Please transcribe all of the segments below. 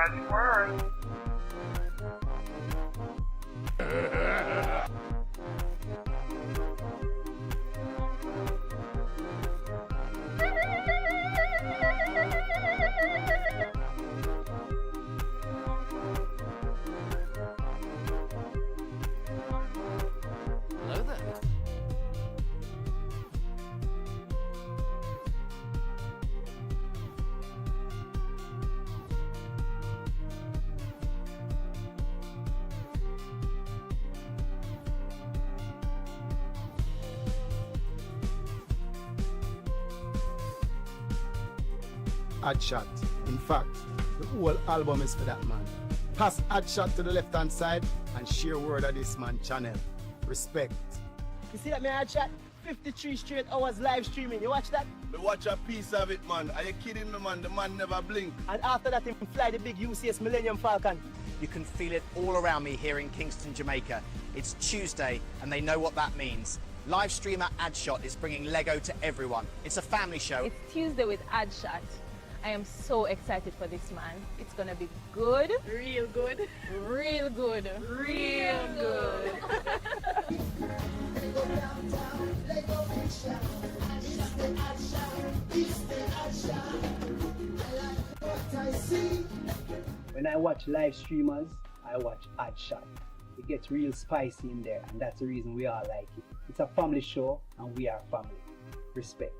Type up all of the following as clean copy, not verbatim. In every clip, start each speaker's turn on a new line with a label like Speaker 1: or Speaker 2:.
Speaker 1: magic word.
Speaker 2: Hello there.
Speaker 3: Addshot. In fact, the whole album is for that man. Pass Addshot to the left hand side and share word of this man channel. Respect.
Speaker 4: You see that me addshot? 53 straight hours live streaming. You watch that?
Speaker 5: Me watch a piece of it, man. Are you kidding me, man? The man never blink.
Speaker 4: And after that, him fly the big UCS Millennium Falcon.
Speaker 2: You can feel it all around me here in Kingston, Jamaica. It's Tuesday, and they know what that means. Live streamer addshot is bringing Lego to everyone. It's a family show.
Speaker 6: It's Tuesday with addshot. I am so excited for this, man. It's gonna be good. Real good. Real good. Real good.
Speaker 4: When I watch live streamers, I watch addshot. It gets real spicy in there, and that's the reason we all like it. It's a family show, and we are family. Respect.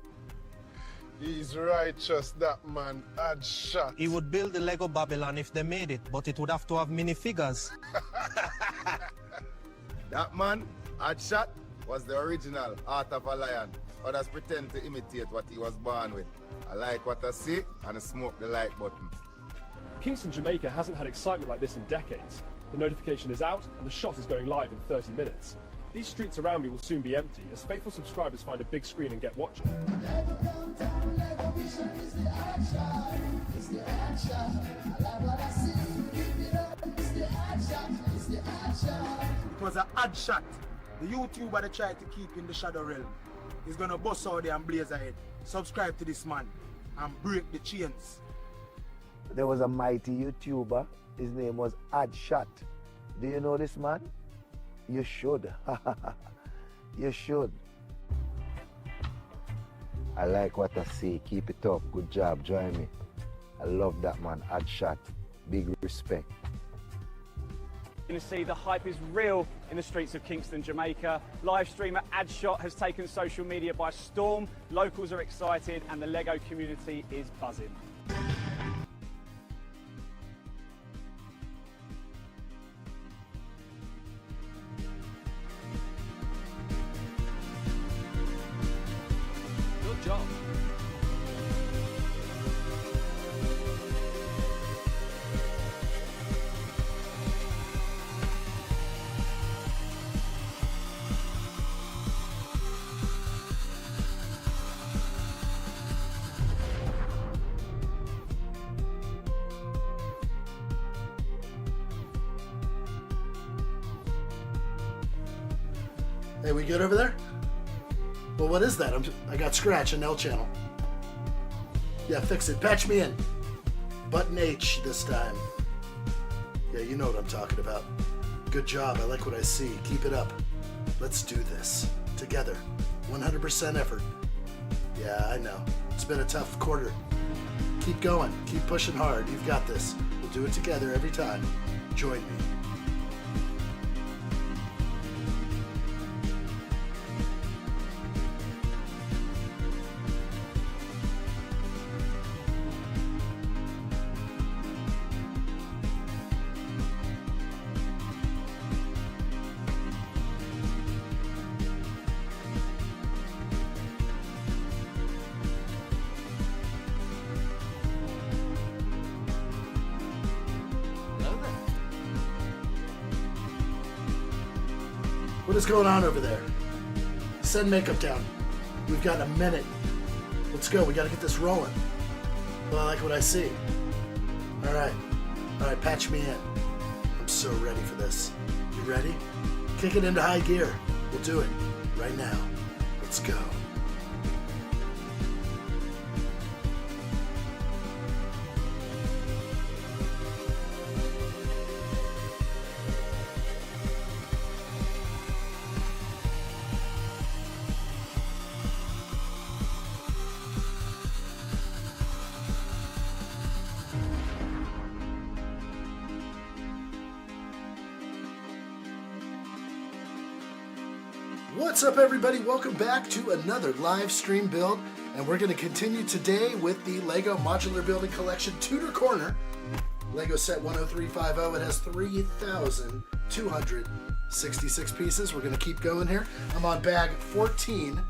Speaker 7: He's righteous, that man. Addshot.
Speaker 8: He would build the Lego Babylon if they made it, but it would have to have minifigures.
Speaker 5: That man, Addshot, was the original Art of a Lion. Others pretend to imitate what he was born with. I like what I see, and I smoke the like button.
Speaker 9: Kingston, Jamaica hasn't had excitement like this in decades. The notification is out, and the shot is going live in 30 minutes. These streets around me will soon be empty as faithful subscribers find a big screen and get watching.
Speaker 3: It was an Addshot. The YouTuber that tried to keep in the shadow realm. He's gonna bust out there and blaze ahead. Subscribe to this man and break the chains.
Speaker 10: There was a mighty YouTuber. His name was addshot. Do you know this man? You should. You should. I like what I see. Keep it up. Good job. Join me. I love that man. addshot. Big respect.
Speaker 11: You're going to see the hype is real in the streets of Kingston, Jamaica. Live streamer addshot has taken social media by storm. Locals are excited and the Lego community is buzzing.
Speaker 2: Good job.
Speaker 12: Hey, we good over there? Well, what is that? I got scratch in L channel. Yeah, fix it. Patch me in. Button H this time. Yeah, you know what I'm talking about. Good job. I like what I see. Keep it up. Let's do this. Together. 100% effort. Yeah, I know. It's been a tough quarter. Keep going. Keep pushing hard. You've got this. We'll do it together every time. Join me. What is going on over there? Send makeup down. We've got a minute. Let's go. We got to get this rolling. Well, I like what I see. All right. All right, patch me in. I'm so ready for this. You ready? Kick it into high gear. We'll do it right now. Let's go. What's up, everybody? Welcome back to another live stream build, and we're going to continue today with the Lego Modular Building Collection Tudor Corner. Lego set 10350. It has 3,266 pieces. We're going to keep going here. I'm on bag 14.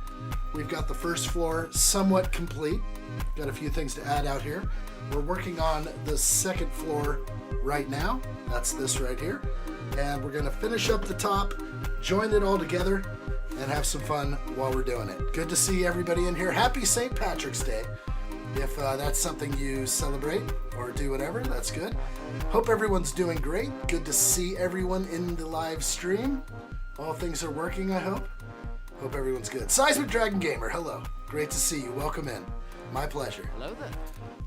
Speaker 12: We've got the first floor somewhat complete. Got a few things to add out here. We're working on the second floor right now. That's this right here. And we're going to finish up the top, join it all together, and have some fun while we're doing it. Good to see everybody in here. Happy St. Patrick's Day. If that's something you celebrate or do whatever, that's good. Hope everyone's doing great. Good to see everyone in the live stream. All things are working, I hope. Hope everyone's good. Seismic Dragon Gamer, hello. Great to see you. Welcome in. My pleasure.
Speaker 1: Hello there.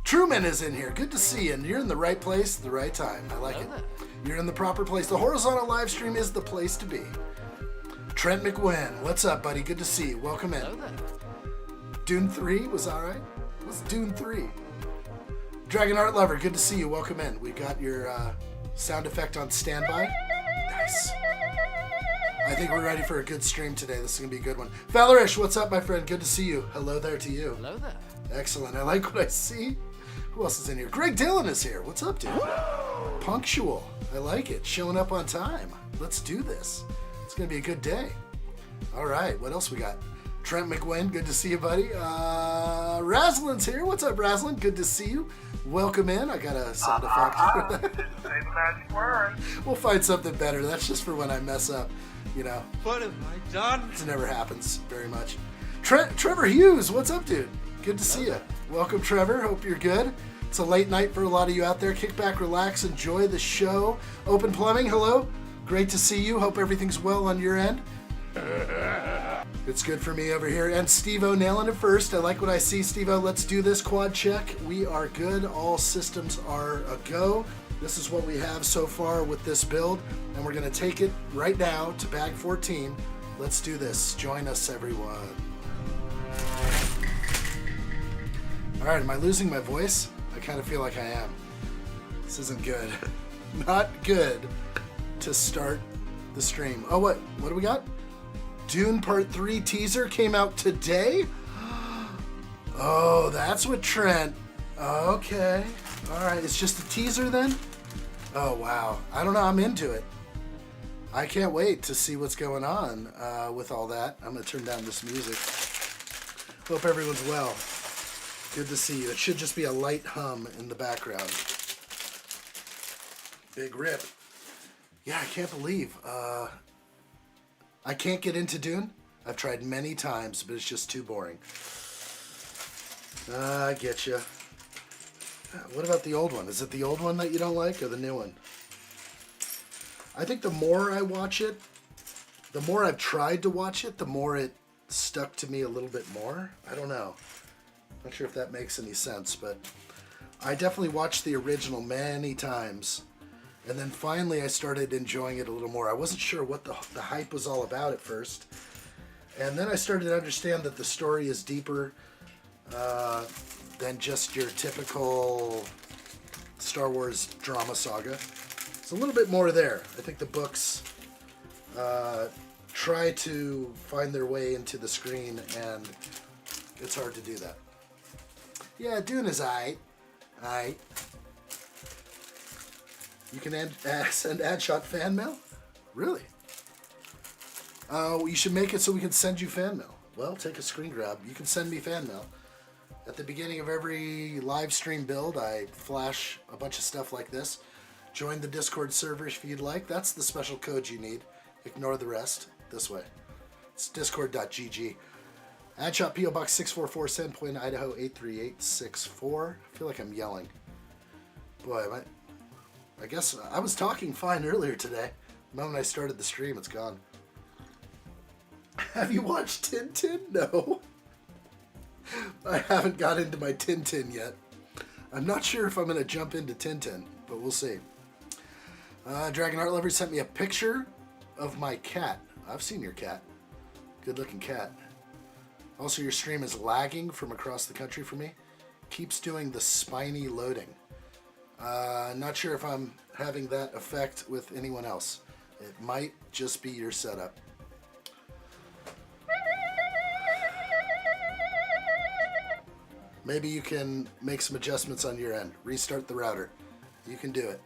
Speaker 12: Truman is in here. Good to see you. And you're in the right place at the right time. I like it. You're in the proper place. The horizontal live stream is the place to be. Trent McWinn, what's up, buddy? Good to see you. Welcome in. Dune 3 was all right. What's Dune 3? Dragon Art Lover, good to see you. Welcome in. We got your sound effect on standby. Nice. I think we're ready for a good stream today. This is going to be a good one. Valorish, what's up, my friend? Good to see you. Hello there to you.
Speaker 1: Hello there.
Speaker 12: Excellent. I like what I see. Who else is in here? Greg Dillon is here. What's up, dude? Punctual. I like it. Showing up on time. Let's do this. It's going to be a good day. All right. What else we got? Trent McWinn. Good to see you, buddy. Raslin's here. What's up, Raslin? Good to see you. Welcome in. I got a sound effect.
Speaker 13: Say the magic word.
Speaker 12: We'll find something better. That's just for when I mess up, you know.
Speaker 8: What have I done?
Speaker 12: It never happens very much. Trevor Hughes. What's up, dude? Good to see you. Welcome, Trevor. Hope you're good. It's a late night for a lot of you out there. Kick back, relax, enjoy the show. Open Plumbing, hello. Great to see you. Hope everything's well on your end. It's good for me over here. And Steve-O nailing it first. I like what I see, Steve-O. Let's do this quad check. We are good. All systems are a go. This is what we have so far with this build. And we're going to take it right now to bag 14. Let's do this. Join us, everyone. All right, am I losing my voice? I kind of feel like I am. This isn't good. Not good to start the stream. Oh, what do we got? Dune Part 3 teaser came out today? Oh, that's what Trent. Okay. All right, it's just a teaser then? Oh, wow. I don't know. I'm into it. I can't wait to see what's going on with all that. I'm going to turn down this music. Hope everyone's well. Good to see you. It should just be a light hum in the background. Big rip. Yeah, I can't believe. I can't get into Dune. I've tried many times, but it's just too boring. I get you. What about the old one? Is it the old one that you don't like or the new one? I think the more I watch it, the more I've tried to watch it, the more it stuck to me a little bit more. I don't know. Not sure if that makes any sense, but I definitely watched the original many times, and then finally I started enjoying it a little more. I wasn't sure what the hype was all about at first, and then I started to understand that the story is deeper than just your typical Star Wars drama saga. It's a little bit more there. I think the books try to find their way into the screen, and it's hard to do that. Yeah, Dune is aight. Aight. You can send addshot fan mail? Really? You should make it so we can send you fan mail. Well, take a screen grab. You can send me fan mail. At the beginning of every live stream build, I flash a bunch of stuff like this. Join the Discord server if you'd like. That's the special code you need. Ignore the rest. This way. It's discord.gg. Addshot P.O. Box 644, Sandpoint, Idaho 83864. I feel like I'm yelling. Boy, I guess I was talking fine earlier today. The moment I started the stream, it's gone. Have you watched Tintin? No. I haven't got into my Tintin yet. I'm not sure if I'm going to jump into Tintin, but we'll see. Dragon Art Lover sent me a picture of my cat. I've seen your cat. Good looking cat. Also, your stream is lagging from across the country for me. Keeps doing the spiny loading. Not sure if I'm having that effect with anyone else. It might just be your setup. Maybe you can make some adjustments on your end. Restart the router. You can do it.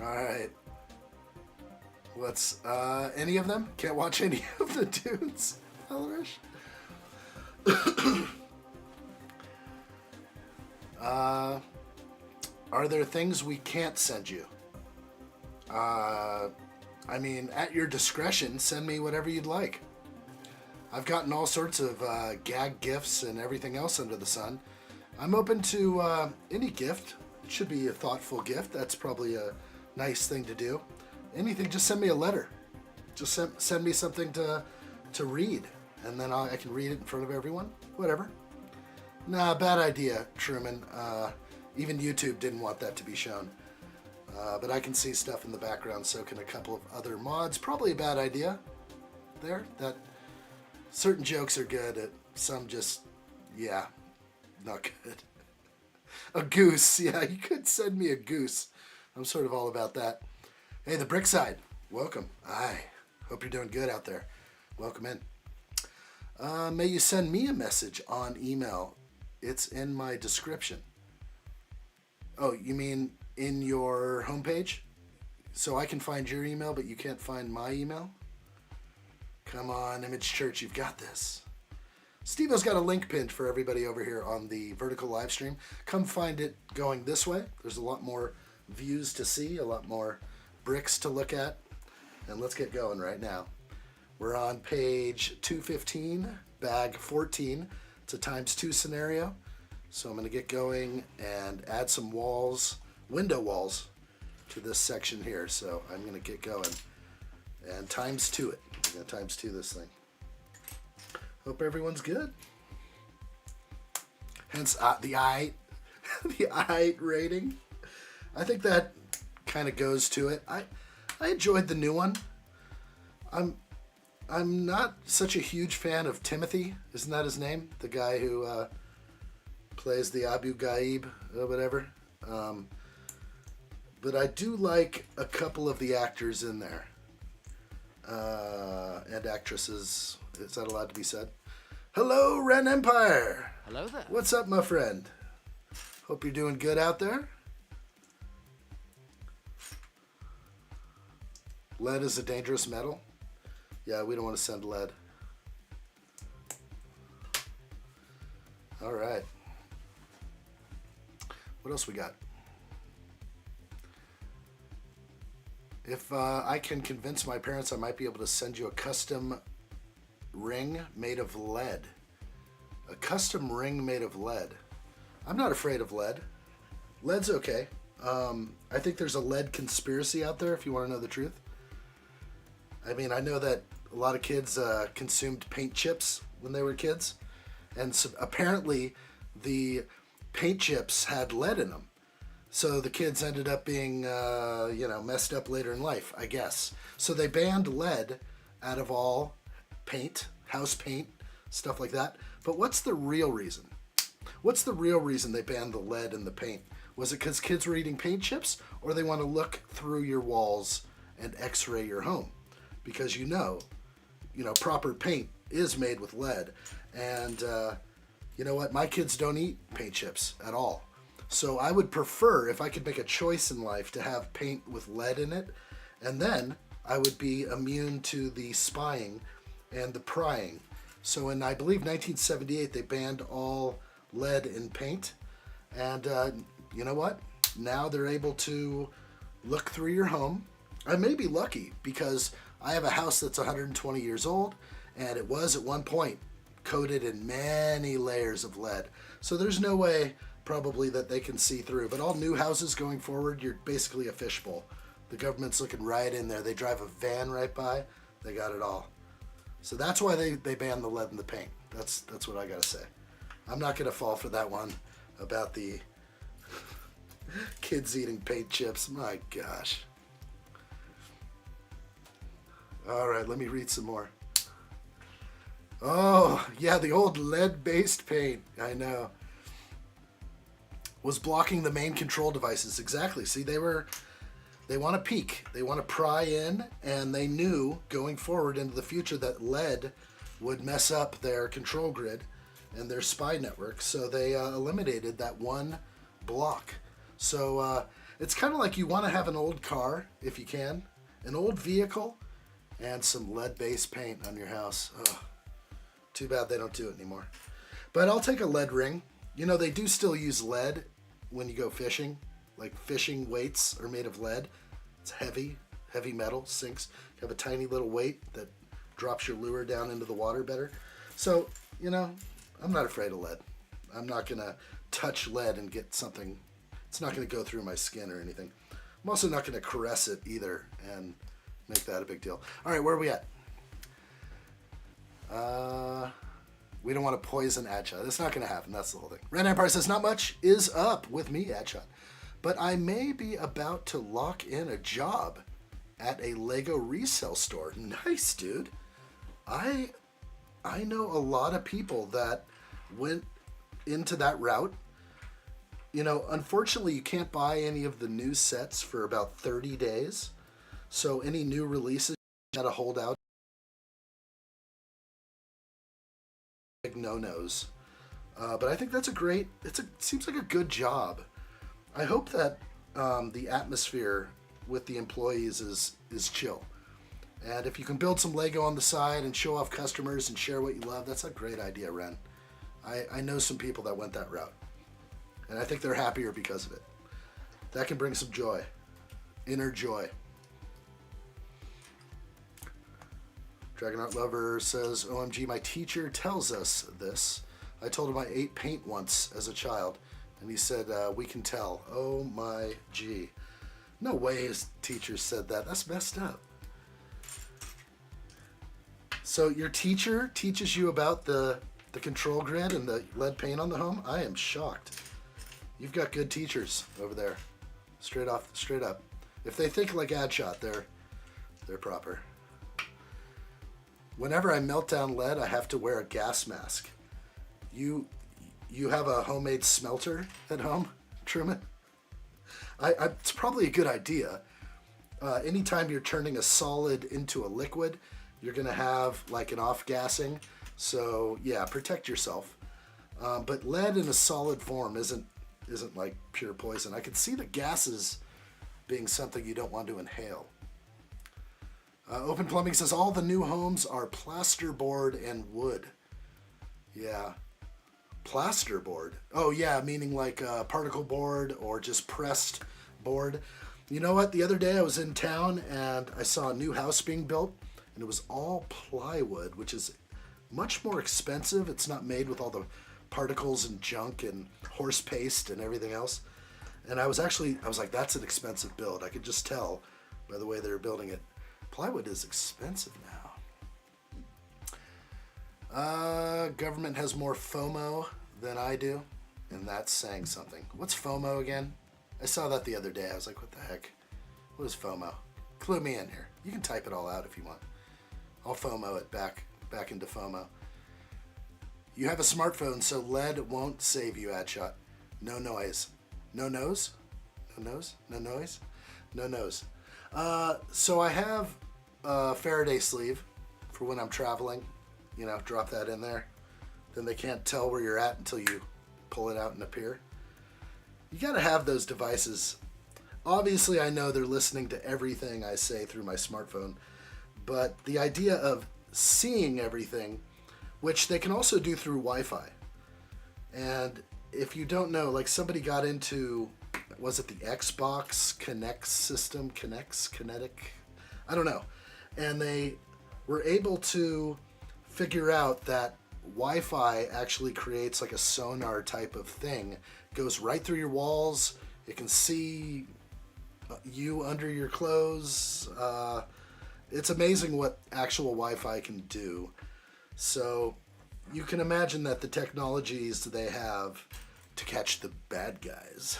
Speaker 12: All right. What's any of them? Can't watch any of the dudes. Elrish. Are there things we can't send you? I mean, at your discretion, send me whatever you'd like. I've gotten all sorts of gag gifts and everything else under the sun. I'm open to any gift. It should be a thoughtful gift. That's probably a nice thing to do. Anything, just send me a letter. Just send me something to read, and then I can read it in front of everyone. Whatever. Nah, bad idea, Truman. Even YouTube didn't want that to be shown. But I can see stuff in the background, so can a couple of other mods. Probably a bad idea there. That certain jokes are good, some just, yeah, not good. A goose, yeah, you could send me a goose. I'm sort of all about that. Hey, the Brickside, welcome. Aye, hope you're doing good out there. Welcome in. May you send me a message on email. It's in my description. Oh, you mean in your homepage? So I can find your email, but you can't find my email? Come on, Image Church, you've got this. Steve-O's got a link pinned for everybody over here on the vertical live stream. Come find it going this way. There's a lot more views to see, a lot more bricks to look at. And let's get going right now. We're on page 215, bag 14. It's a ×2 scenario. So I'm going to get going and add some walls, window walls, to this section here. So I'm going to get going and ×2 it. I'm going to ×2 this thing. Hope everyone's good. Hence the I rating. I think that kind of goes to it. I enjoyed the new one. I'm not such a huge fan of Timothy. Isn't that his name? The guy who plays the Abu Ghraib or whatever. But I do like a couple of the actors in there. And actresses. Is that allowed to be said? Hello, Ren Empire.
Speaker 1: Hello there.
Speaker 12: What's up, my friend? Hope you're doing good out there. Lead is a dangerous metal. Yeah, we don't want to send lead. All right. What else we got? If I can convince my parents, I might be able to send you a custom ring made of lead. A custom ring made of lead. I'm not afraid of lead. Lead's okay. I think there's a lead conspiracy out there, if you want to know the truth. I mean, I know that a lot of kids consumed paint chips when they were kids. And so apparently the paint chips had lead in them. So the kids ended up being, messed up later in life, I guess. So they banned lead out of all paint, house paint, stuff like that. But what's the real reason? What's the real reason they banned the lead in the paint? Was it because kids were eating paint chips, or they want to look through your walls and x-ray your home? Because proper paint is made with lead. And you know what? My kids don't eat paint chips at all. So I would prefer, if I could make a choice in life, to have paint with lead in it. And then I would be immune to the spying and the prying. So in, I believe, 1978, they banned all lead in paint. And you know what? Now they're able to look through your home. I may be lucky because I have a house that's 120 years old, and it was at one point coated in many layers of lead. So there's no way probably that they can see through. But all new houses going forward, you're basically a fishbowl. The government's looking right in there. They drive a van right by. They got it all. So that's why they banned the lead in the paint. That's what I gotta say. I'm not gonna fall for that one about the kids eating paint chips. My gosh. All right, let me read some more. Oh, yeah, the old lead-based paint. I know. Was blocking the main control devices. Exactly. See, they want to peek. They want to pry in, and they knew going forward into the future that lead would mess up their control grid, and their spy network. So they eliminated that one block. So it's kind of like you want to have an old car, if you can, an old vehicle, and some lead-based paint on your house. Ugh. Too bad they don't do it anymore. But I'll take a lead ring. You know, they do still use lead when you go fishing. Like fishing weights are made of lead. It's heavy metal, sinks. You have a tiny little weight that drops your lure down into the water better. So, you know, I'm not afraid of lead. I'm not going to touch lead and get something. It's not going to go through my skin or anything. I'm also not going to caress it either and make that a big deal. All right, where are we at? We don't want to poison addshot. That's not going to happen. That's the whole thing. Red Empire says, not much is up with me, addshot. But I may be about to lock in a job at a Lego resale store. Nice, dude. I know a lot of people that went into that route. You know, unfortunately, you can't buy any of the new sets for about 30 days. So any new releases, you gotta hold out. Big no-nos. But I think that's seems like a good job. I hope that the atmosphere with the employees is chill. And if you can build some Lego on the side and show off customers and share what you love, that's a great idea, Ren. I know some people that went that route. And I think they're happier because of it. That can bring some joy. Inner joy. Dragonheart Lover says, OMG, my teacher tells us this. I told him I ate paint once as a child. And he said, we can tell. Oh my G. No way his teacher said that. That's messed up. So your teacher teaches you about the control grid and the lead paint on the home? I am shocked. You've got good teachers over there. Straight up. If they think like addshot, they're proper. Whenever I melt down lead, I have to wear a gas mask. You have a homemade smelter at home, Truman? It's probably a good idea. Anytime you're turning a solid into a liquid, you're going to have like an off-gassing. So yeah, protect yourself. But lead in a solid form isn't like pure poison. I could see the gases being something you don't want to inhale. Open Plumbing says all the new homes are plasterboard and wood. Yeah. Plasterboard. Oh yeah, meaning like particle board or just pressed board. You know what? The other day I was in town and I saw a new house being built and it was all plywood, which is much more expensive. It's not made with all the particles and junk and horse paste and everything else. And I was like, that's an expensive build. I could just tell by the way they were building it. Plywood is expensive now. Government has more FOMO than I do, and that's saying something. What's FOMO again? I saw that the other day. I was like, what the heck? What is FOMO? Clue me in here. You can type it all out if you want. I'll FOMO it back into FOMO. You have a smartphone, so lead won't save you, addshot. No noise. No nose? No nose? No noise? No nose. So I have a Faraday sleeve for when I'm traveling. You know, drop that in there. Then they can't tell where you're at until you pull it out and appear. You gotta have those devices. Obviously, I know they're listening to everything I say through my smartphone, but the idea of seeing everything, which they can also do through Wi-Fi. And if you don't know, like somebody got into, was it the Xbox Kinect system? Kinetic? I don't know. And they were able to figure out that Wi-Fi actually creates like a sonar type of thing. Goes right through your walls. It can see you under your clothes. It's amazing what actual Wi-Fi can do. So you can imagine that the technologies they have to catch the bad guys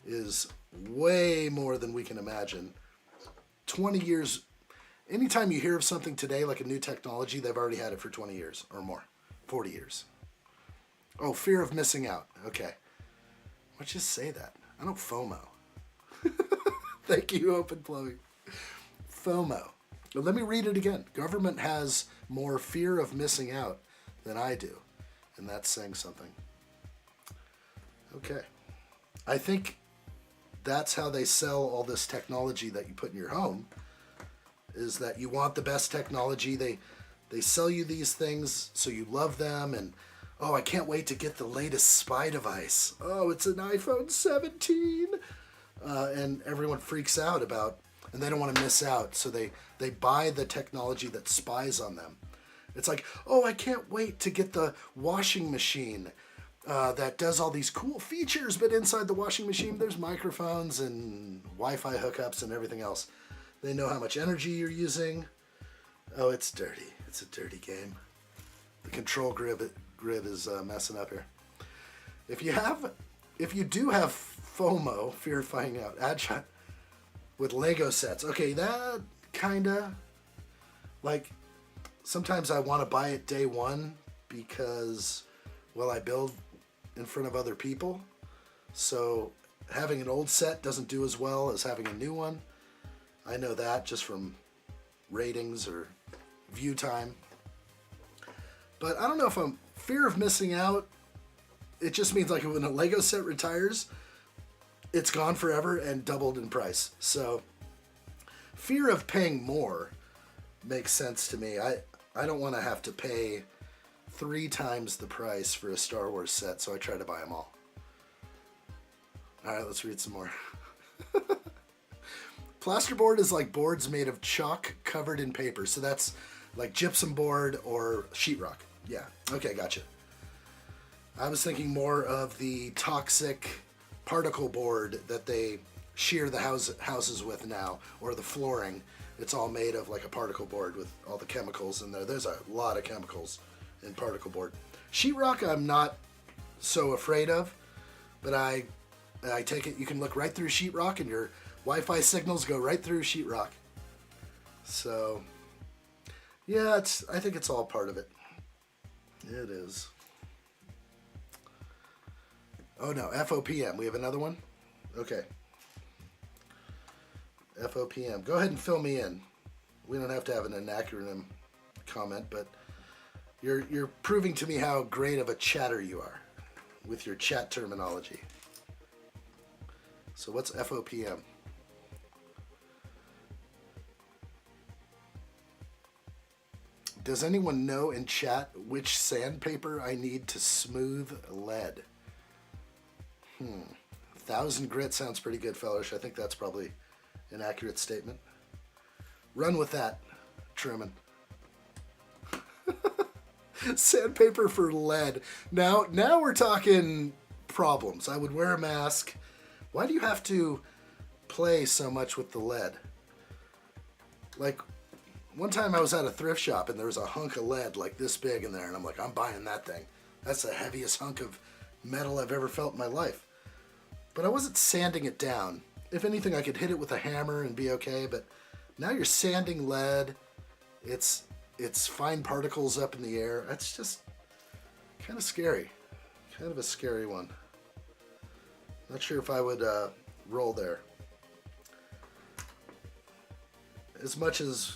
Speaker 12: is way more than we can imagine. 20 years, anytime you hear of something today like a new technology, they've already had it for 20 years or more, 40 years. Oh, fear of missing out. Okay. Why don't you say that? I don't FOMO. Thank you, Open Plumbing. FOMO. Let me read it again. Government has more fear of missing out than I do. and that's saying something. Okay. I think that's how they sell all this technology that you put in your home, is that you want the best technology. They sell you these things so you love them, and oh, I can't wait to get the latest spy device. Oh, it's an iPhone 17. And everyone freaks out about, and they don't want to miss out, so they buy the technology that spies on them. It's like, oh, I can't wait to get the washing machine that does all these cool features, but inside the washing machine there's microphones and Wi-Fi hookups and everything else. They know how much energy you're using. Oh, it's dirty. It's a dirty game. The control grid is messing up here. If you do have FOMO, fear of finding out, addshot with Lego sets. Okay, that kinda, like, sometimes I want to buy it day one because, well, I build in front of other people. So having an old set doesn't do as well as having a new one. I know that just from ratings or view time. But I don't know if I'm fear of missing out. It just means like when a Lego set retires, it's gone forever and doubled in price. So fear of paying more makes sense to me. I don't want to have to pay 3 times the price for a Star Wars set, so I try to buy them all. All right, let's read some more. Plasterboard is like boards made of chalk covered in paper. So that's like gypsum board or sheetrock. Yeah, okay, gotcha. I was thinking more of the toxic particle board that they shear the houses with now, or the flooring. It's all made of like a particle board with all the chemicals in there. There's a lot of chemicals in particle board. Sheetrock I'm not so afraid of, but I take it you can look right through sheetrock and your Wi-Fi signals go right through sheetrock. So yeah, I think it's all part of it. It is. Oh no, FOPM. We have another one? Okay. FOPM. Go ahead and fill me in. We don't have to have an acronym comment, but you're proving to me how great of a chatter you are with your chat terminology. So what's FOPM? Does anyone know in chat which sandpaper I need to smooth lead? 1,000 grit sounds pretty good, fellas. I think that's probably an accurate statement. Run with that, Truman. Sandpaper for lead. Now we're talking problems. I would wear a mask. Why do you have to play so much with the lead? Like, one time I was at a thrift shop and there was a hunk of lead like this big in there, and I'm like, I'm buying that thing. That's the heaviest hunk of metal I've ever felt in my life. But I wasn't sanding it down. If anything, I could hit it with a hammer and be okay, but now you're sanding lead. It's fine particles up in the air. That's just kind of scary. Kind of a scary one. Not sure if I would roll there. As much as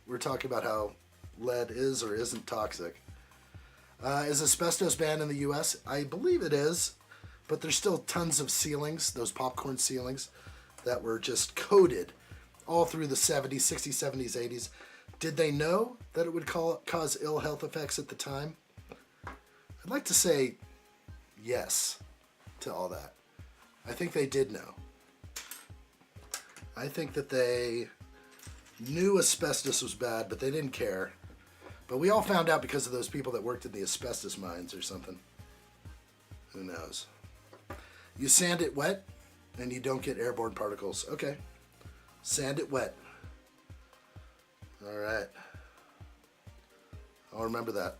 Speaker 12: we're talking about how lead is or isn't toxic. Is asbestos banned in the US? I believe it is, but there's still tons of ceilings, those popcorn ceilings, that were just coated all through the 70s, 60s, 70s, 80s. Did they know that it would cause ill health effects at the time? I'd like to say yes to all that. I think they did know. I think that they knew asbestos was bad, but they didn't care. But we all found out because of those people that worked in the asbestos mines or something. Who knows? You sand it wet and you don't get airborne particles. Okay. Sand it wet. All right. I'll remember that.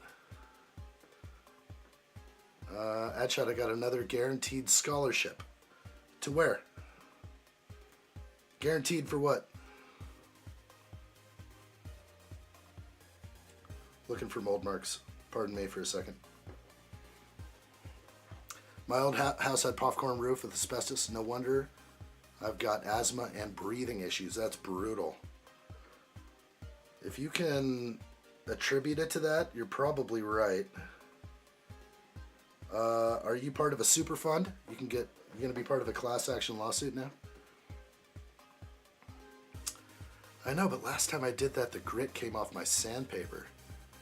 Speaker 12: Addshot, I got another guaranteed scholarship. To where? Guaranteed for what? Looking for mold marks. Pardon me for a second. My old house had popcorn roof with asbestos. No wonder I've got asthma and breathing issues. That's brutal. If you can attribute it to that, you're probably right. Are you part of a super fund? You're going to be part of a class action lawsuit now? I know, but last time I did that, the grit came off my sandpaper.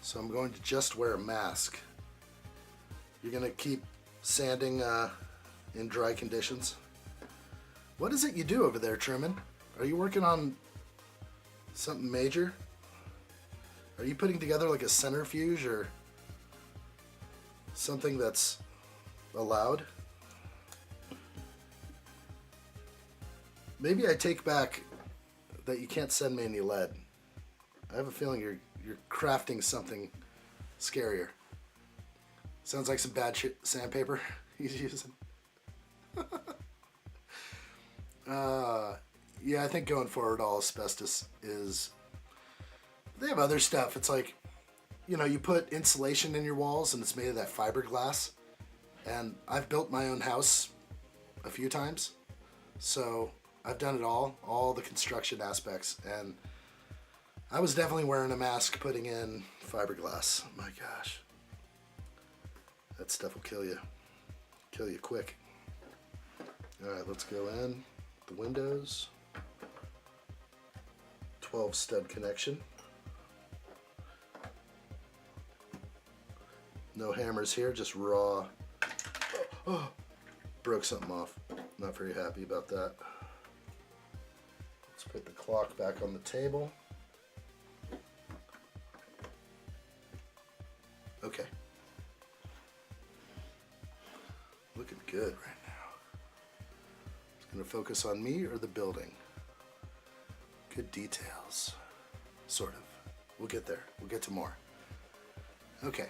Speaker 12: So I'm going to just wear a mask. You're going to keep sanding in dry conditions? What is it you do over there, Truman? Are you working on something major? Are you putting together like a centrifuge or something that's allowed? Maybe I take back that you can't send me any lead. I have a feeling you're crafting something scarier. Sounds like some bad sandpaper he's using. Yeah, I think going forward, all asbestos is... They have other stuff. It's like, you know, you put insulation in your walls and it's made of that fiberglass. And I've built my own house a few times. So I've done it all the construction aspects. And I was definitely wearing a mask putting in fiberglass. My gosh. That stuff will kill you. Kill you quick. Alright, let's go in. The windows. 12 stud connection. No hammers here, just raw. Oh, broke something off. Not very happy about that. Let's put the clock back on the table. Okay. Looking good right now. It's going to focus on me or the building. Good details. Sort of. We'll get there. We'll get to more. Okay.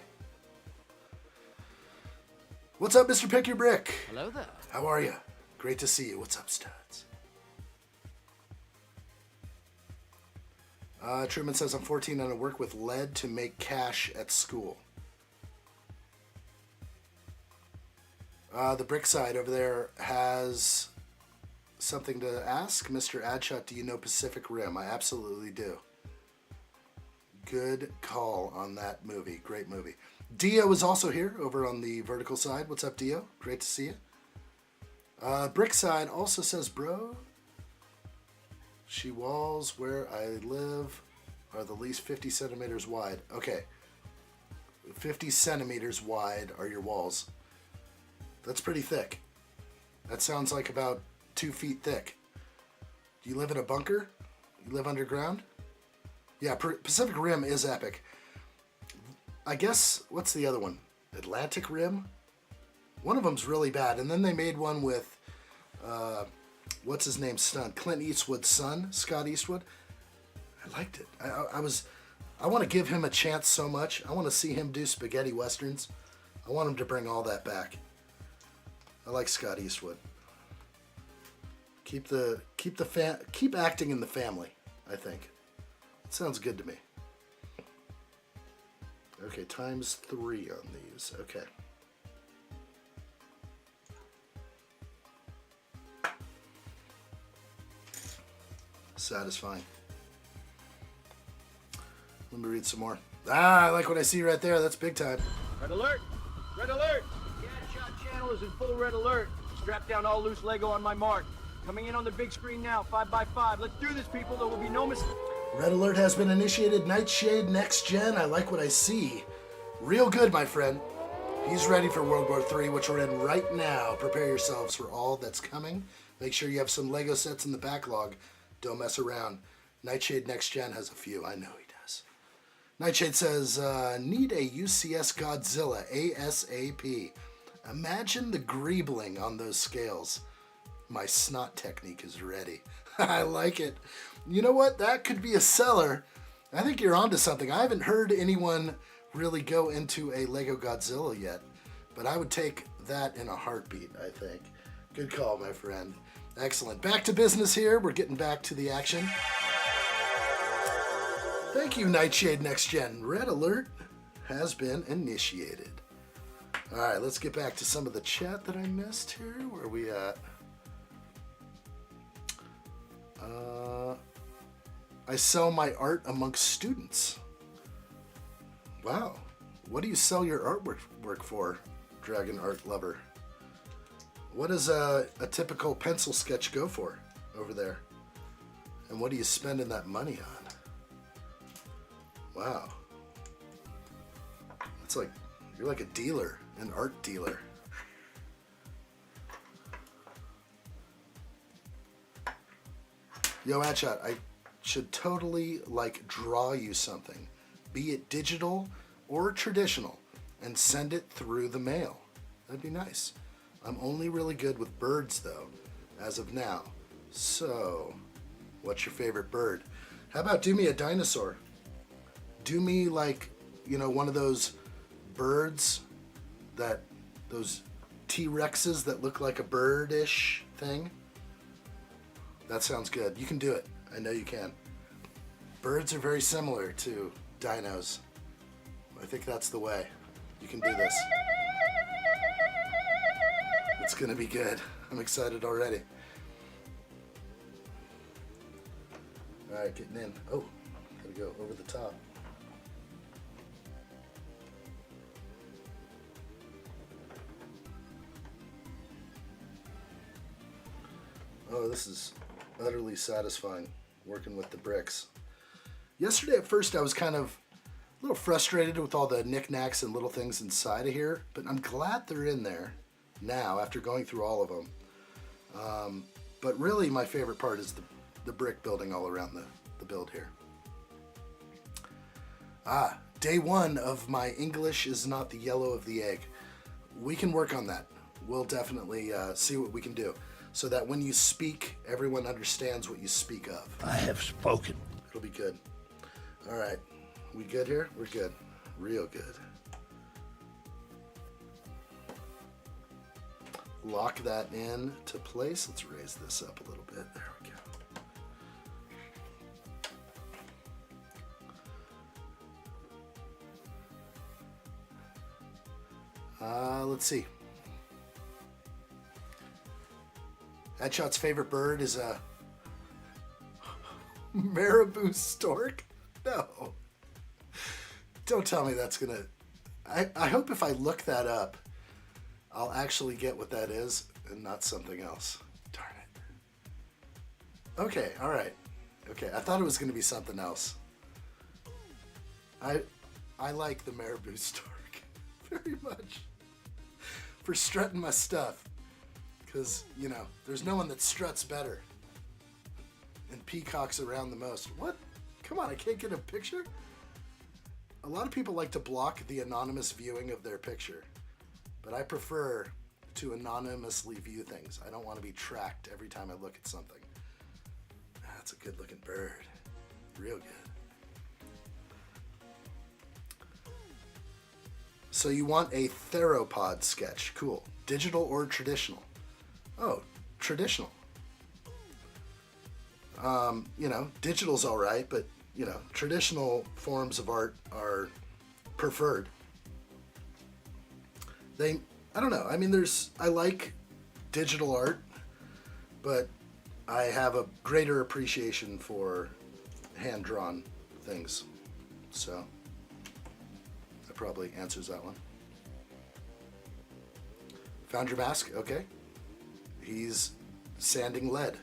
Speaker 12: What's up, Mr. Pick Your Brick?
Speaker 1: Hello there.
Speaker 12: How are you? Great to see you. What's up, studs? Truman says, I'm 14 and I work with lead to make cash at school. The brick side over there has something to ask. Mr. Addshot, do you know Pacific Rim? I absolutely do. Good call on that movie. Great movie. Dio is also here over on the vertical side. What's up, Dio? Great to see you. Brick side also says, bro, she walls where I live are the least 50 centimeters wide. Okay. 50 centimeters wide are your walls. That's pretty thick. That sounds like about 2 feet thick. Do you live in a bunker? You live underground? Yeah, Pacific Rim is epic. I guess, what's the other one? Atlantic Rim? One of them's really bad. And then they made one with, what's his name, stunt? Clint Eastwood's son, Scott Eastwood. I liked it. I want to give him a chance so much. I want to see him do spaghetti westerns. I want him to bring all that back. I like Scott Eastwood. Keep acting in the family, I think. It sounds good to me. Okay, times 3 on these. Okay. Satisfying. Let me read some more. I like what I see right there. That's big time.
Speaker 14: Red alert! Red alert! The Addshot channel is in full red alert. Strap down all loose Lego on my mark. Coming in on the big screen now, 5x5. Let's do this, people. There will be no mistake.
Speaker 12: Red alert has been initiated. Nightshade Next Gen. I like what I see. Real good, my friend. He's ready for World War III, which we're in right now. Prepare yourselves for all that's coming. Make sure you have some Lego sets in the backlog. Don't mess around. Nightshade Next Gen has a few. I know he does. Nightshade says, need a UCS Godzilla ASAP. Imagine the greebling on those scales. My snot technique is ready. I like it. You know what? That could be a seller. I think you're onto something. I haven't heard anyone really go into a Lego Godzilla yet, but I would take that in a heartbeat, I think. Good call, my friend. Excellent. Back to business here. We're getting back to the action. Thank you, Nightshade Next Gen. Red alert has been initiated. All right, let's get back to some of the chat that I missed here. Where are we at? I sell my art amongst students. Wow. What do you sell your artwork for, dragon art lover. What does a typical pencil sketch go for over there? And what are you spending that money on? Wow. It's like, you're like a dealer, an art dealer. Yo, addshot, I should totally like draw you something, be it digital or traditional, and send it through the mail. That'd be nice. I'm only really good with birds though, as of now. So, what's your favorite bird? How about do me a dinosaur? Do me like, you know, one of those birds that, those T-Rexes that look like a birdish thing. That sounds good. You can do it. I know you can. Birds are very similar to dinos. I think that's the way. You can do this. It's gonna be good. I'm excited already. Alright, getting in. Oh, gotta go over the top. Oh, this is utterly satisfying, working with the bricks. Yesterday at first I was kind of a little frustrated with all the knickknacks and little things inside of here, but I'm glad they're in there now after going through all of them. But really my favorite part is the brick building all around the build here. Day one of my English is not the yellow of the egg. We can work on that. We'll definitely see what we can do, so that when you speak, everyone understands what you speak of.
Speaker 10: I have spoken.
Speaker 12: It'll be good. All right, we good here? We're good. Real good. Lock that in to place. Let's raise this up a little bit. There we go. Let's see. Addshot's favorite bird is a marabou stork? No. Don't tell me that's gonna... I hope if I look that up, I'll actually get what that is and not something else. Darn it. Okay, alright. Okay, I thought it was gonna be something else. I like the marabou stork very much for strutting my stuff. Because, you know, there's no one that struts better and peacocks around the most. What? Come on, I can't get a picture? A lot of people like to block the anonymous viewing of their picture, but I prefer to anonymously view things. I don't want to be tracked every time I look at something. That's a good looking bird. Real good. So you want a theropod sketch. Cool. Digital or traditional? Oh, traditional. You know, digital's all right, but, you know, traditional forms of art are preferred. I don't know. I mean, I like digital art, but I have a greater appreciation for hand-drawn things. So, that probably answers that one. Found your mask? Okay. He's sanding lead.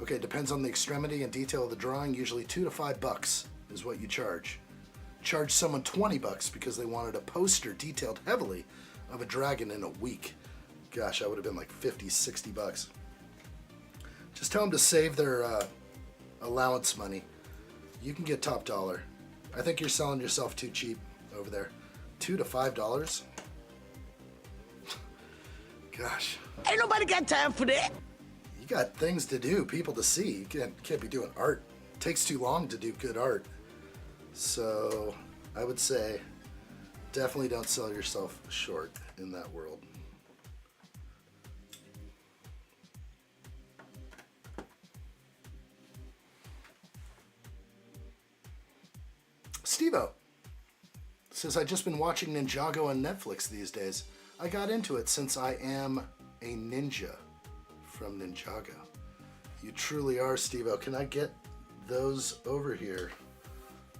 Speaker 12: Okay, depends on the extremity and detail of the drawing. Usually $2 to $5 is what you charge. Charge someone $20 because they wanted a poster detailed heavily of a dragon in a week. Gosh, that would have been like $50, $60. Just tell them to save their allowance money. You can get top dollar. I think you're selling yourself too cheap over there. $2 to $5? Gosh.
Speaker 10: Ain't nobody got time for that.
Speaker 12: You got things to do, people to see. You can't be doing art. It takes too long to do good art. So I would say definitely don't sell yourself short in that world. Steve-O says, I've just been watching Ninjago on Netflix these days. I got into it since I am a ninja from Ninjago. You truly are, Steve-O. Can I get those over here?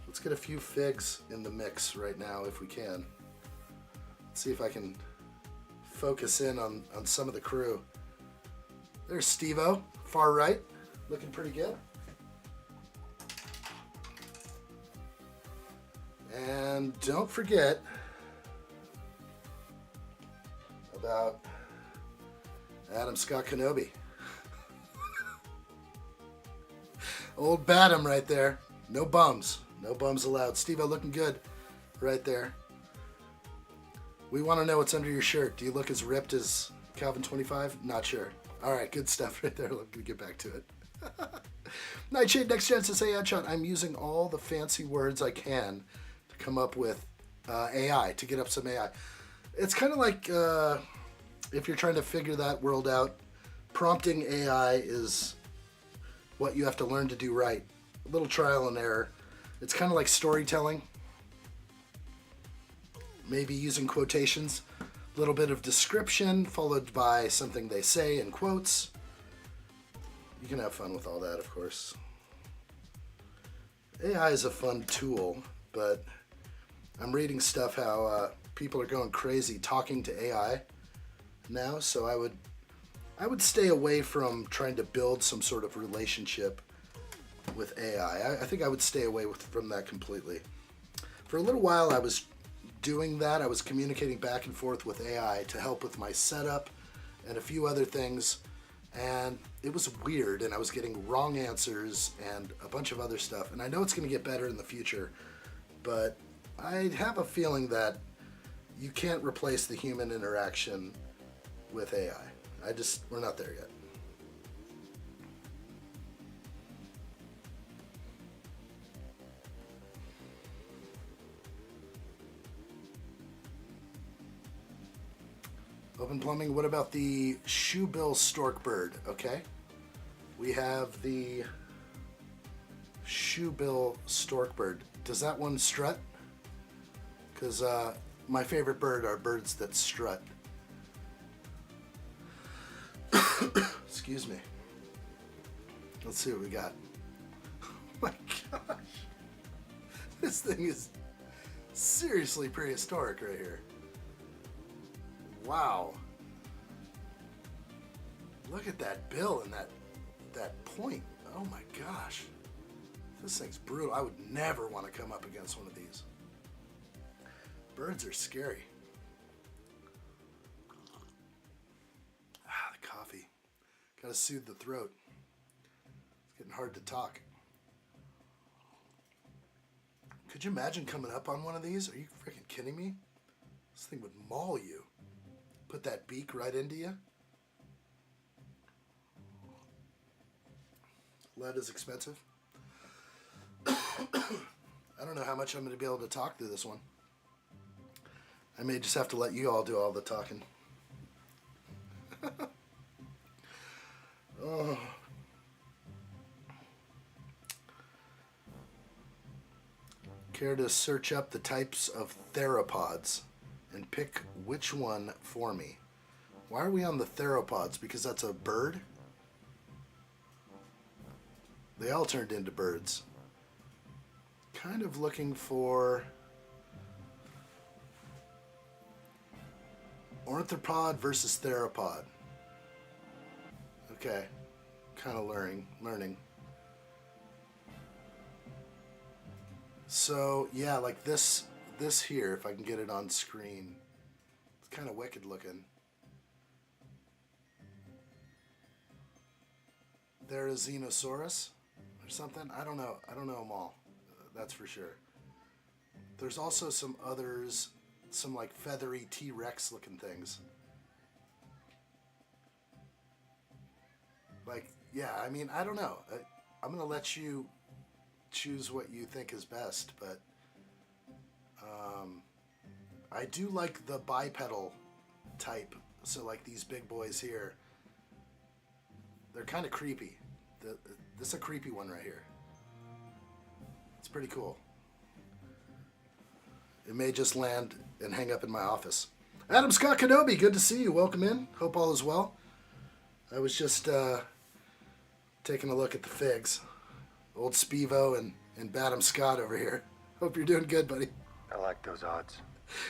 Speaker 12: Let's get a few figs in the mix right now if we can. see if I can focus in on some of the crew. There's Steve-O, far right, looking pretty good. And don't forget about Adam Scott Kenobi. Old Badham right there. No bums. No bums allowed. Steve-O looking good right there. We want to know what's under your shirt. Do you look as ripped as Calvin 25? Not sure. All right, good stuff right there. Let me get back to it. Nightshade, next chance to say addshot. I'm using all the fancy words I can to come up with AI, to get up some AI. It's kind of like if you're trying to figure that world out, prompting AI is what you have to learn to do right. A little trial and error. It's kind of like storytelling. Maybe using quotations, a little bit of description followed by something they say in quotes. You can have fun with all that, of course. AI is a fun tool, but I'm reading stuff how people are going crazy talking to AI now, so I would stay away from trying to build some sort of relationship with AI. I think I would stay away from that completely. For a little while I was doing that. I was communicating back and forth with AI to help with my setup and a few other things, and it was weird, and I was getting wrong answers and a bunch of other stuff, and I know it's going to get better in the future, but I have a feeling that you can't replace the human interaction with AI. We're not there yet. Open plumbing, what about the shoebill storkbird? Okay. We have the shoebill storkbird. Does that one strut? Because my favorite bird are birds that strut. Excuse me. Let's see what we got. Oh my gosh. This thing is seriously prehistoric right here. Wow. Look at that bill and that point. Oh my gosh. This thing's brutal. I would never want to come up against one of these. Birds are scary. Ah, the coffee. Gotta soothe the throat. It's getting hard to talk. Could you imagine coming up on one of these? Are you freaking kidding me? This thing would maul you. Put that beak right into you. Lead is expensive. I don't know how much I'm going to be able to talk through this one. I may just have to let you all do all the talking. Oh. Care to search up the types of theropods and pick which one for me? Why are we on the theropods? Because that's a bird? They all turned into birds. Kind of looking for ornithopod versus theropod. Okay, kind of learning. So yeah, like this here, if I can get it on screen, it's kind of wicked looking. There is Xenosaurus or something. I don't know them all. That's for sure. There's also some others, some like feathery T-Rex looking things. Like, yeah, I mean, I don't know. I'm going to let you choose what you think is best, but I do like the bipedal type. So like these big boys here, they're kind of creepy. This is a creepy one right here. It's pretty cool. It may just land and hang up in my office. Adam Scott Kenobi, good to see you. Welcome in. Hope all is well. I was just taking a look at the figs. Old Spevo and Badham Scott over here. Hope you're doing good, buddy.
Speaker 1: I like those odds.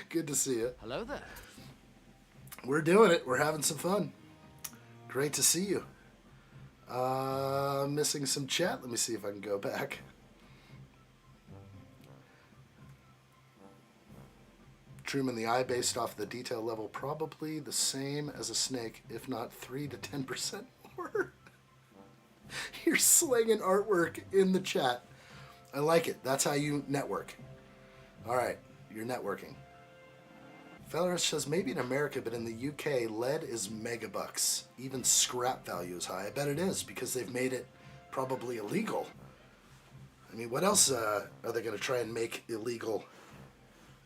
Speaker 12: Good to see you.
Speaker 2: Hello there.
Speaker 12: We're doing it. We're having some fun. Great to see you. Missing some chat. Let me see if I can go back. Truman, the eye based off the detail level, probably the same as a snake, if not 3 to 10% more. You're slinging artwork in the chat. I like it. That's how you network. All right, you're networking. Fellerus says maybe in America, but in the UK, lead is megabucks. Even scrap value is high. I bet it is because they've made it probably illegal. I mean, what else are they going to try and make illegal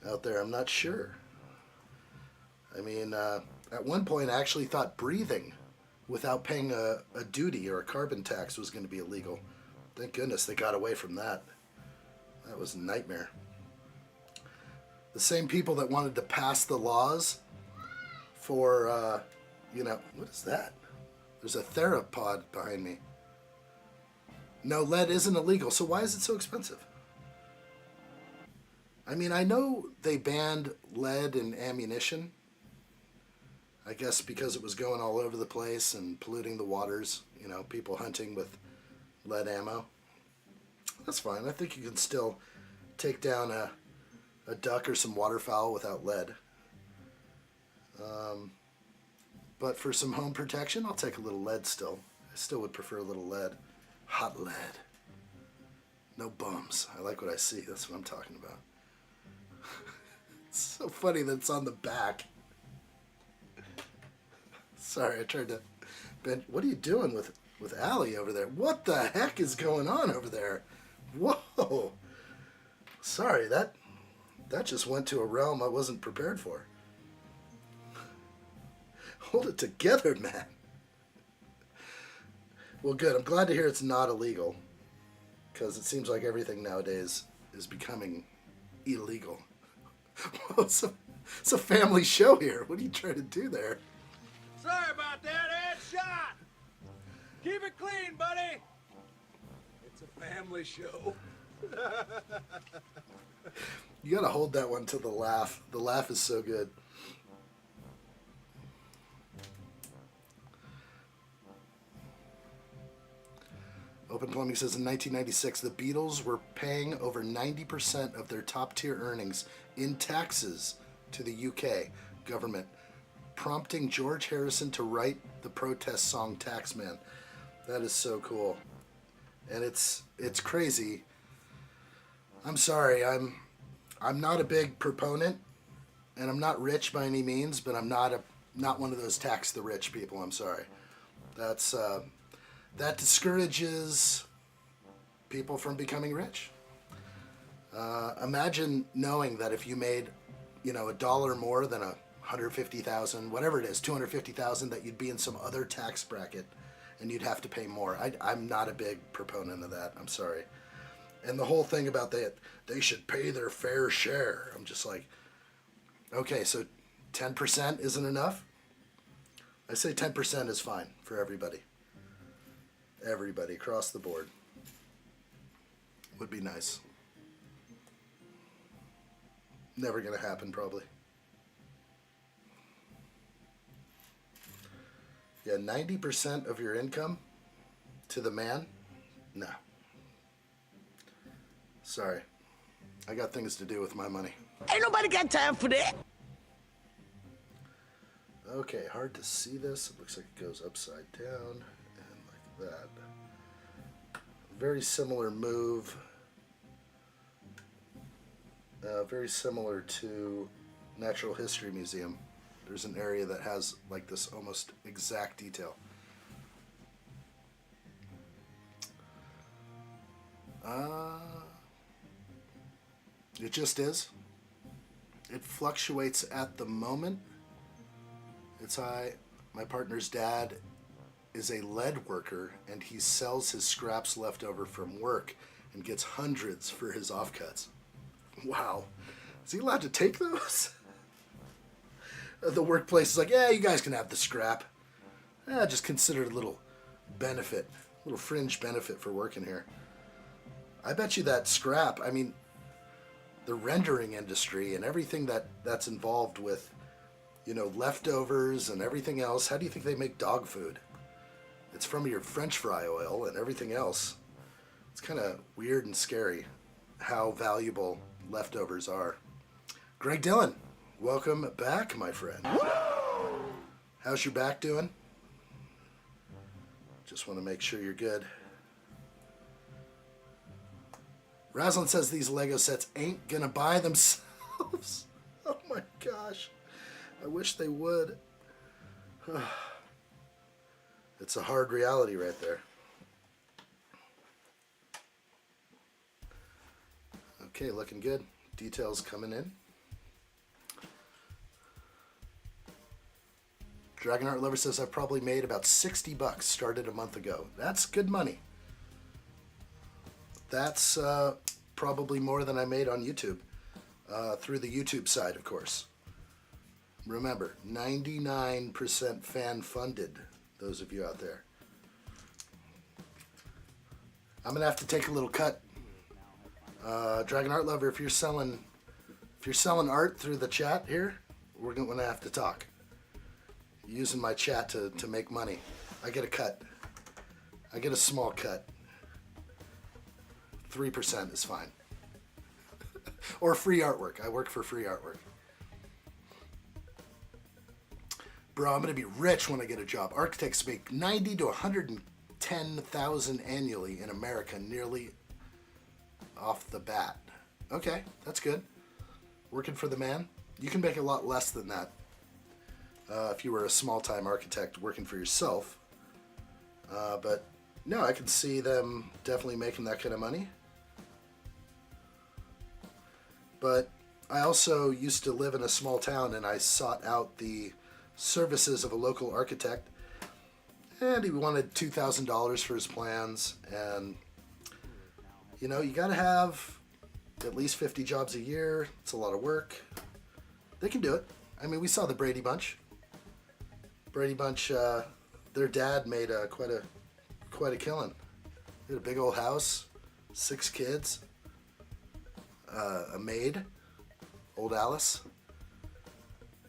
Speaker 12: out there? I'm not sure. I mean, at one point I actually thought breathing without paying a duty or a carbon tax was going to be illegal. Thank goodness they got away from that. That was a nightmare. The same people that wanted to pass the laws for, you know, what is that? There's a theropod behind me. No, lead isn't illegal, so why is it so expensive? I mean, I know they banned lead in ammunition. I guess because it was going all over the place and polluting the waters, you know, people hunting with lead ammo. That's fine. I think you can still take down a duck or some waterfowl without lead. But for some home protection, I'll take a little lead still. I still would prefer a little lead. Hot lead. No bums. I like what I see. That's what I'm talking about. It's so funny that it's on the back. Sorry, I tried to bend. What are you doing with Allie over there? What the heck is going on over there? Whoa. Sorry, that just went to a realm I wasn't prepared for. Hold it together, man. Well, good. I'm glad to hear it's not illegal, because it seems like everything nowadays is becoming illegal. Whoa, it's a family show here. What are you trying to do there?
Speaker 14: Sorry about that, addshot. Keep it clean, buddy. It's a family show.
Speaker 12: You gotta hold that one to the laugh. The laugh is so good. Open Plumbing says in 1996, the Beatles were paying over 90% of their top tier earnings in taxes to the UK government, prompting George Harrison to write the protest song Taxman. That is so cool. And it's crazy. I'm sorry, I'm not a big proponent, and I'm not rich by any means, but I'm not one of those tax the rich people. I'm sorry. That discourages people from becoming rich. Imagine knowing that if you made, you know, $1 more than $150,000, whatever it is, $250,000, that you'd be in some other tax bracket and you'd have to pay more. I'm not a big proponent of that. I'm sorry. And the whole thing about that, they should pay their fair share. I'm just like, okay, so 10% isn't enough? I say 10% is fine for everybody. Everybody across the board. Would be nice. Never gonna happen, probably. Yeah, 90% of your income to the man? No. Sorry. I got things to do with my money.
Speaker 1: Ain't nobody got time for that.
Speaker 12: Okay, hard to see this. It looks like it goes upside down and like that. Very similar move. Very similar to Natural History Museum. There's an area that has like this almost exact detail. It just is. It fluctuates at the moment. My partner's dad is a lead worker, and he sells his scraps left over from work and gets hundreds for his offcuts. Wow. Is he allowed to take those? The workplace is like, yeah, you guys can have the scrap. Just consider it a little benefit, a little fringe benefit for working here. I bet you that scrap, I mean, the rendering industry and everything that's involved with, you know, leftovers and everything else. How do you think they make dog food? It's from your French fry oil and everything else. It's kind of weird and scary how valuable leftovers are. Greg Dillon, welcome back, my friend. How's your back doing? Just want to make sure you're good. Raslin says these Lego sets ain't gonna buy themselves. Oh my gosh. I wish they would. It's a hard reality right there. Okay, looking good. Details coming in. Dragon Art Lover says I've probably made about 60 bucks. Started a month ago. That's good money. That's probably more than I made on YouTube. Through the YouTube side, of course. Remember, 99% fan funded. Those of you out there. I'm going to have to take a little cut. Dragon Art Lover, if you're selling art through the chat here, we're going to have to talk. Using my chat to make money. I get a cut. I get a small cut. 3% is fine. Or free artwork. I work for free artwork. Bro, I'm going to be rich when I get a job. Architects make $90,000 to $110,000 annually in America, nearly off the bat. Okay, that's good. Working for the man. You can make a lot less than that. If you were a small-time architect working for yourself. But no, I can see them definitely making that kind of money. But I also used to live in a small town, and I sought out the services of a local architect, and he wanted $2,000 for his plans. And you know, you got to have at least 50 jobs a year. It's a lot of work. They can do it. I mean, we saw the Brady Bunch. Brady Bunch, their dad made quite a killing. They had a big old house, 6 kids, a maid, old Alice.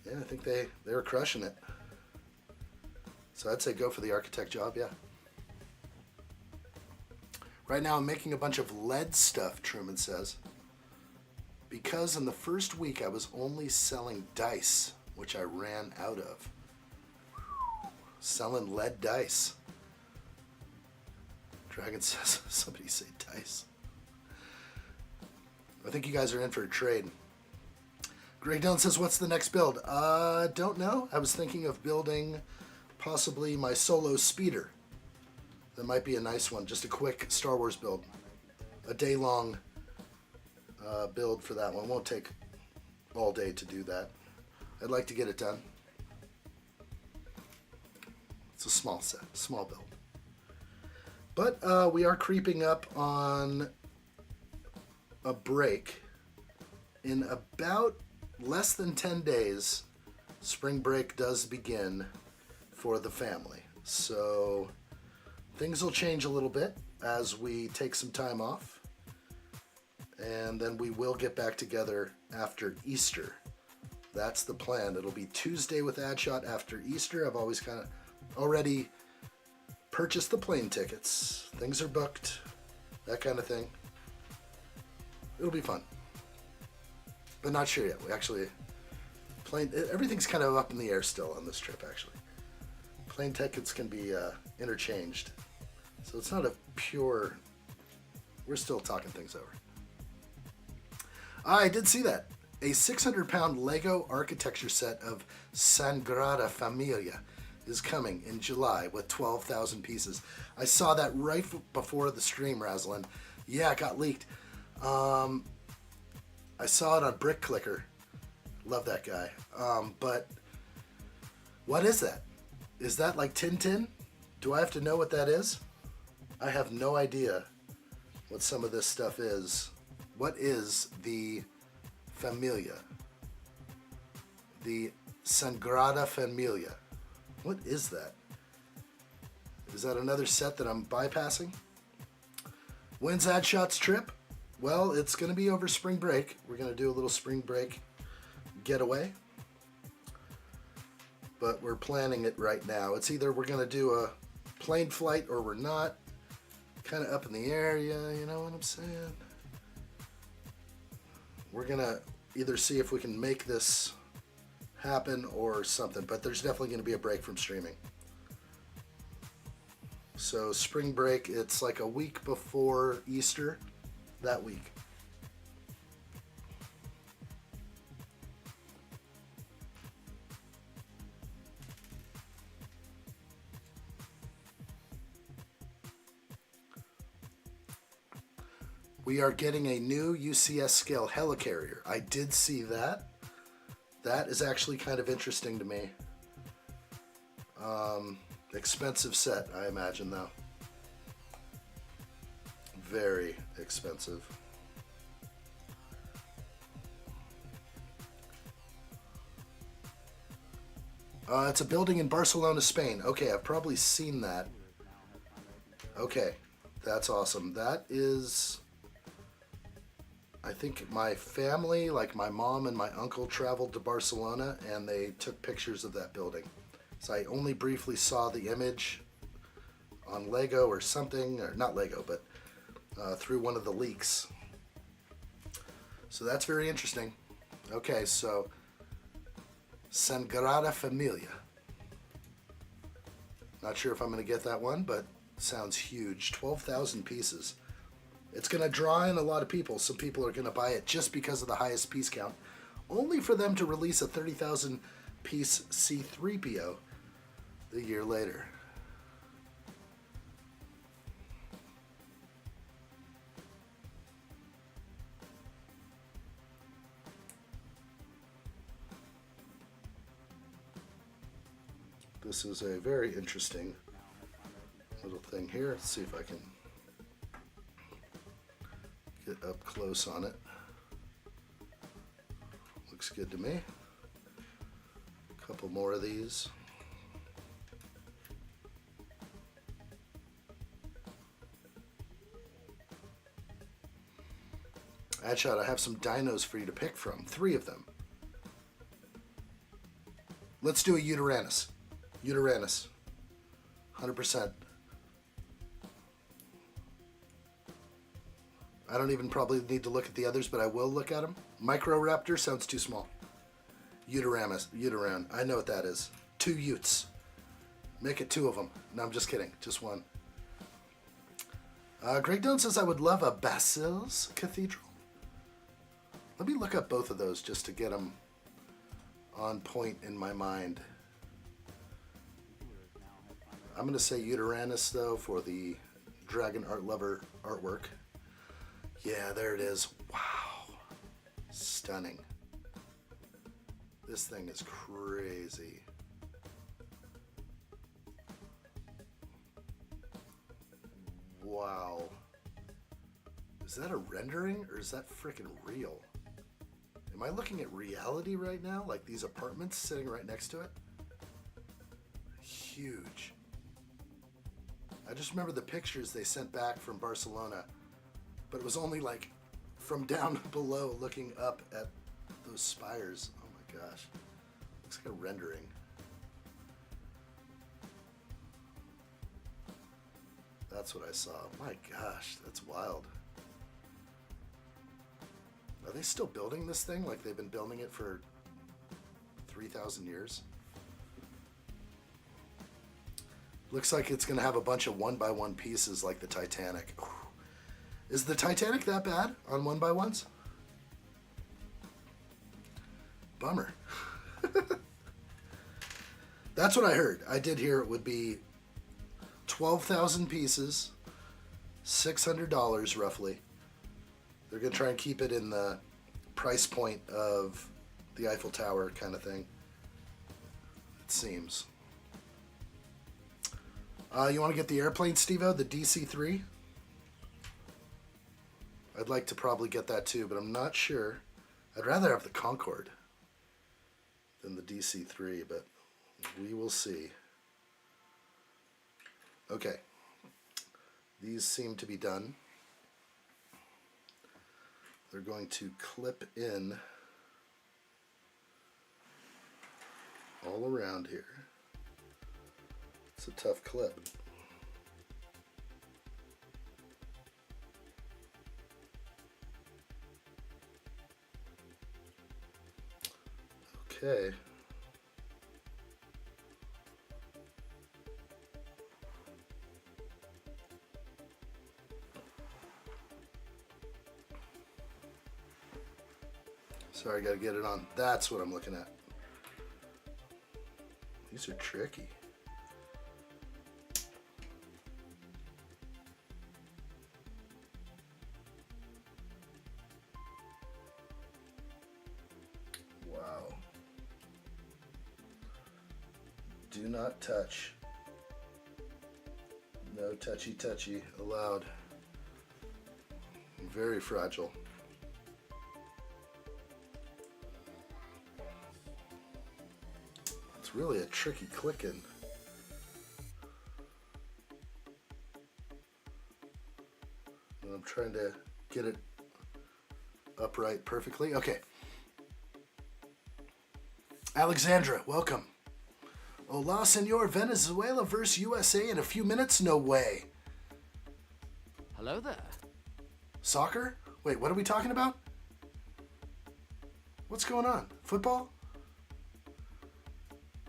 Speaker 12: Yeah, I think they were crushing it. So I'd say go for the architect job, yeah. Right now I'm making a bunch of lead stuff, Truman says. Because in the first week I was only selling dice, which I ran out of. Selling lead dice. Dragon says, somebody say dice. I think you guys are in for a trade. Greg Dillon says, what's the next build? Don't know. I was thinking of building possibly my solo speeder. That might be a nice one. Just a quick Star Wars build. A day-long build for that one. Won't take all day to do that. I'd like to get it done. It's a small set, small build. But we are creeping up on a break. In about less than 10 days, spring break does begin for the family. So things will change a little bit as we take some time off. And then we will get back together after Easter. That's the plan. It'll be Tuesday with addshot after Easter. I've always kind of already purchased the plane tickets. Things are booked, that kind of thing. It'll be fun. But not sure yet. We actually, everything's kind of up in the air still on this trip, actually. Plane tickets can be interchanged. So it's not a pure, we're still talking things over. I did see that. A 600-pound Lego architecture set of Sagrada Familia is coming in July with 12,000 pieces. I saw that right before the stream, Raslin. Yeah, it got leaked. I saw it on Brick Clicker. Love that guy. But what is that? Is that like Tintin? Do I have to know what that is? I have no idea what some of this stuff is. What is the Familia? The Sagrada Familia. What is that? Is that another set that I'm bypassing? When's Addshot's trip? Well, it's going to be over spring break. We're going to do a little spring break getaway. But we're planning it right now. It's either we're going to do a plane flight or we're not. Kind of up in the area, you know what I'm saying? We're going to either see if we can make this happen or something. But there's definitely going to be a break from streaming. So spring break, it's like a week before Easter. That week. We are getting a new UCS scale helicarrier. I did see that. That is actually kind of interesting to me. Expensive set, I imagine, though. Very expensive. It's a building in Barcelona, Spain. Okay, I've probably seen that. Okay, that's awesome. That is... I think my family, like my mom and my uncle, traveled to Barcelona and they took pictures of that building. So I only briefly saw the image on Lego or something, or not Lego, but through one of the leaks. So that's very interesting. Okay, so Sagrada Familia. Not sure if I'm going to get that one, but sounds huge. 12,000 pieces. It's going to draw in a lot of people. Some people are going to buy it just because of the highest piece count, only for them to release a 30,000 piece C-3PO a year later. This is a very interesting little thing here. Let's see if I can get up close on it. Looks good to me. A couple more of these. Addshot, I have some dinos for you to pick from. 3 of them. Let's do a Uteranus. Uteranus. 100%. I don't even probably need to look at the others, but I will look at them. Microraptor sounds too small. Uteran. I know what that is. 2 Utes. Make it 2 of them. No, I'm just kidding. Just 1. Greg Doan says I would love a Basile's Cathedral. Let me look up both of those just to get them on point in my mind. I'm going to say Uteranus, though, for the Dragon Art Lover artwork. Yeah, there it is. Wow. Stunning. This thing is crazy. Wow. Is that a rendering or is that freaking real? Am I looking at reality right now? Like these apartments sitting right next to it? Huge. I just remember the pictures they sent back from Barcelona, but it was only like from down below looking up at those spires. Oh my gosh. Looks like a rendering. That's what I saw. My gosh, that's wild. Are they still building this thing like they've been building it for 3,000 years? Looks like it's going to have a bunch of 1x1 pieces like the Titanic. Ooh. Is the Titanic that bad on 1x1s? Bummer. That's what I heard. I did hear it would be 12,000 pieces, $600 roughly. They're going to try and keep it in the price point of the Eiffel Tower kind of thing. It seems. You want to get the airplane, Steve-O, the DC-3? I'd like to probably get that too, but I'm not sure. I'd rather have the Concorde than the DC-3, but we will see. Okay. These seem to be done. they're going to clip in all around here. It's a tough clip. Okay. Sorry, I gotta get it on. That's what I'm looking at. These are tricky. Wow. Do not touch. No touchy allowed. Very fragile. It's really a tricky clicking. And I'm trying to get it upright perfectly. Okay. Alexandra, welcome. Hola, senor. Venezuela versus USA in a few minutes? No way.
Speaker 15: Hello there.
Speaker 12: Soccer? Wait, what are we talking about? What's going on? Football?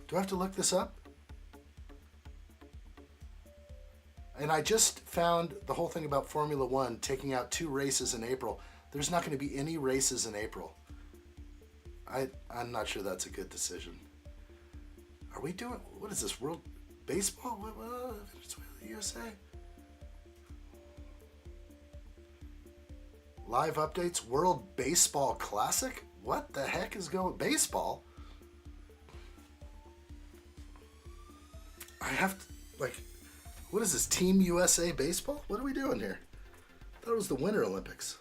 Speaker 12: Do I have to look this up? And I just found the whole thing about Formula One taking out 2 races in April. There's not going to be any races in April. I'm not sure that's a good decision. Are we doing, what is this, World Baseball? What, Venezuela, USA? Live updates, World Baseball Classic? What the heck is going, baseball? I have to, like, what is this, Team USA Baseball? What are we doing here? I thought it was the Winter Olympics.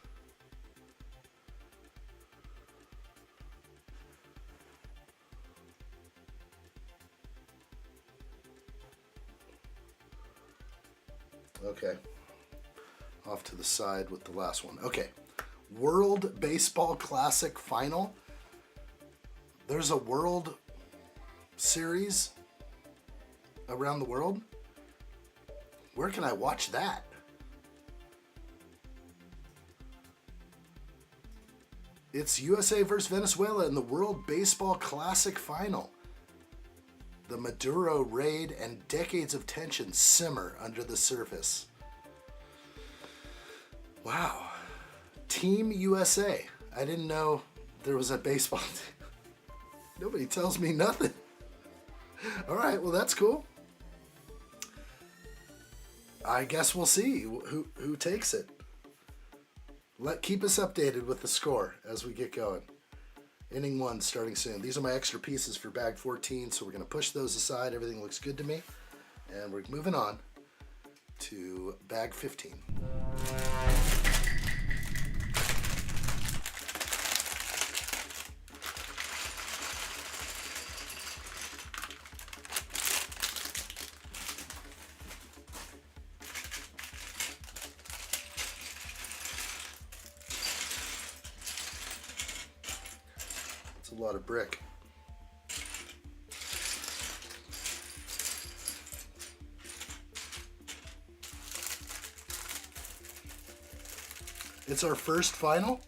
Speaker 12: Okay. Off to the side with the last one. Okay. World Baseball Classic Final. There's a World Series around the world. Where can I watch that? It's USA versus Venezuela in the World Baseball Classic Final. The Maduro raid and decades of tension simmer under the surface. Wow. Team USA. I didn't know there was a baseball team. Nobody tells me nothing. All right, well, that's cool. I guess we'll see who takes it. Keep us updated with the score as we get going. Inning 1 starting soon. These are my extra pieces for bag 14, so we're going to push those aside. Everything looks good to me. And we're moving on to bag 15. A lot of brick. It's our first final.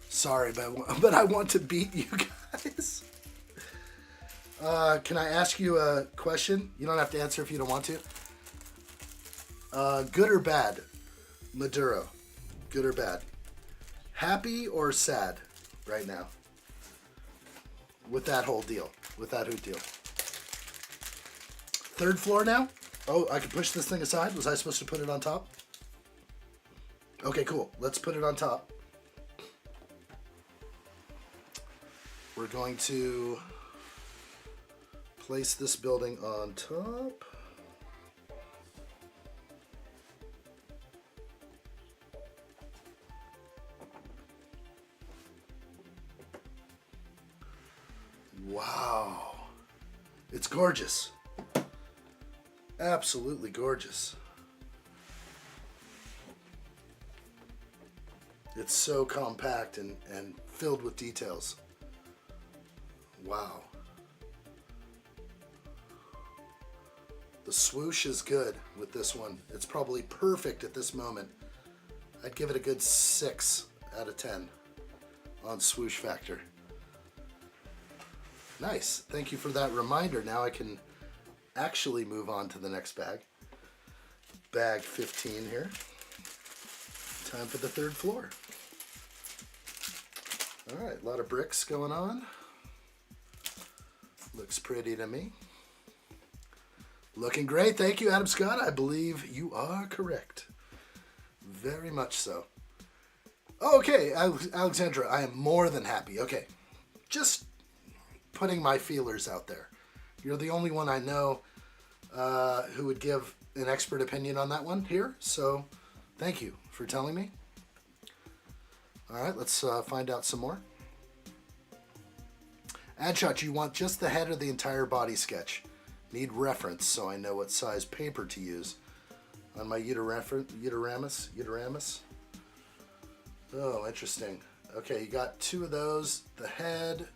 Speaker 12: Sorry, but I want to beat you guys. Can I ask you a question? You don't have to answer if you don't want to. Good or bad, Maduro? Good or bad? Happy or sad right now? With that whole deal. With that hoot deal. 3rd floor now? Oh, I can push this thing aside? Was I supposed to put it on top? Okay, cool. Let's put it on top. We're going to place this building on top. Wow. It's gorgeous. Absolutely gorgeous. It's so compact and filled with details. Wow. The swoosh is good with this one. It's probably perfect at this moment. I'd give it a good 6 out of 10 on swoosh factor. Nice. Thank you for that reminder. Now I can actually move on to the next bag. Bag 15 here. Time for the third floor. All right, a lot of bricks going on. Looks pretty to me. Looking great. Thank you, Adam Scott. I believe you are correct. Very much so. Okay, Alexandra, I am more than happy. Okay, just putting my feelers out there. You're the only one I know who would give an expert opinion on that one here, so thank you for telling me. All right, let's find out some more. Addshot, you want just the head or the entire body sketch? Need reference so I know what size paper to use. On my Udaramus? Oh, interesting. Okay, you got 2 of those. The head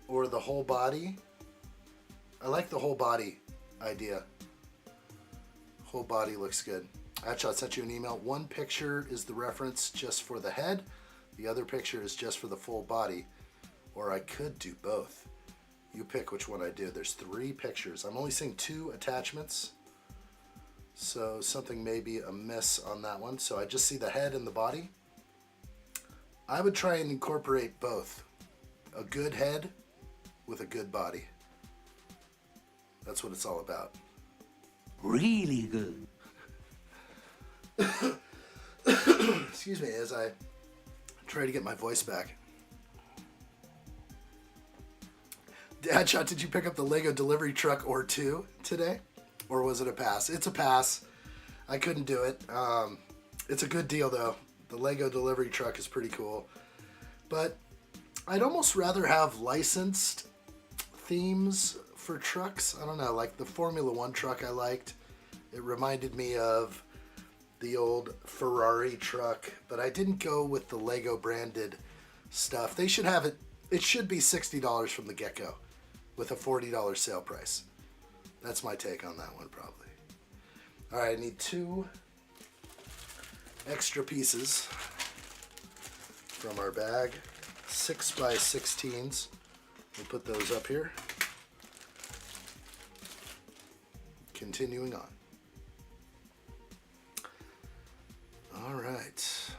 Speaker 12: or the whole body. I like the whole body idea. Whole body looks good. Addshot sent you an email. One picture is the reference just for the head. The other picture is just for the full body. Or I could do both. You pick which one I do. There's 3 pictures. I'm only seeing 2 attachments. So something may be amiss on that one. So I just see the head and the body. I would try and incorporate both. A good head with a good body. That's what it's all about.
Speaker 1: Really good.
Speaker 12: Excuse me as I try to get my voice back. Addshot, did you pick up the Lego delivery truck or 2 today? Or was it a pass? It's a pass. I couldn't do it. It's a good deal though. The Lego delivery truck is pretty cool. But I'd almost rather have licensed themes for trucks. I don't know, like the Formula 1 truck I liked. It reminded me of the old Ferrari truck, but I didn't go with the Lego branded stuff. They should have it. It should be $60 from the get-go with a $40 sale price. That's my take on that one, probably. All right, I need 2 extra pieces from our bag. 6x16s. We'll put those up here. Continuing on. All right.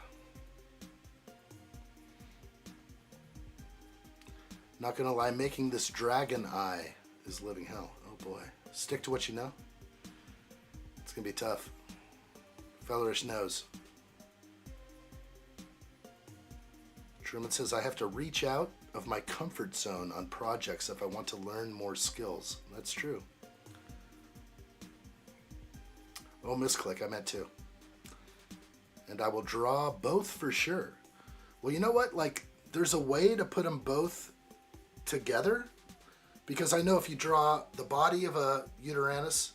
Speaker 12: Not gonna lie, making this dragon eye is living hell. Oh boy. Stick to what you know. It's gonna be tough. Fellerish knows. Truman says I have to reach out of my comfort zone on projects if I want to learn more skills. That's true. Oh, misclick, I meant to. And I will draw both for sure. Well, you know what? Like, there's a way to put them both together. Because I know if you draw the body of a Uteranus,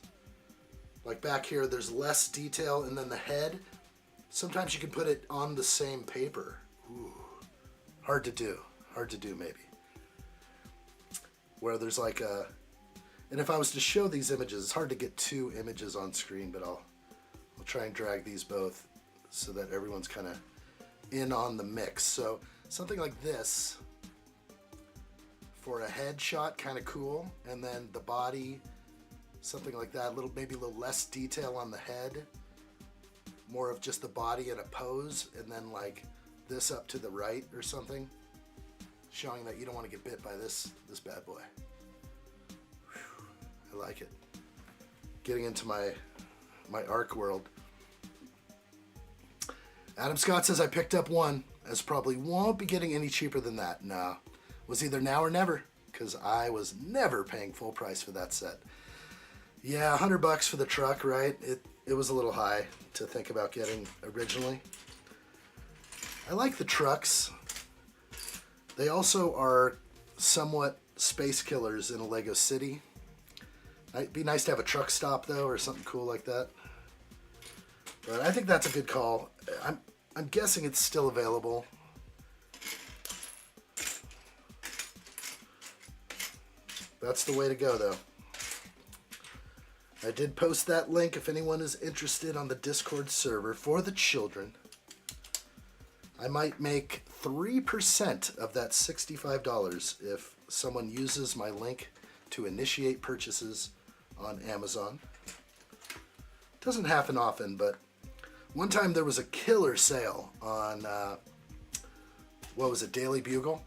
Speaker 12: like back here, there's less detail, and then the head, sometimes you can put it on the same paper. Ooh, hard to do maybe. Where there's like a, and if I was to show these images, it's hard to get 2 images on screen, but I'll try and drag these both so that everyone's kind of in on the mix. So something like this for a headshot, kind of cool, and then the body, something like that, maybe a little less detail on the head, more of just the body in a pose, and then like this up to the right or something, showing that you don't want to get bit by this bad boy. Whew, I like it. Getting into my ARC world. Adam Scott says I picked up one, as probably won't be getting any cheaper than that. No. Was either now or never, because I was never paying full price for that set. Yeah, $100 for the truck, right? It was a little high to think about getting originally. I like the trucks. They also are somewhat space killers in a Lego city. It'd be nice to have a truck stop though, or something cool like that. But I think that's a good call. I'm guessing it's still available. That's the way to go, though. I did post that link if anyone is interested on the Discord server for the children. I might make 3% of that $65 if someone uses my link to initiate purchases on Amazon. Doesn't happen often, but one time there was a killer sale on, what was it, Daily Bugle?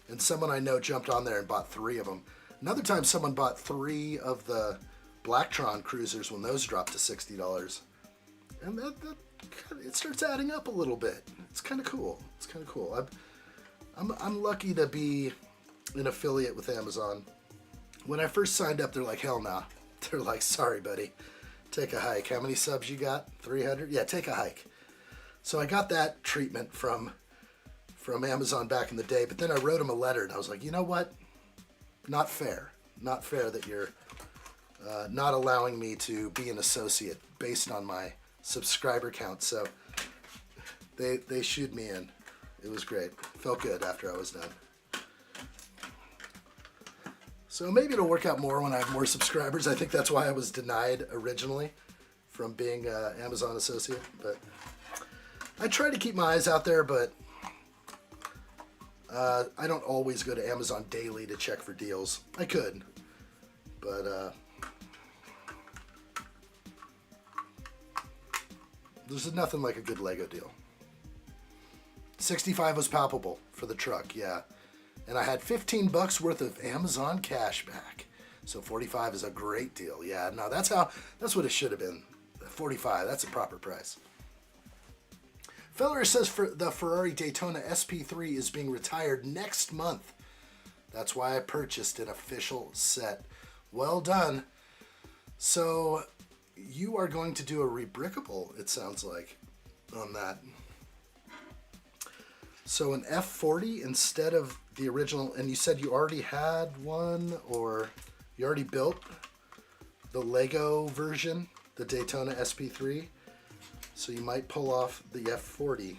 Speaker 12: And someone I know jumped on there and bought 3 of them. Another time someone bought 3 of the Blacktron cruisers when those dropped to $60. And that it starts adding up a little bit. It's kind of cool. It's kind of cool. I'm lucky to be an affiliate with Amazon. When I first signed up, they're like, hell nah. They're like, sorry, buddy. Take a hike. How many subs you got? 300? Yeah, take a hike. So I got that treatment from Amazon back in the day, but then I wrote them a letter and I was like, you know what? Not fair. Not fair that you're not allowing me to be an associate based on my subscriber count. So they shooed me in. It was great. Felt good after I was done. So maybe it'll work out more when I have more subscribers. I think that's why I was denied originally from being an Amazon associate. But I try to keep my eyes out there, but I don't always go to Amazon daily to check for deals. I could, but there's nothing like a good Lego deal. 65 was palpable for the truck, yeah. And I had $15 worth of Amazon cash back. So 45 is a great deal. Yeah, no, that's what it should have been. 45, that's a proper price. Feller says the Ferrari Daytona SP3 is being retired next month. That's why I purchased an official set. Well done. So you are going to do a rebrickable, it sounds like, on that. So an F40 instead of the original, and you said you already had one, or you already built the Lego version, the Daytona SP3. So you might pull off the F40.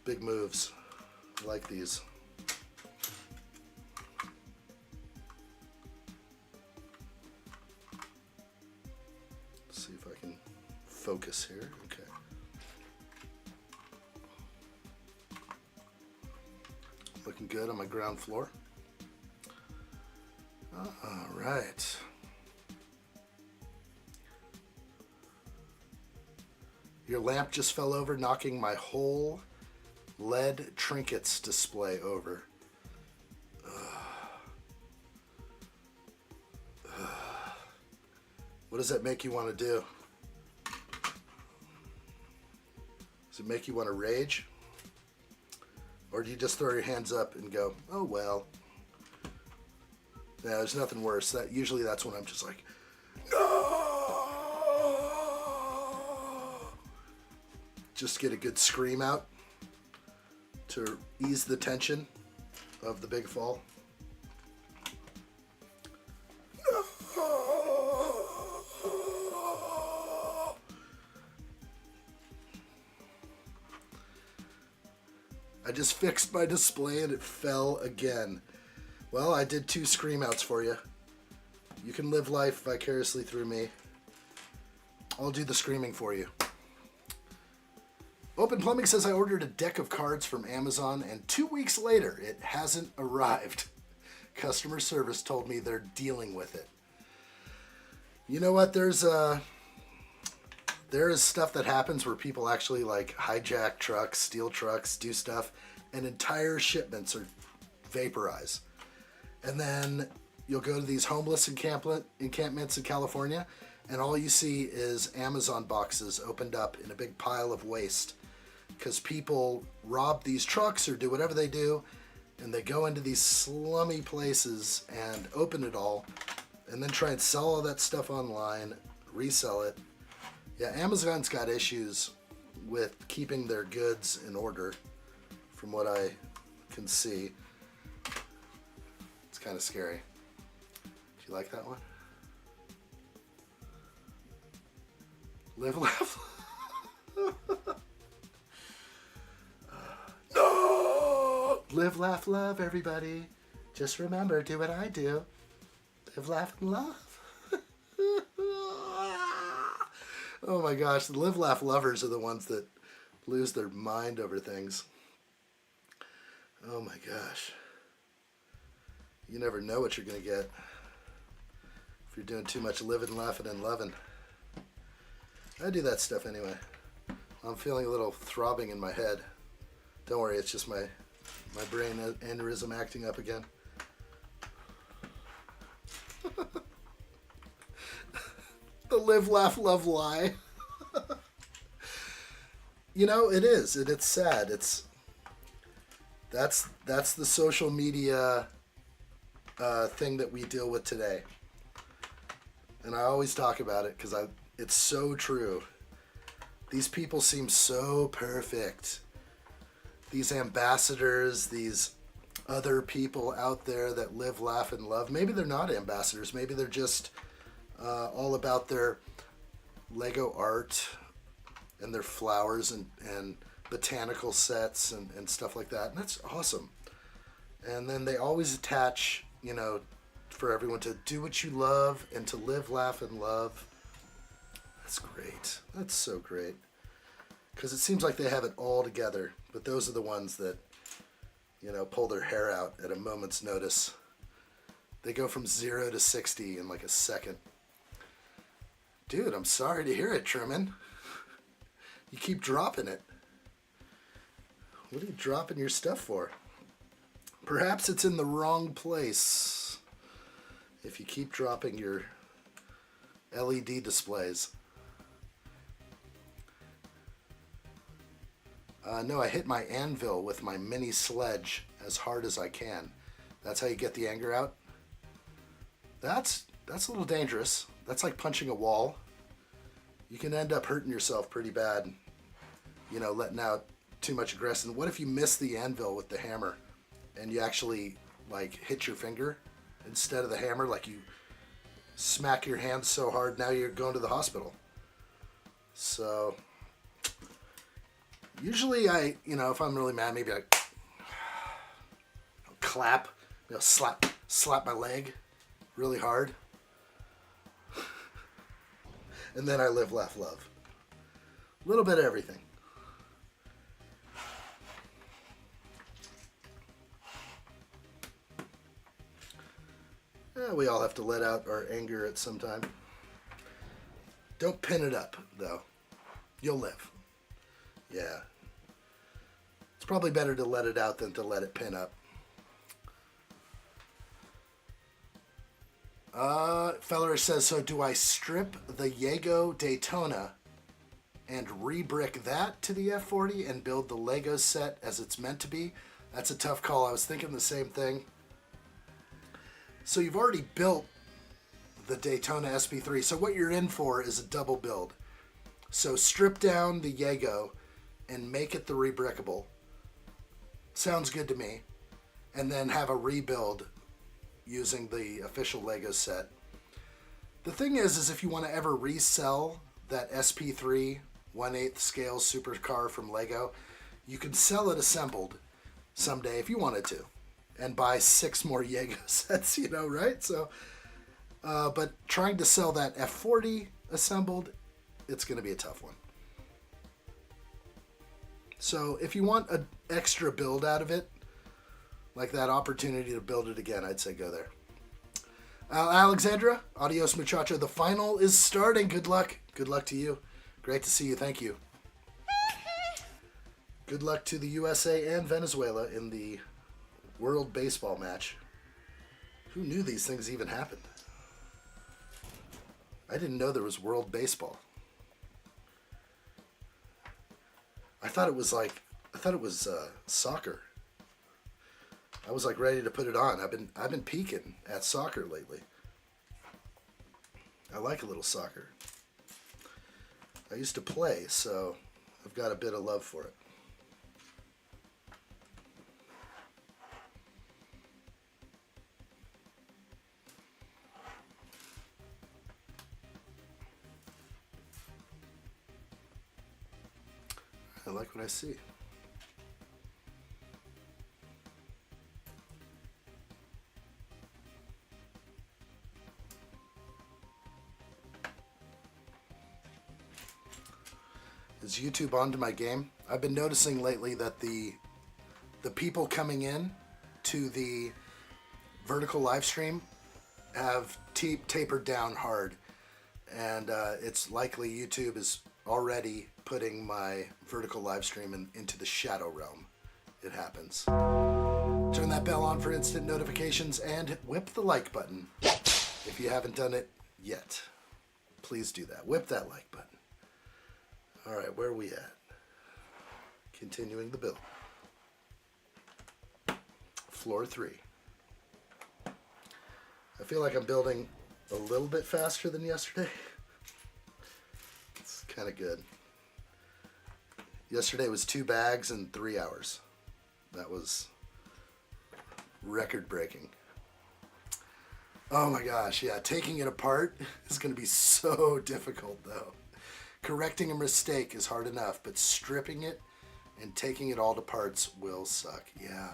Speaker 12: Big moves. I like these. Let's see if I can focus here. Okay. Looking good on my ground floor. All right. Your lamp just fell over, knocking my whole LED trinkets display over. What does that make you want to do? Does it make you want to rage? Or do you just throw your hands up and go, oh well. Yeah, there's nothing worse. Usually that's when I'm just like, no! Just get a good scream out to ease the tension of the big fall. I just fixed my display and it fell again. Well, I did 2 scream outs for you. You can live life vicariously through me. I'll do the screaming for you. Open Plumbing says I ordered a deck of cards from Amazon and 2 weeks later it hasn't arrived. Customer service told me they're dealing with it. You know what? There is stuff that happens where people actually like hijack trucks, steal trucks, do stuff, and entire shipments are vaporized. And then you'll go to these homeless encampments in California, and all you see is Amazon boxes opened up in a big pile of waste because people rob these trucks or do whatever they do, and they go into these slummy places and open it all and then try and sell all that stuff online, resell it. Yeah, Amazon's got issues with keeping their goods in order from what I can see. It's kind of scary. Do you like that one? Live, laugh. Live, laugh, love, everybody. Just remember, do what I do. Live, laugh, and love. Oh my gosh, the live, laugh lovers are the ones that lose their mind over things. Oh my gosh. You never know what you're going to get if you're doing too much living, laughing, and loving. I do that stuff anyway. I'm feeling a little throbbing in my head. Don't worry, it's just my brain aneurysm acting up again. The live, laugh, love lie. You know, it is. It's sad. That's the social media thing that we deal with today. And I always talk about it because it's so true. These people seem so perfect. These ambassadors, these other people out there that live, laugh, and love. Maybe they're not ambassadors. Maybe they're just all about their Lego art and their flowers and botanical sets and stuff like that. And that's awesome. And then they always attach, you know, for everyone to do what you love and to live, laugh, and love. That's great. That's so great. Because it seems like they have it all together. But those are the ones that, you know, pull their hair out at a moment's notice. They go from 0 to 60 in like a second. Dude, I'm sorry to hear it, Truman. You keep dropping it. What are you dropping your stuff for? Perhaps it's in the wrong place. If you keep dropping your LED displays. No, I hit my anvil with my mini sledge as hard as I can. That's how you get the anger out? That's a little dangerous. That's like punching a wall. You can end up hurting yourself pretty bad, you know, letting out too much aggression. What if you miss the anvil with the hammer and you actually like hit your finger instead of the hammer? Like you smack your hand so hard, now you're going to the hospital. So usually you know, if I'm really mad, maybe I clap, you know, slap my leg really hard. And then I live, laugh, love. A little bit of everything. Yeah, we all have to let out our anger at some time. Don't pin it up, though. You'll live. Yeah. It's probably better to let it out than to let it pin up. Feller says, so do I strip the Jago Daytona and re-brick that to the F40 and build the Lego set as it's meant to be? That's a tough call. I was thinking the same thing. So you've already built the Daytona SP3. So what you're in for is a double build. So strip down the Jago and make it the re-brickable. Sounds good to me. And then have a rebuild using the official Lego set. The thing is if you want to ever resell that SP3 1/8 scale supercar from Lego, you can sell it assembled someday if you wanted to, and buy 6 more Jago sets, you know, right? So, but trying to sell that F40 assembled, it's going to be a tough one. So if you want an extra build out of it, like that opportunity to build it again, I'd say go there. Alexandra, adios muchacho. The final is starting. Good luck. Good luck to you. Great to see you. Thank you. Good luck to the USA and Venezuela in the World Baseball match. Who knew these things even happened? I didn't know there was World Baseball. I thought it was soccer. I was like ready to put it on. I've been peeking at soccer lately. I like a little soccer. I used to play, so I've got a bit of love for it. I like what I see. YouTube onto my game. I've been noticing lately that the people coming in to the vertical live stream have tapered down hard, and it's likely YouTube is already putting my vertical live stream into the shadow realm. It happens. Turn that bell on for instant notifications and whip the like button if you haven't done it yet. Please do that. Whip that like button. All right, where are we at? Continuing the build. Floor 3. I feel like I'm building a little bit faster than yesterday. It's kind of good. Yesterday was 2 bags in 3 hours. That was record breaking. Oh my gosh, yeah, taking it apart is going to be so difficult though. Correcting a mistake is hard enough, but stripping it and taking it all to parts will suck. Yeah,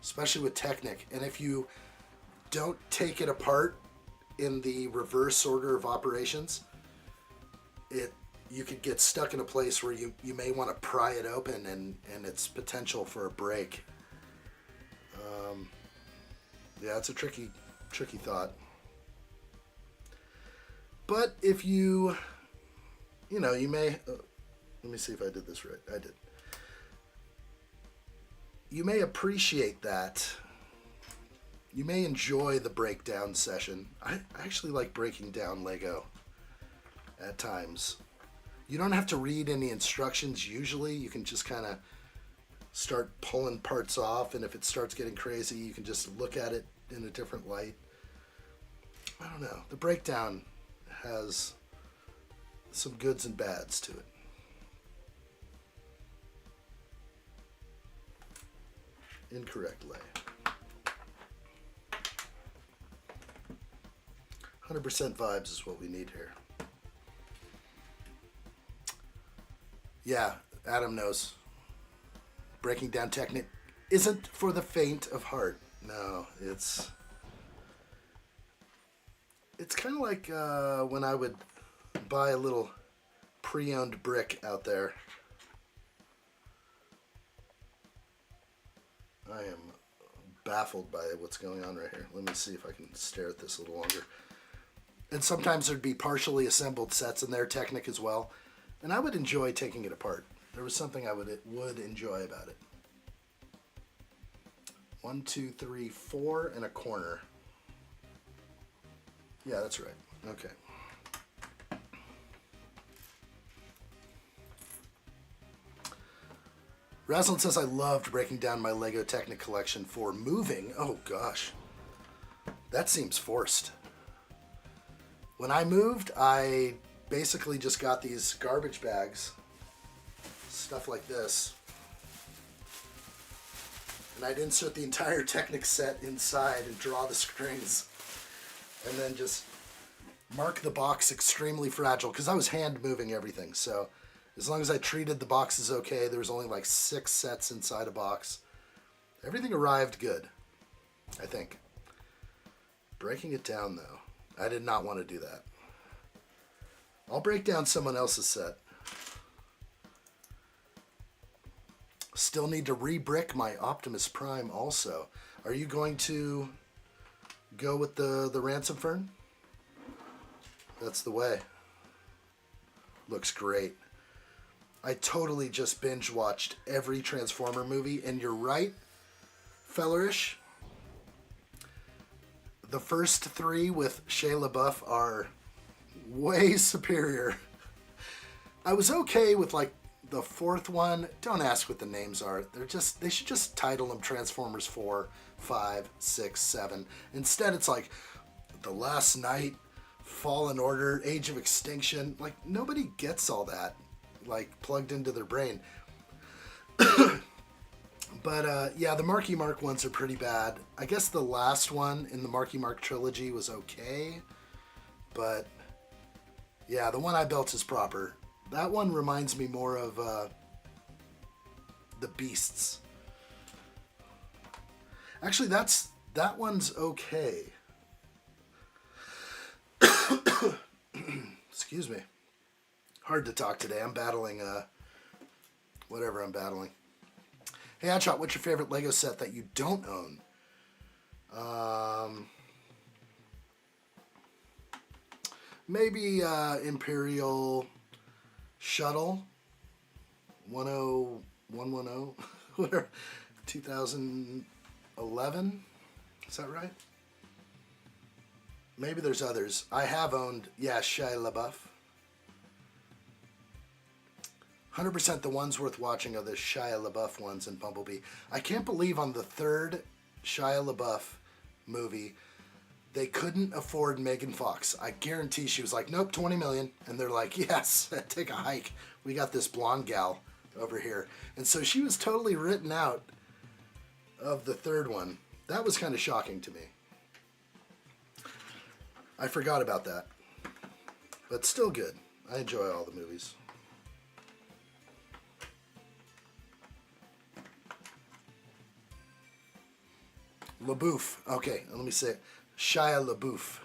Speaker 12: especially with Technic. And if you don't take it apart in the reverse order of operations, you could get stuck in a place where you may want to pry it open and its potential for a break. Yeah, it's a tricky thought. But if you may, let me see if I did this right. I did. You may appreciate that. You may enjoy the breakdown session. I actually like breaking down Lego at times. You don't have to read any instructions usually. You can just kind of start pulling parts off, and if it starts getting crazy, you can just look at it in a different light. I don't know. The breakdown has some goods and bads to it. Incorrect lay. 100% vibes is what we need here. Yeah, Adam knows. Breaking down Technic isn't for the faint of heart. No, it's kind of like when I would buy a little pre-owned brick out there. I am baffled by what's going on right here. Let me see if I can stare at this a little longer. And sometimes there'd be partially assembled sets in there, Technic as well. And I would enjoy taking it apart. There was something I would enjoy about it. 1, 2, 3, 4, and a corner. Yeah, that's right. Okay. Raslin says, I loved breaking down my Lego Technic collection for moving. Oh gosh. That seems forced. When I moved, I basically just got these garbage bags. Stuff like this. And I'd insert the entire Technic set inside and draw the strings. And then just mark the box extremely fragile, because I was hand moving everything. So as long as I treated the boxes okay, there was only like 6 sets inside a box. Everything arrived good, I think. Breaking it down though, I did not want to do that. I'll break down someone else's set. Still need to re-brick my Optimus Prime also. Are you going to go with the Ransom Fern? That's the way. Looks great. I totally just binge watched every Transformer movie, and you're right, Fellerish. The first 3 with Shia LaBeouf are way superior. I was okay with like the 4th one. Don't ask what the names are. They should just title them Transformers 4, 5, 6, 7. Instead it's like The Last Knight, Fallen Order, Age of Extinction. Like nobody gets all that like plugged into their brain. But yeah, the Marky Mark ones are pretty bad. I guess the last one in the Marky Mark trilogy was okay, but yeah, the one I built is proper. That one reminds me more of the Beasts. Actually, that one's okay. Excuse me. Hard to talk today. I'm battling whatever I'm battling. Hey, addshot, what's your favorite Lego set that you don't own? Maybe Imperial Shuttle 10110, whatever, 2011. Is that right? Maybe there's others. I have owned, yeah, Shia LaBeouf. 100% the ones worth watching are the Shia LaBeouf ones in Bumblebee. I can't believe on the third Shia LaBeouf movie, they couldn't afford Megan Fox. I guarantee she was like, nope, 20 million. And they're like, yes, take a hike. We got this blonde gal over here. And so she was totally written out of the third one. That was kind of shocking to me. I forgot about that. But still good. I enjoy all the movies. LaBeouf. Okay, let me say it. Shia LaBeouf.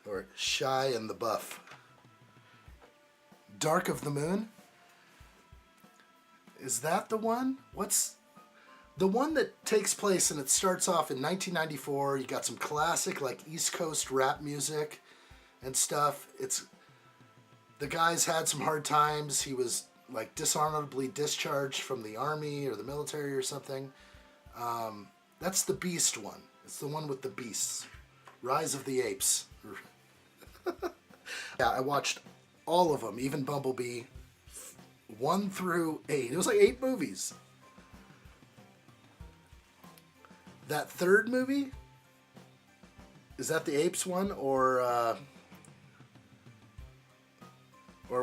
Speaker 12: Or Shy and the Buff. Dark of the Moon? Is that the one? What's the one that takes place and it starts off in 1994? You got some classic like East Coast rap music and stuff. It's the guy's had some hard times. He was like dishonorably discharged from the army or the military or something. That's the Beast one. It's the one with the beasts. Rise of the Apes. Yeah, I watched all of them, even Bumblebee, 1 through 8. It was like 8 movies. That third movie, is that the Apes one, or are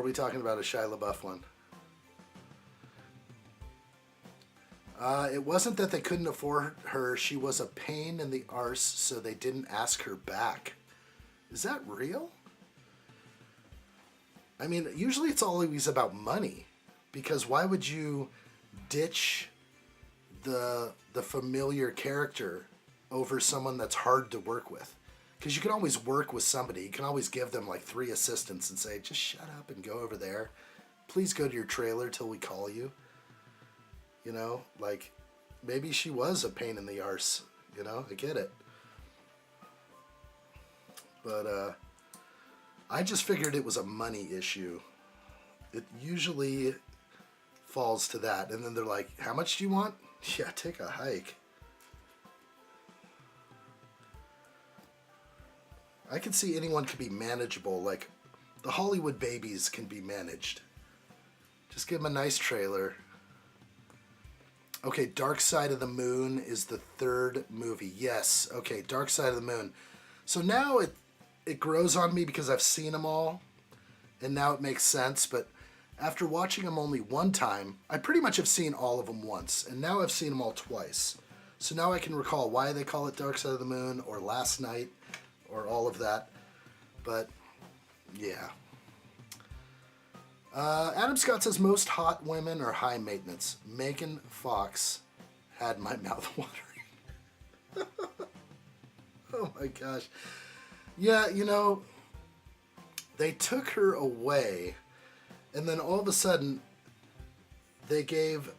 Speaker 12: we talking about a Shia LaBeouf one? It wasn't that they couldn't afford her. She was a pain in the arse, so they didn't ask her back. Is that real? I mean, usually it's always about money, because why would you ditch the familiar character over someone that's hard to work with? Because you can always work with somebody. You can always give them like 3 assistants and say, just shut up and go over there. Please go to your trailer till we call you. You know, like, maybe she was a pain in the arse, you know, I get it. But, I just figured it was a money issue. It usually falls to that. And then they're like, how much do you want? Yeah, take a hike. I can see anyone can be manageable. Like, the Hollywood babies can be managed. Just give them a nice trailer. Okay, Dark Side of the Moon is the third movie. Yes, okay, Dark Side of the Moon. So now it grows on me because I've seen them all, and now it makes sense. But after watching them only one time, I pretty much have seen all of them once, and now I've seen them all twice. So now I can recall why they call it Dark Side of the Moon, or Last Night, or all of that. But, yeah. Adam Scott says most hot women are high maintenance. Megan Fox had my mouth watering. Oh my gosh. Yeah, you know, they took her away, and then all of a sudden they gave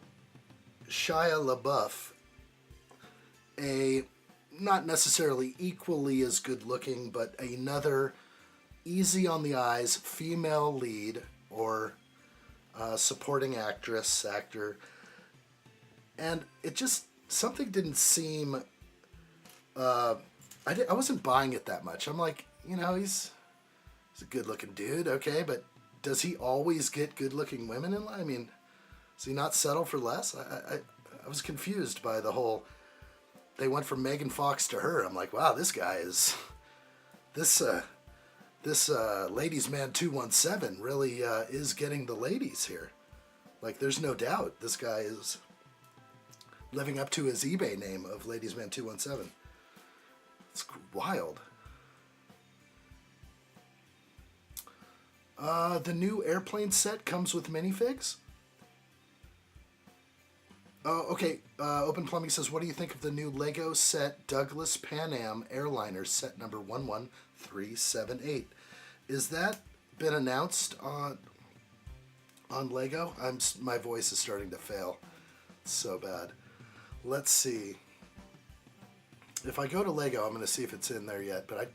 Speaker 12: Shia LaBeouf a not necessarily equally as good looking, but another easy on the eyes female lead or supporting actor, and it just, something didn't seem, I wasn't buying it that much. I'm like, you know, he's a good looking dude, okay, but does he always get good looking women in life? I mean, does he not settle for less? I was confused by the whole, they went from Megan Fox to her. I'm like, wow, this guy is, this ladies man 217 really is getting the ladies here. Like, there's no doubt this guy is living up to his eBay name of ladies man 217. It's wild. The new airplane set comes with minifigs. Okay, Open Plumbing says, what do you think of the new Lego set Douglas Pan Am airliner set number 11378? Is that been announced on Lego. My voice is starting to fail. It's so bad. Let's see. If I go to Lego, I'm going to see if it's in there yet, but I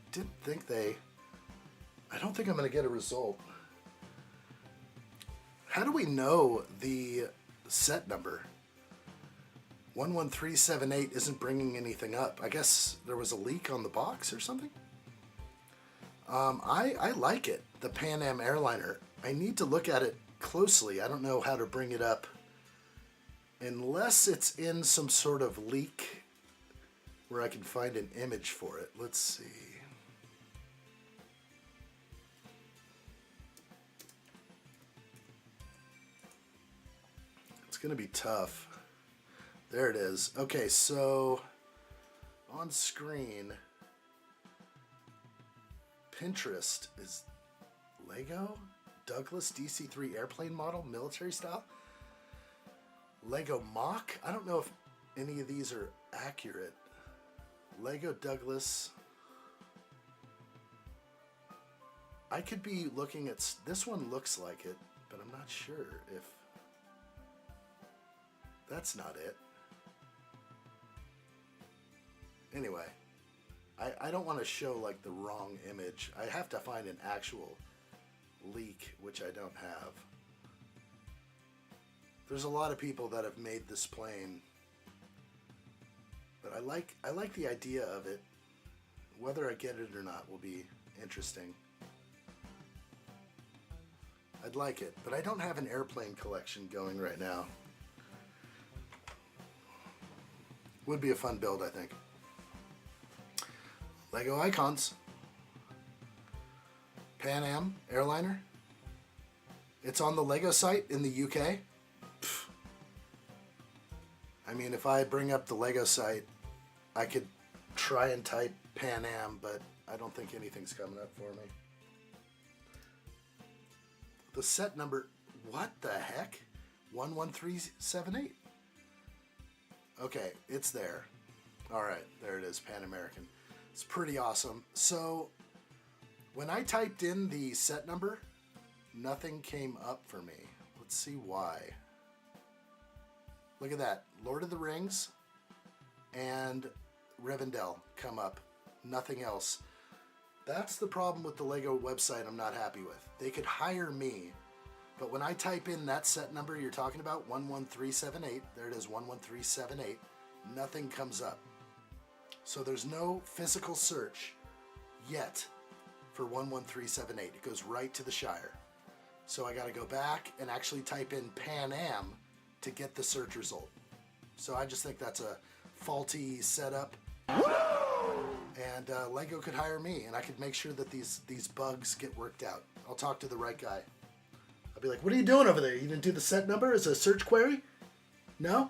Speaker 12: don't think I'm going to get a result. How do we know the set number? 11378 isn't bringing anything up. I guess there was a leak on the box or something. I like it, the Pan Am airliner. I need to look at it closely. I don't know how to bring it up unless it's in some sort of leak where I can find an image for it. Let's see. It's gonna be tough. There it is. Okay, so on screen, Pinterest is Lego Douglas DC-3 airplane model, military style. Lego Mock. I don't know if any of these are accurate. Lego Douglas. I could be looking at this one. Looks like it, but I'm not sure if that's not it. Anyway, I don't want to show like the wrong image. I have to find an actual leak, which I don't have. There's a lot of people that have made this plane, but I like the idea of it. Whether I get it or not will be interesting. I'd like it, but I don't have an airplane collection going right now. Would be a fun build, I think. Lego icons. Pan Am airliner. It's on the Lego site in the UK. Pfft. I mean, if I bring up the Lego site, I could try and type Pan Am, but I don't think anything's coming up for me. The set number, what the heck? 11378. Okay, it's there. All right, there it is, Pan American. It's pretty awesome. So when I typed in the set number, nothing came up for me. Let's see why. Look at that. Lord of the Rings and Rivendell come up. Nothing else. That's the problem with the Lego website I'm not happy with. They could hire me, but when I type in that set number you're talking about, 11378, there it is, 11378, nothing comes up. So there's no physical search yet for 11378. It goes right to the Shire. So I got to go back and actually type in Pan Am to get the search result. So I just think that's a faulty setup. And Lego could hire me, and I could make sure that these bugs get worked out. I'll talk to the right guy. I'll be like, what are you doing over there? You didn't do the set number as a search query? No?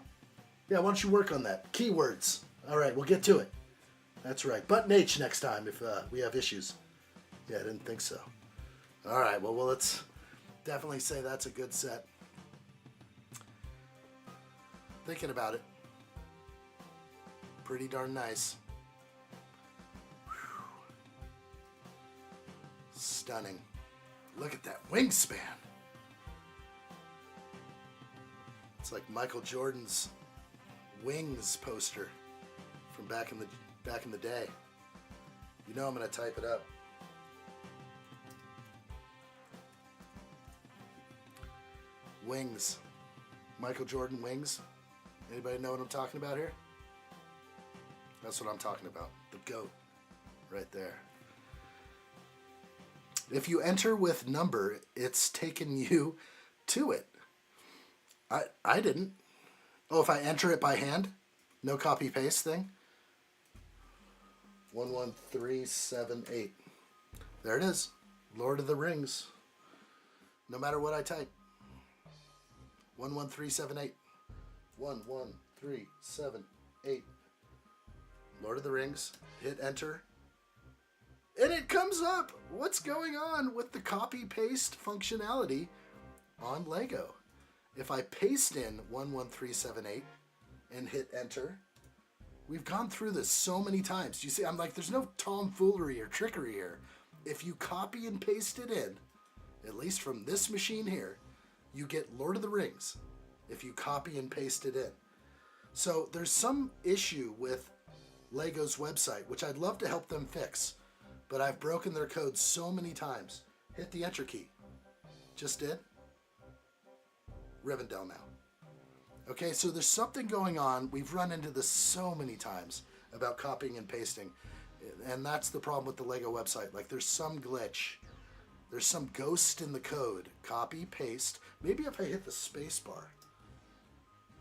Speaker 12: Yeah, why don't you work on that? Keywords. All right, we'll get to it. That's right. Button H next time if we have issues. Yeah, I didn't think so. All right, well, let's definitely say that's a good set. Thinking about it. Pretty darn nice. Whew. Stunning. Look at that wingspan. It's like Michael Jordan's Wings poster from back in the day. You know I'm gonna type it up. Wings. Michael Jordan wings. Anybody know what I'm talking about here? That's what I'm talking about. The GOAT. Right there. If you enter with number, it's taken you to it. I didn't. Oh, if I enter it by hand? No copy paste thing? 11378. There it is. Lord of the Rings. No matter what I type. 11378. 11378. Lord of the Rings. Hit enter. And it comes up. What's going on with the copy paste functionality on Lego? If I paste in 11378 and hit enter, we've gone through this so many times. You see, I'm like, there's no tomfoolery or trickery here. If you copy and paste it in, at least from this machine here, you get Lord of the Rings if you copy and paste it in. So there's some issue with Lego's website, which I'd love to help them fix, but I've broken their code so many times. Hit the enter key. Just did. Rivendell now. Okay, so there's something going on. We've run into this so many times about copying and pasting, and that's the problem with the Lego website. Like, there's some glitch. There's some ghost in the code. Copy, paste. Maybe if I hit the space bar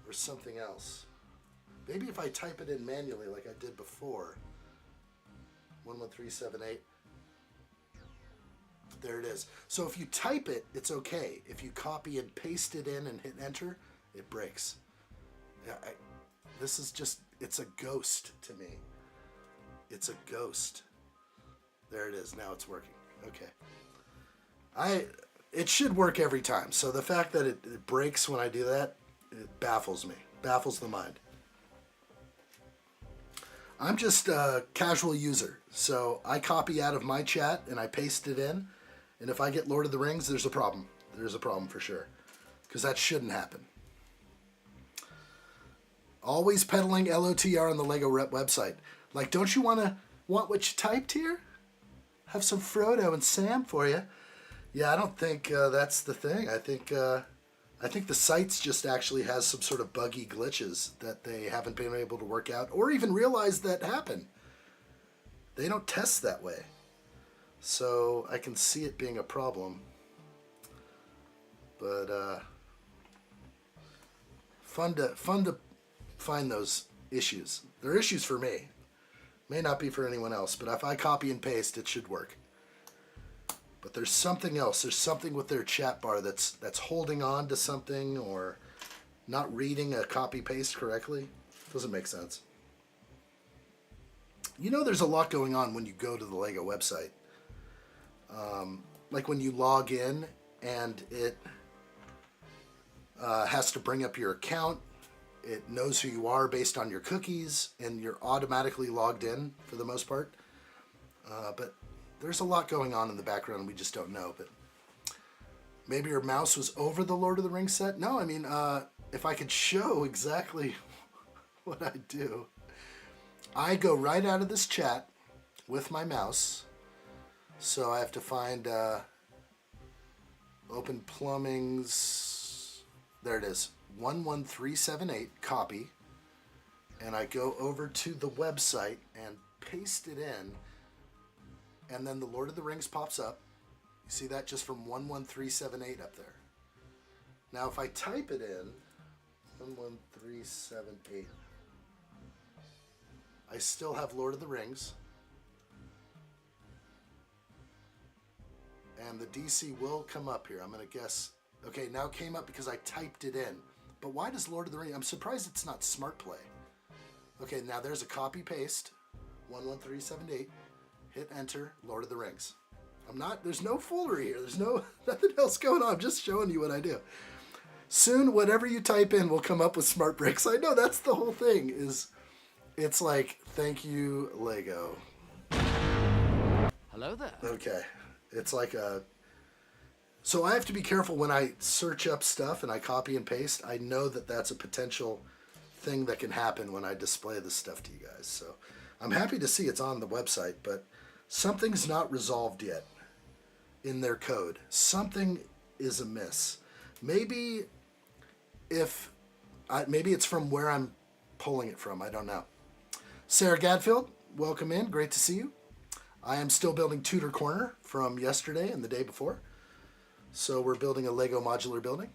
Speaker 12: or something else. Maybe if I type it in manually like I did before. 11378. There it is. So if you type it, it's okay. If you copy and paste it in and hit enter, it breaks. This is just, it's a ghost to me. It's a ghost. There it is. Now it's working. Okay. It should work every time. So the fact that it breaks when I do that, it baffles me. Baffles the mind. I'm just a casual user. So I copy out of my chat and I paste it in. And if I get Lord of the Rings, there's a problem. There's a problem for sure. Because that shouldn't happen. Always peddling LOTR on the Lego Rep website. Like, don't you want what you typed here? Have some Frodo and Sam for you. Yeah, I don't think that's the thing. I think the site's just actually has some sort of buggy glitches that they haven't been able to work out or even realize that happen. They don't test that way. So I can see it being a problem. But fun to find those issues. They're issues for me. May not be for anyone else, but if I copy and paste, it should work. But there's something else. There's something with their chat bar that's holding on to something or not reading a copy paste correctly. Doesn't make sense. You know, there's a lot going on when you go to the Lego website. Like when you log in and it has to bring up your account. It knows who you are based on your cookies, and you're automatically logged in for the most part. But there's a lot going on in the background we just don't know. But maybe your mouse was over the Lord of the Rings set? No, I mean, if I could show exactly what I do. I go right out of this chat with my mouse. So I have to find Open Plumbing's, there it is, 11378, copy, and I go over to the website and paste it in, and then the Lord of the Rings pops up. You see that just from 11378 up there. Now if I type it in, 11378, I still have Lord of the Rings. And the DC will come up here. I'm going to guess. Okay, now it came up because I typed it in. But why does Lord of the Rings? I'm surprised it's not Smart Play. Okay, now there's a copy paste. 11378. Hit enter. Lord of the Rings. There's no foolery here. There's nothing else going on. I'm just showing you what I do. Soon, whatever you type in will come up with Smart Bricks. I know that's the whole thing. It's like, thank you, Lego.
Speaker 15: Hello there.
Speaker 12: Okay. It's like so I have to be careful when I search up stuff and I copy and paste. I know that that's a potential thing that can happen when I display this stuff to you guys. So I'm happy to see it's on the website, but something's not resolved yet in their code. Something is amiss. Maybe it's from where I'm pulling it from. I don't know. Sarah Gadfield, welcome in. Great to see you. I am still building Tudor Corner from yesterday and the day before. So we're building a Lego modular building.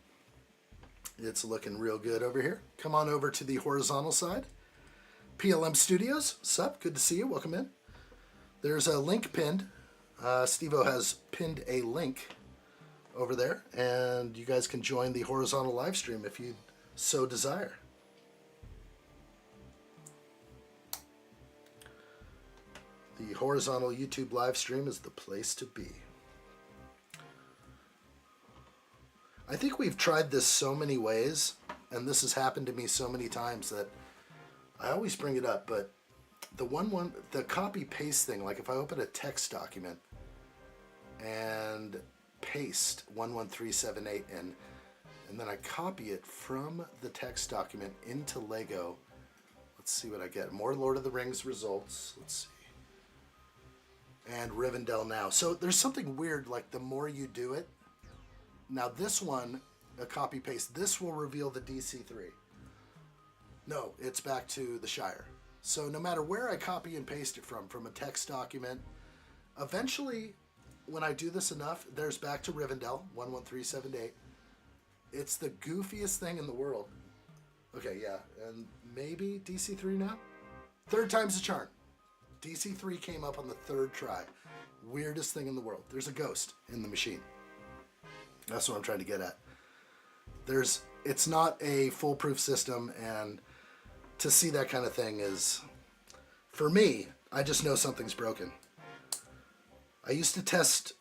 Speaker 12: It's looking real good over here. Come on over to the horizontal side. PLM Studios, sup? Good to see you. Welcome in. There's a link pinned. Steve-O has pinned a link over there, and you guys can join the horizontal live stream if you so desire. The horizontal YouTube live stream is the place to be. I think we've tried this so many ways, and this has happened to me so many times that I always bring it up, but the copy paste thing, like if I open a text document and paste 11378 in, and then I copy it from the text document into Lego. Let's see what I get. More Lord of the Rings results. Let's see. And Rivendell now. So there's something weird, like the more you do it. Now this one, a copy paste, this will reveal the DC3. No, it's back to the Shire. So no matter where I copy and paste it from a text document, eventually, when I do this enough, there's back to Rivendell, 11378. It's the goofiest thing in the world. Okay, yeah, and maybe DC3 now? Third time's the charm. DC3 came up on the third try. Weirdest thing in the world. There's a ghost in the machine. That's what I'm trying to get at. It's not a foolproof system, and to see that kind of thing is, for me, I just know something's broken. I used to test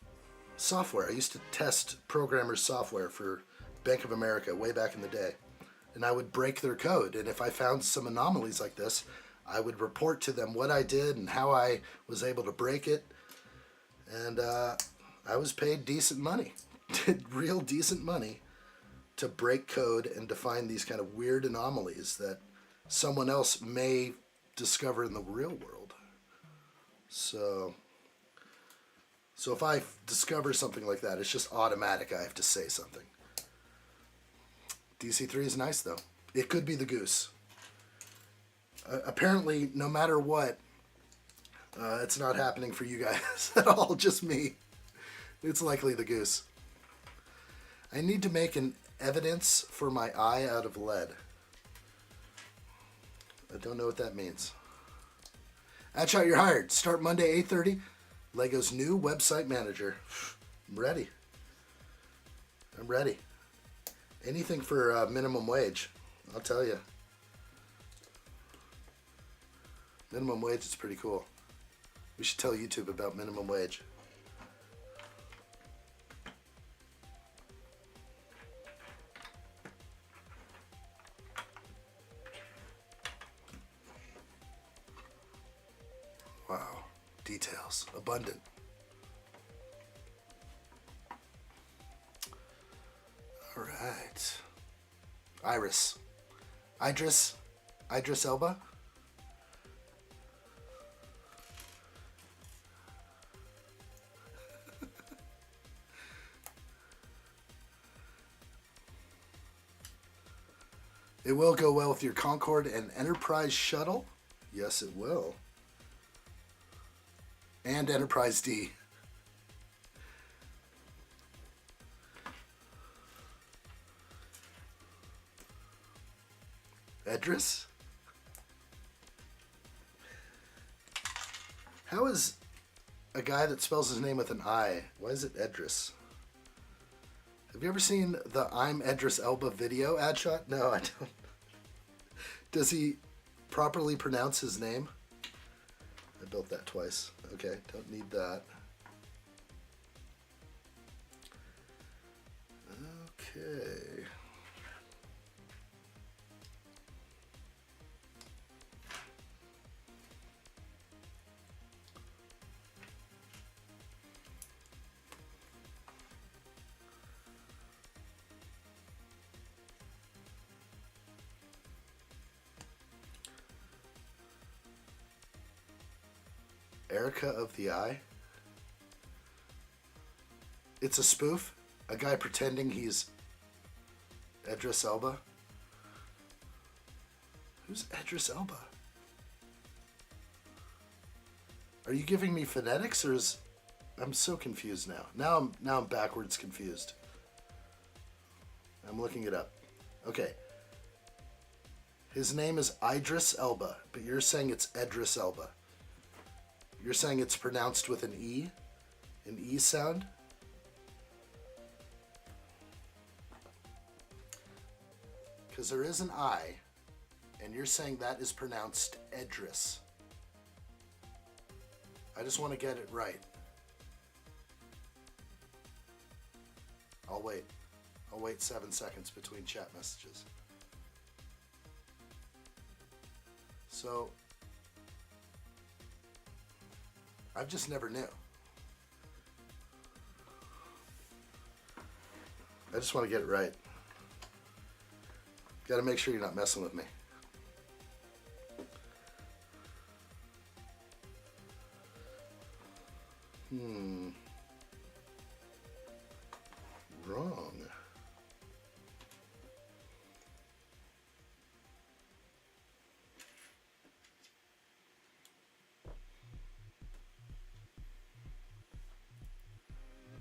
Speaker 12: software. I used to test programmers' software for Bank of America way back in the day. And I would break their code. And if I found some anomalies like this, I would report to them what I did and how I was able to break it. And I was paid decent money, real decent money, to break code and to find these kind of weird anomalies that someone else may discover in the real world. So if I discover something like that, it's just automatic. I have to say something. DC3 is nice, though. It could be the goose. Apparently, no matter what, it's not happening for you guys at all, just me. It's likely the goose. I need to make an evidence for my eye out of lead. I don't know what that means. Addshot, you're hired. Start Monday, 8:30. Lego's new website manager. I'm ready. I'm ready. Anything for minimum wage, I'll tell you. Minimum wage is pretty cool. We should tell YouTube about minimum wage. Wow, details, abundant. All right. Idris Elba. It will go well with your Concorde and Enterprise shuttle. Yes, it will. And Enterprise D. Edris? How is a guy that spells his name with an I? Why is it Edris? Have you ever seen the I'm Edris Elba video, Addshot? No, I don't. Does he properly pronounce his name? I built that twice. Okay, don't need that. Okay. Erica of the Eye. It's a spoof. A guy pretending he's Idris Elba. Who's Idris Elba? Are you giving me phonetics, or is... I'm so confused now. Now I'm backwards confused. I'm looking it up. Okay. His name is Idris Elba, but you're saying it's Idris Elba. You're saying it's pronounced with an E sound? Because there is an I, and you're saying that is pronounced Edris. I just want to get it right. I'll wait. I'll wait 7 seconds between chat messages. So, I just never knew. I just want to get it right. Gotta make sure you're not messing with me. Wrong.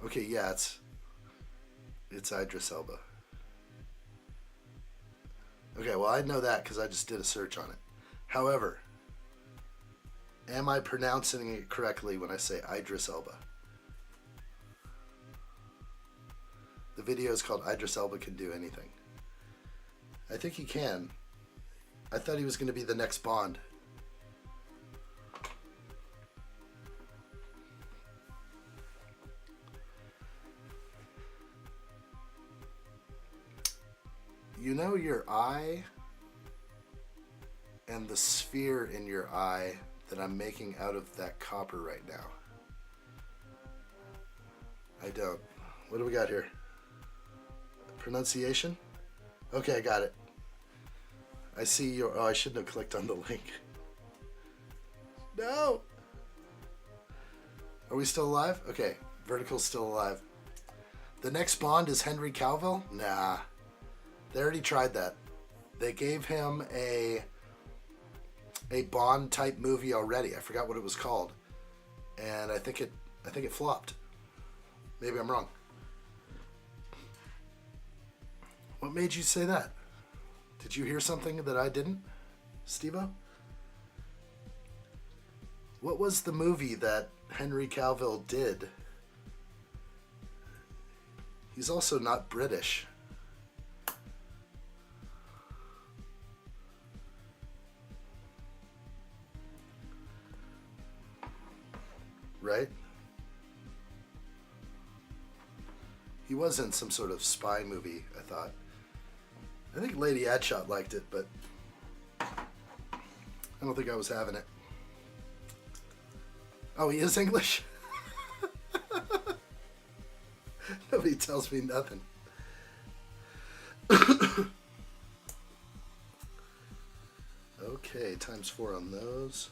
Speaker 12: Okay, yeah, it's Idris Elba. Okay, well, I know that because I just did a search on it. However, am I pronouncing it correctly when I say Idris Elba? The video is called Idris Elba Can Do Anything. I think he can. I thought he was going to be the next Bond. You know your eye and the sphere in your eye that I'm making out of that copper right now? I don't. What do we got here? Pronunciation? Okay, I got it. I see your... Oh, I shouldn't have clicked on the link. No! Are we still alive? Okay, Vertical's still alive. The next Bond is Henry Cavill? Nah. They already tried that. They gave him a Bond type movie already. I forgot what it was called, and I think it flopped. Maybe I'm wrong. What made you say that? Did you hear something that I didn't, Steve-O? What was the movie that Henry Cavill did? He's also not British. Right? He was in some sort of spy movie, I thought. I think Lady Addshot liked it, but I don't think I was having it. Oh, he is English? Nobody tells me nothing. Okay, ×4 on those.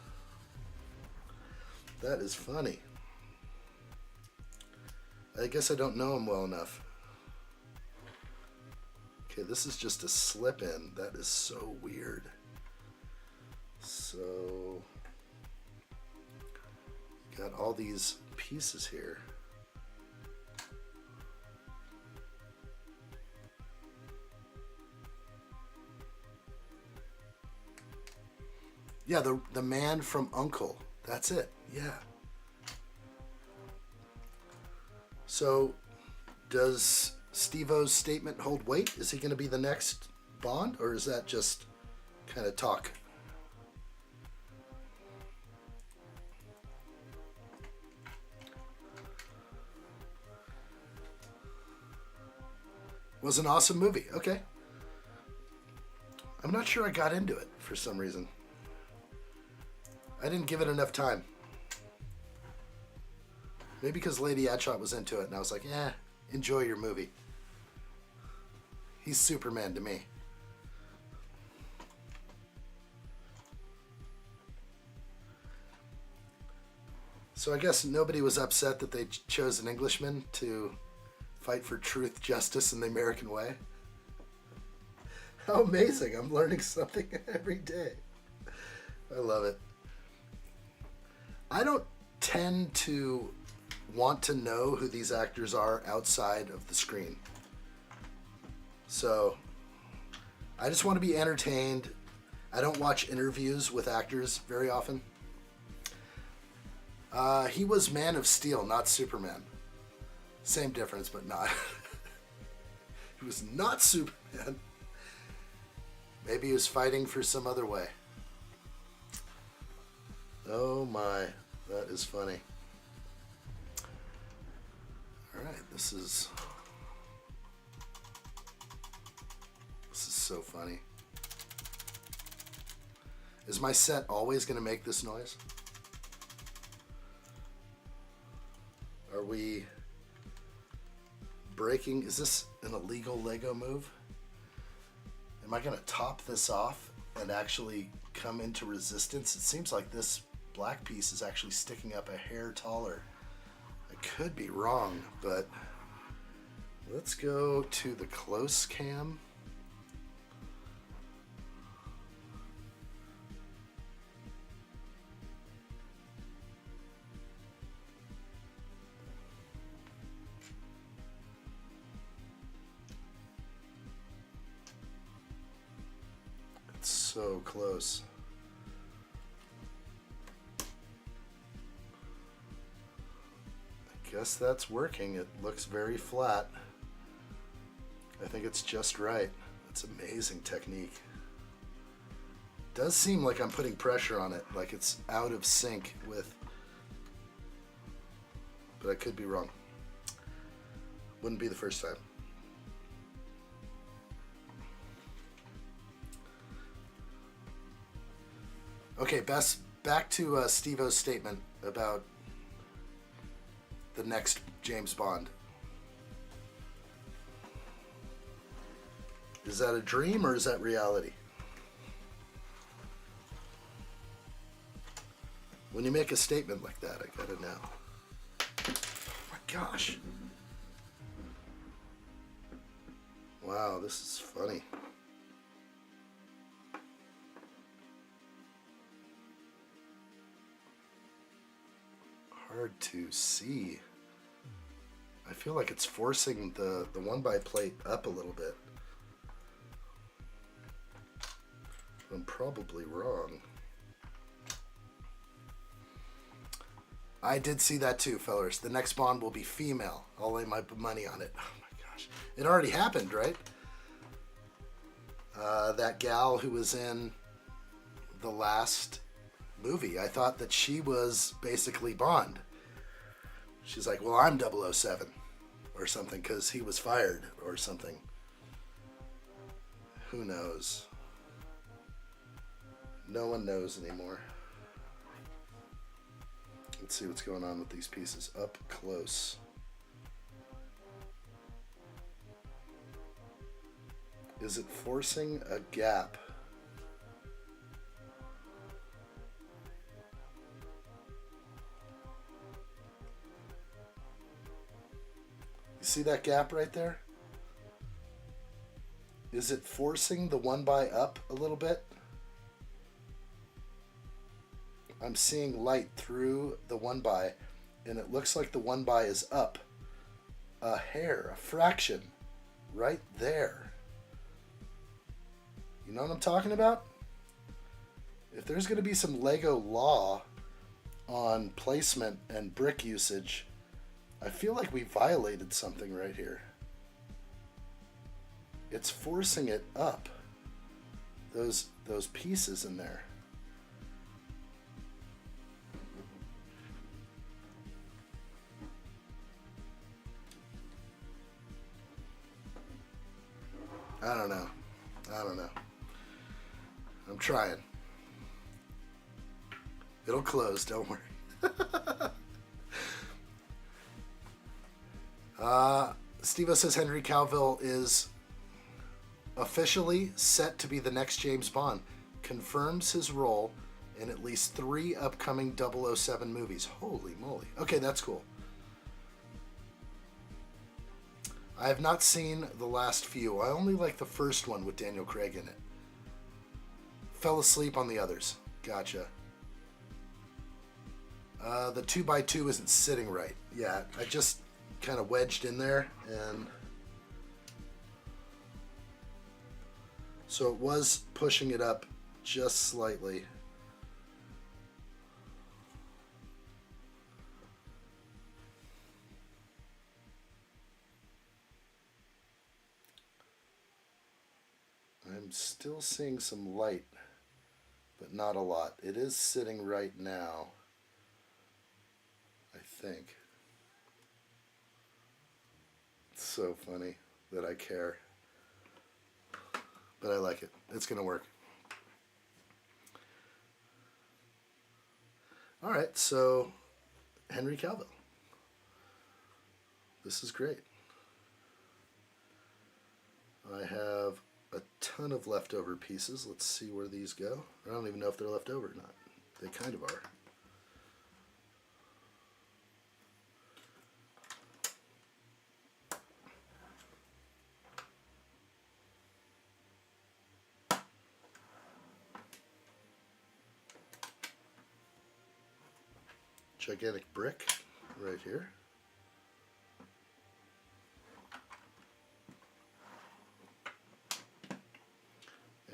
Speaker 12: That is funny. I guess I don't know him well enough. Okay, this is just a slip-in. That is so weird. So, got all these pieces here. Yeah, the man from Uncle. That's it. Yeah. So, does Steve-O's statement hold weight? Is he going to be the next Bond, or is that just kind of talk? Was an awesome movie. Okay. I'm not sure I got into it for some reason. I didn't give it enough time. Maybe because Lady Addshot was into it, and I was like, eh, enjoy your movie. He's Superman to me. So I guess nobody was upset that they chose an Englishman to fight for truth, justice, and the American way. How amazing. I'm learning something every day. I love it. I don't tend to want to know who these actors are outside of the screen. So I just want to be entertained. I don't watch interviews with actors very often. He was Man of Steel, not Superman. Same difference, but not. He was not Superman. Maybe he was fighting for some other way. Oh my, that is funny. All right, this is so funny. Is my set always going to make this noise? Are we breaking? Is this an illegal Lego move? Am I going to top this off and actually come into resistance? It seems like this black piece is actually sticking up a hair taller. I could be wrong, but let's go to the close cam. It's so close. I guess that's working. It looks very flat. I think it's just right. It's amazing technique. Does seem like I'm putting pressure on it, like it's out of sync with, but I could be wrong. Wouldn't be the first time. Okay, back to Steve-O's statement about the next James Bond. Is that a dream or is that reality? When you make a statement like that, I gotta know. Oh my gosh. Wow, this is funny. Hard to see. I feel like it's forcing the 1x plate up a little bit. I'm probably wrong. I did see that too, fellers. The next Bond will be female. I'll lay my money on it. Oh my gosh. It already happened, right? That gal who was in the last movie, I thought that she was basically Bond. She's like, well, I'm 007 or something because he was fired or something. Who knows? No one knows anymore. Let's see what's going on with these pieces up close. Is it forcing a gap? You see that gap right there? Is it forcing the 1x up a little bit? I'm seeing light through the 1x, and it looks like the 1x is up a hair, a fraction, right there. You know what I'm talking about? If there's going to be some Lego law on placement and brick usage, I feel like we violated something right here. It's forcing it up. Those pieces in there. I don't know. I'm trying. It'll close, don't worry. Steve-O says Henry Cavill is officially set to be the next James Bond. Confirms his role in at least 3 upcoming 007 movies. Holy moly. Okay, that's cool. I have not seen the last few. I only like the first one with Daniel Craig in it. Fell asleep on the others. Gotcha. The 2x2 isn't sitting right. Yeah, I just kind of wedged in there, and so it was pushing it up just slightly. I'm still seeing some light, but not a lot. It is sitting right now, I think. It's so funny that I care, but I like it. It's gonna work. All right, so Henry Cavill. This is great. I have a ton of leftover pieces. Let's see where these go. I don't even know if they're left over or not. They kind of are. Gigantic brick right here.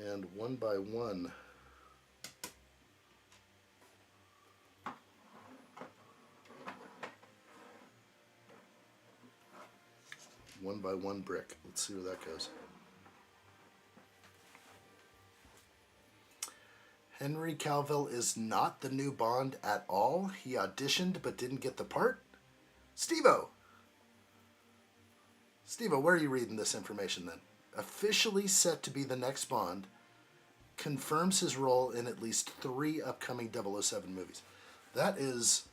Speaker 12: And one by one, brick. Let's see where that goes. Henry Cavill is not the new Bond at all. He auditioned but didn't get the part. Steve-O! Steve-O, where are you reading this information then? Officially set to be the next Bond, confirms his role in at least 3 upcoming 007 movies. That is,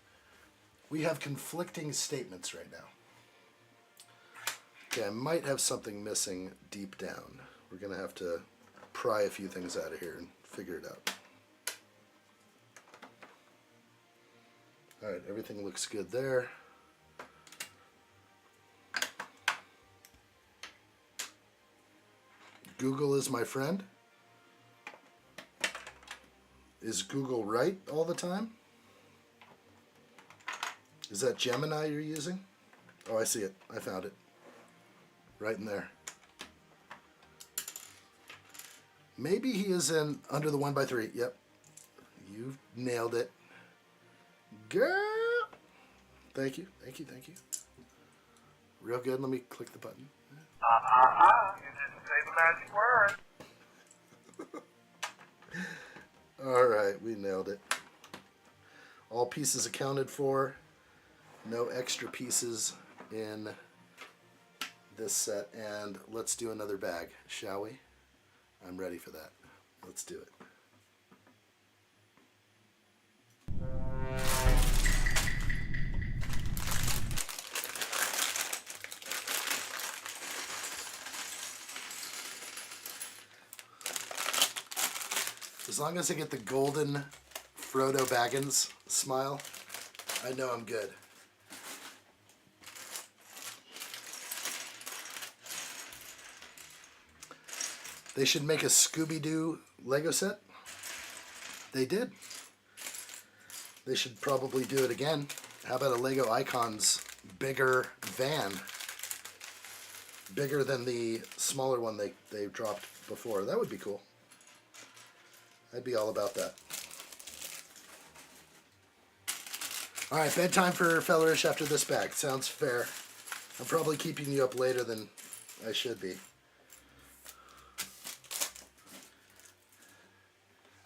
Speaker 12: we have conflicting statements right now. Okay, I might have something missing deep down. We're going to have to pry a few things out of here and figure it out. Alright, everything looks good there. Google is my friend. Is Google right all the time? Is that Gemini you're using? Oh, I see it. I found it. Right in there. Maybe he is in under the 1x3. Yep. You nailed it. Girl! Thank you. Thank you. Thank you. Real good. Let me click the button.
Speaker 13: You didn't say the magic word.
Speaker 12: Alright, we nailed it. All pieces accounted for. No extra pieces in this set. And let's do another bag, shall we? I'm ready for that. Let's do it. As long as I get the golden Frodo Baggins smile, I know I'm good. They should make a Scooby-Doo Lego set. They did. They should probably do it again. How about a Lego Icons bigger van? Bigger than the smaller one they dropped before. That would be cool. I'd be all about that. Alright, bedtime for Fellerish after this bag. Sounds fair. I'm probably keeping you up later than I should be.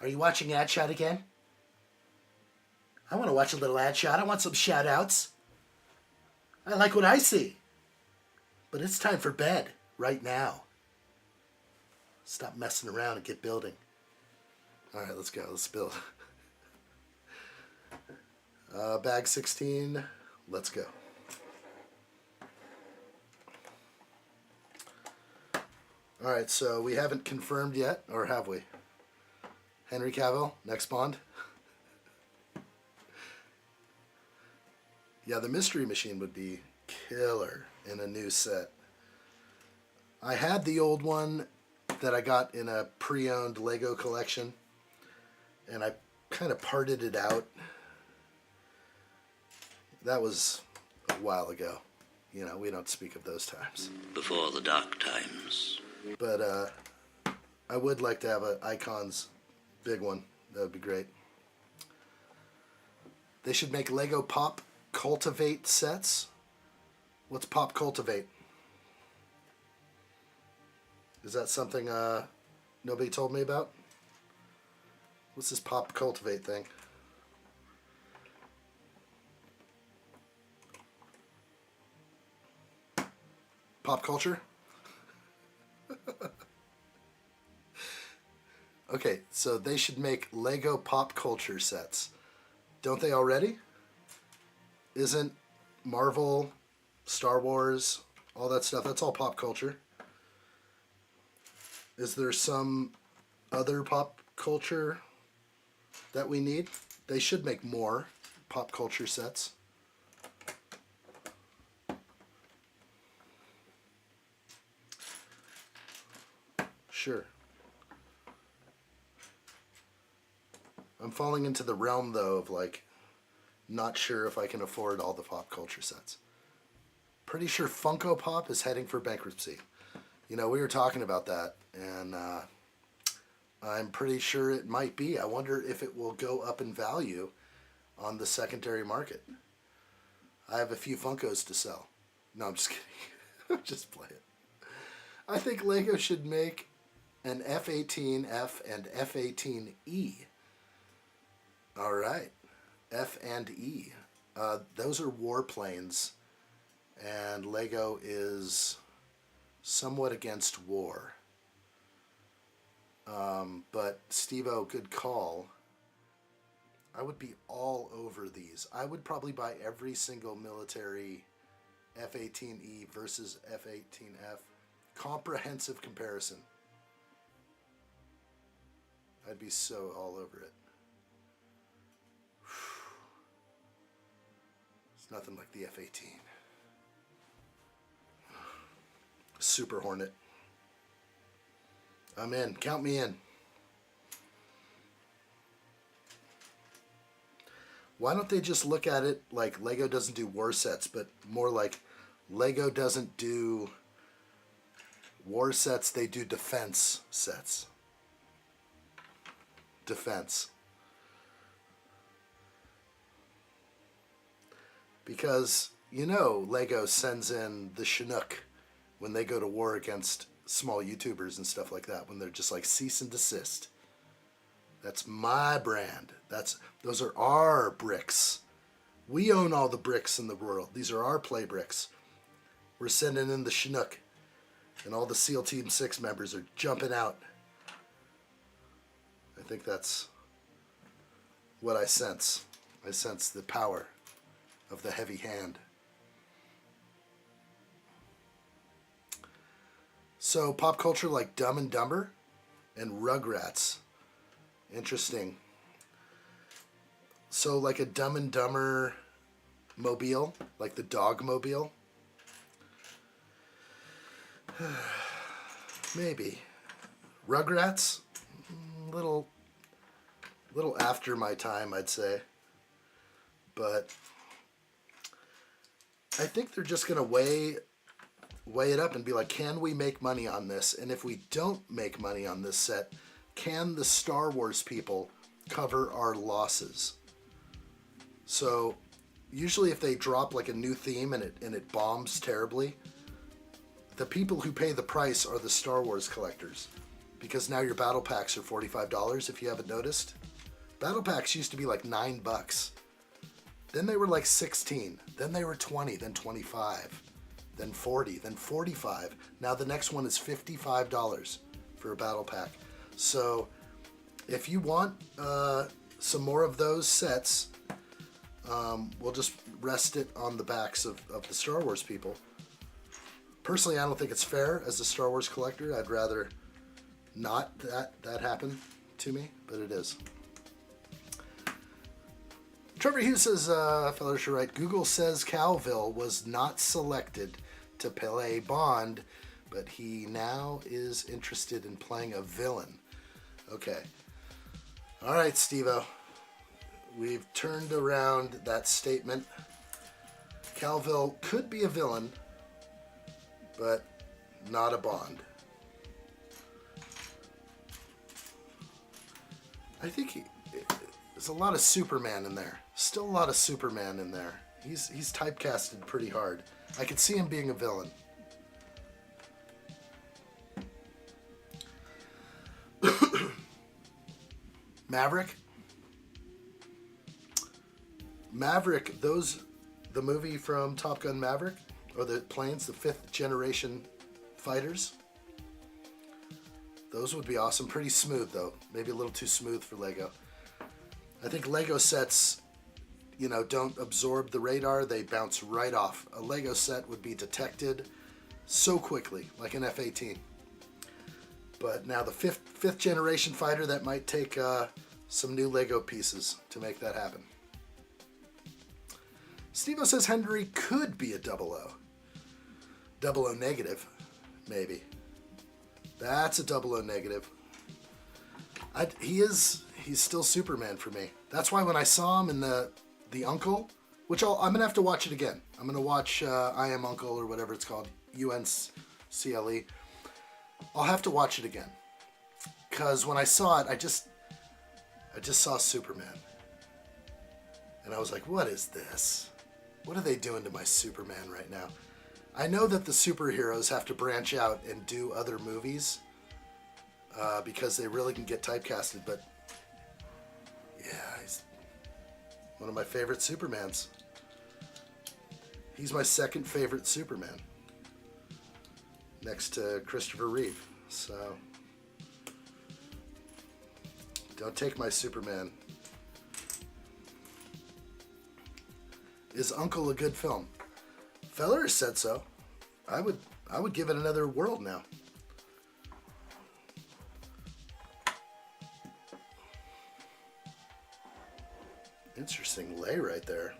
Speaker 12: Are you watching addshot again? I want to watch a little addshot. I want some shout outs. I like what I see. But it's time for bed right now. Stop messing around and get building. Alright, let's go. Let's build. Bag 16. Let's go. Alright, so we haven't confirmed yet, or have we? Henry Cavill, next Bond. Yeah, the Mystery Machine would be killer in a new set. I had the old one that I got in a pre-owned Lego collection, and I kind of parted it out. That was a while ago. You know, we don't speak of those times.
Speaker 1: Before the dark times.
Speaker 12: But I would like to have an Icons big one. That would be great. They should make Lego Pop Cultivate sets. What's Pop Cultivate? Is that something nobody told me about? What's this Pop Cultivate thing? Pop culture? Okay, so they should make Lego pop culture sets. Don't they already? Isn't Marvel, Star Wars, all that stuff, that's all pop culture. Is there some other pop culture that we need? They should make more pop culture sets. Sure. I'm falling into the realm, though, of like, not sure if I can afford all the pop culture sets. Pretty sure Funko Pop is heading for bankruptcy. You know, we were talking about that, and I'm pretty sure it might be. I wonder if it will go up in value on the secondary market. I have a few Funkos to sell. No, I'm just kidding. I'm just playing. I think Lego should make an F-18F and F-18E. All right. F and E. Those are warplanes, and Lego is somewhat against war. But Steve-O, good call. I would be all over these. I would probably buy every single military F-18E versus F-18F. Comprehensive comparison. I'd be so all over it. It's nothing like the F-18. Super Hornet. I'm in. Count me in. Why don't they just look at it like Lego doesn't do war sets, but more like Lego doesn't do war sets, they do defense sets. Defense. Because, you know, Lego sends in the Chinook when they go to war against small YouTubers and stuff like that, when they're just like cease and desist. That's my brand. Those are our bricks. We own all the bricks in the world. These are our play bricks. We're sending in the Chinook, and all the SEAL Team 6 members are jumping out. I think that's what I sense. I sense the power of the heavy hand. So pop culture like Dumb and Dumber and Rugrats. Interesting. So like a Dumb and Dumber mobile, like the dog mobile. Maybe. Rugrats, little after my time, I'd say. But I think they're just gonna weigh it up and be like, can we make money on this? And if we don't make money on this set, can the Star Wars people cover our losses? So usually if they drop like a new theme and it bombs terribly, the people who pay the price are the Star Wars collectors, because now your battle packs are $45 if you haven't noticed. Battle packs used to be like $9. Then they were like 16, then they were 20, then 25, then 40, then 45. Now the next one is $55 for a battle pack. So if you want some more of those sets, we'll just rest it on the backs of the Star Wars people. Personally, I don't think it's fair as a Star Wars collector. I'd rather not that happen to me, but it is. Trevor Hughes says, fellows, you're right. Google says Calville was not selected to play Bond, but he now is interested in playing a villain. Okay. All right, Steve-O. We've turned around that statement. Calville could be a villain, but not a Bond. I think there's a lot of Superman in there. Still a lot of Superman in there. He's typecasted pretty hard. I could see him being a villain. Maverick, the movie from Top Gun Maverick, or the planes, the 5th generation fighters, those would be awesome. Pretty smooth though, maybe a little too smooth for Lego. I think Lego sets, you know, don't absorb the radar, they bounce right off. A Lego set would be detected so quickly, like an F-18. But now the fifth generation fighter, that might take some new Lego pieces to make that happen. Steve-O says Henry could be a 00. 00 negative, maybe. That's a 00 negative. He's still Superman for me. That's why when I saw him in the Uncle, which I'm going to have to watch it again. I'm going to watch I Am Uncle or whatever it's called, UNCLE. I'll have to watch it again. Because when I saw it, I just saw Superman. And I was like, what is this? What are they doing to my Superman right now? I know that the superheroes have to branch out and do other movies because they really can get typecasted, but yeah, he's one of my favorite Supermans. He's my second favorite Superman, next to Christopher Reeve. So don't take my Superman. Is Uncle a good film? Feller said so. I would give it another world now. Interesting lay right there.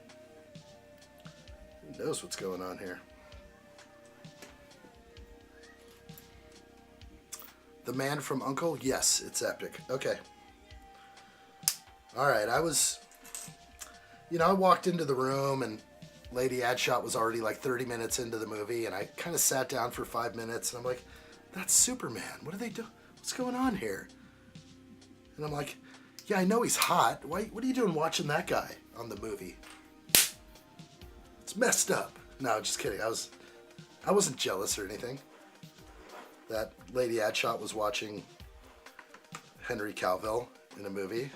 Speaker 12: Who knows what's going on here? The Man from Uncle? Yes, it's epic. Okay. All right, I walked into the room and Lady Addshot was already like 30 minutes into the movie, and I kind of sat down for 5 minutes, and I'm like, that's Superman. What are they doing? What's going on here? And I'm like, yeah, I know he's hot. What are you doing watching that guy on the movie? It's messed up. No, just kidding. I wasn't jealous or anything. That Lady Addshot was watching Henry Cavill in a movie.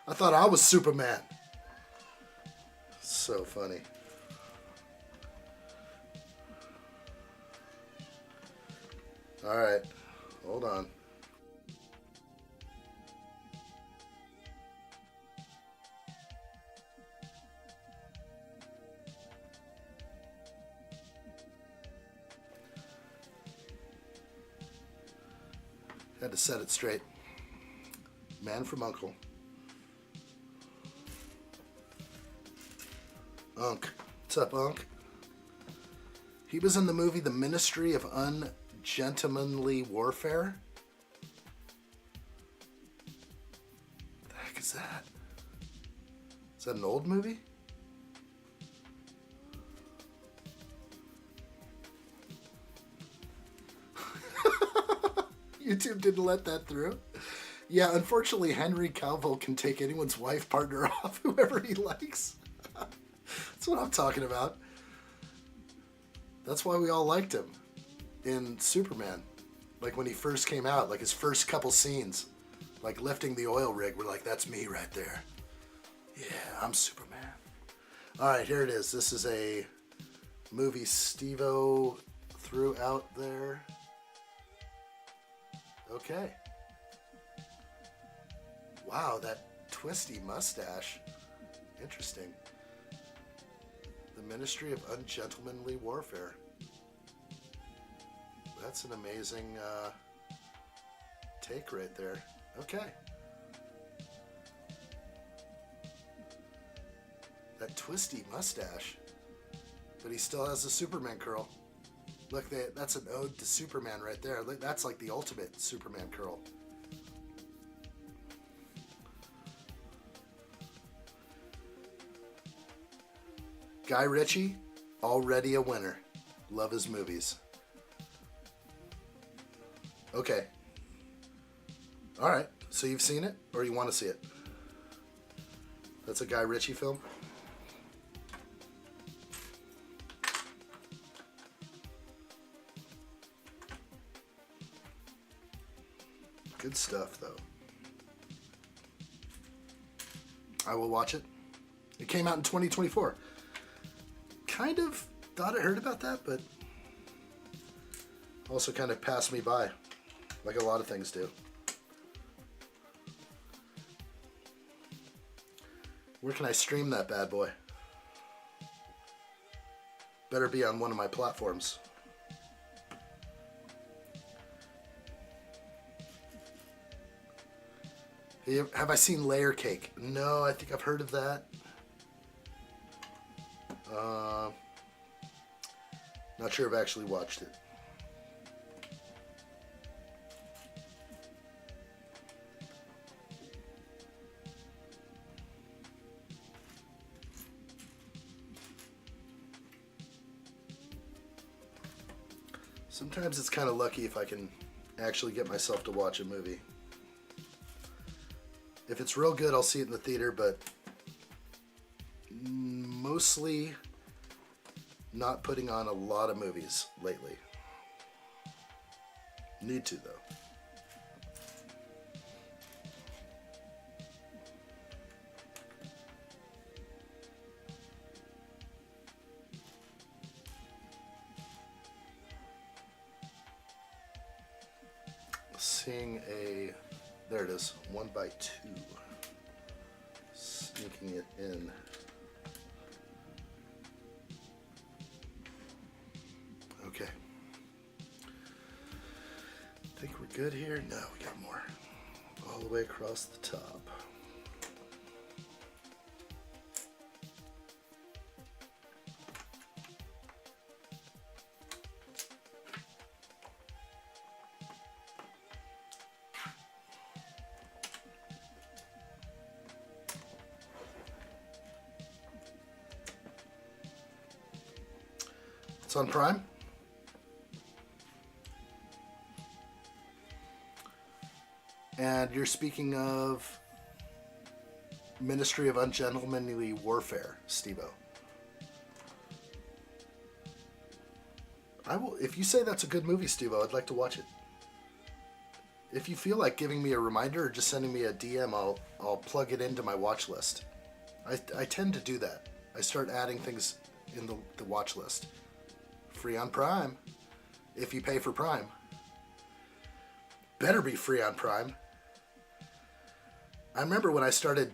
Speaker 12: I thought I was Superman. So funny. All right, hold on. Had to set it straight. Man from Uncle. Unc. What's up, Unc? He was in the movie The Ministry of Ungentlemanly Warfare. What the heck is that? Is that an old movie? YouTube didn't let that through. Yeah, unfortunately, Henry Cavill can take anyone's wife partner off, whoever he likes. That's what I'm talking about. That's why we all liked him in Superman. Like when he first came out, like his first couple scenes, like lifting the oil rig, we're like, that's me right there. Yeah, I'm Superman. All right, here it is. This is a movie Steve-O threw out there. Okay. Wow, that twisty mustache. Interesting. The Ministry of Ungentlemanly Warfare. That's an amazing take right there. Okay. That twisty mustache. But he still has a Superman curl. Look, that's an ode to Superman right there. That's like the ultimate Superman curl. Guy Ritchie, already a winner. Love his movies. Okay. All right. So you've seen it, or you want to see it? That's a Guy Ritchie film? Good stuff, though. I will watch it. It came out in 2024. Kind of thought I heard about that, but also kind of passed me by, like a lot of things do. Where can I stream that bad boy? Better be on one of my platforms. Have I seen Layer Cake? No, I think I've heard of that. Not sure I've actually watched it. Sometimes it's kind of lucky if I can actually get myself to watch a movie. If it's real good, I'll see it in the theater, but mostly not putting on a lot of movies lately. Need to, though. Seeing a, there it is, 1x2. Sneaking it in. Okay. Think we're good here? No, we got more. All the way across the top. It's on Prime. And you're speaking of Ministry of Ungentlemanly Warfare, Steve-O. I will, if you say that's a good movie, Steve-O, I'd like to watch it. If you feel like giving me a reminder or just sending me a DM, I'll plug it into my watch list. I tend to do that. I start adding things in the watch list. Free on Prime, if you pay for Prime. Better be free on Prime. I remember when I started,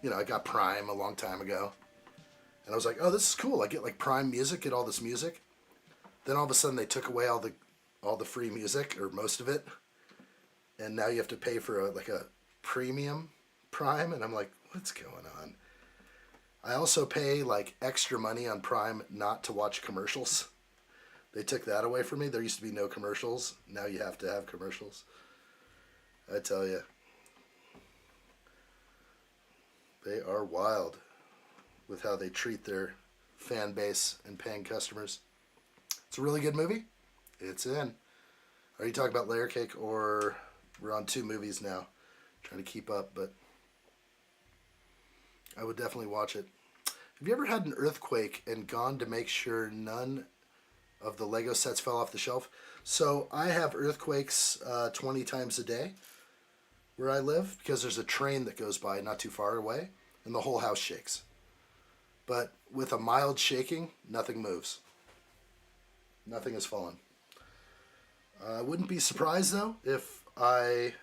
Speaker 12: I got Prime a long time ago. And I was like, oh, this is cool. I get like Prime Music, get all this music. Then all of a sudden they took away all the free music, or most of it. And now you have to pay for a premium Prime. And I'm like, what's going on? I also pay like extra money on Prime not to watch commercials. They took that away from me. There used to be no commercials. Now you have to have commercials. I tell you. They are wild with how they treat their fan base and paying customers. It's a really good movie. It's in. Are you talking about Layer Cake, or we're on 2 movies now? Trying to keep up, but I would definitely watch it. Have you ever had an earthquake and gone to make sure none of the Lego sets fell off the shelf? So I have earthquakes 20 times a day where I live, because there's a train that goes by not too far away and the whole house shakes. But with a mild shaking, nothing moves. Nothing has fallen. I wouldn't be surprised though if and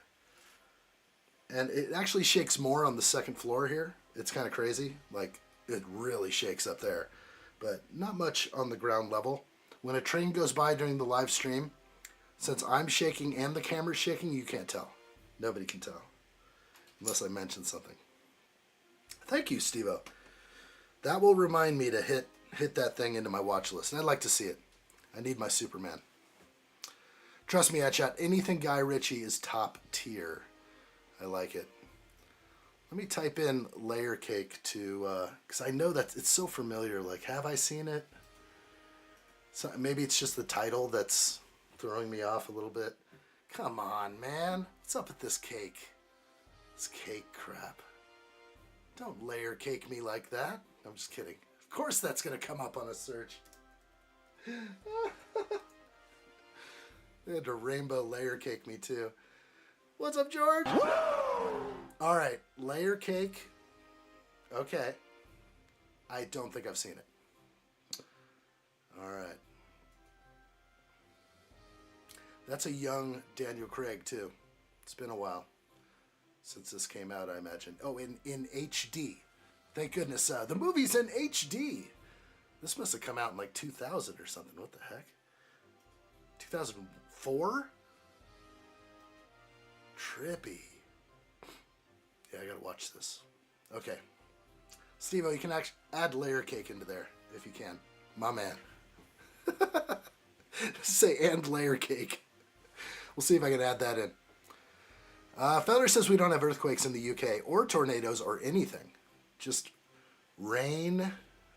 Speaker 12: it actually shakes more on the second floor here. It's kind of crazy. Like, it really shakes up there, but not much on the ground level. When a train goes by during the live stream, since I'm shaking and the camera's shaking, you can't tell. Nobody can tell. Unless I mention something. Thank you, Steve-O. That will remind me to hit that thing into my watch list. And I'd like to see it. I need my Superman. Trust me, addshot, anything Guy Ritchie is top tier. I like it. Let me type in Layer Cake to, because I know that it's so familiar. Like, have I seen it? So maybe it's just the title that's throwing me off a little bit. Come on, man. What's up with this cake? This cake crap. Don't layer cake me like that. I'm just kidding. Of course that's going to come up on a search. They had to rainbow layer cake me too. What's up, George? All right, Layer Cake. Okay. I don't think I've seen it. All right. That's a young Daniel Craig too. It's been a while since this came out, I imagine. Oh, in HD. Thank goodness. The movie's in HD. This must have come out in like 2000 or something. What the heck? 2004? Trippy. Yeah, I gotta watch this. Okay. Steve-O, you can add layer cake into there, if you can. My man. Say and layer cake. We'll see if I can add that in. Feather says we don't have earthquakes in the UK, or tornadoes, or anything. Just rain,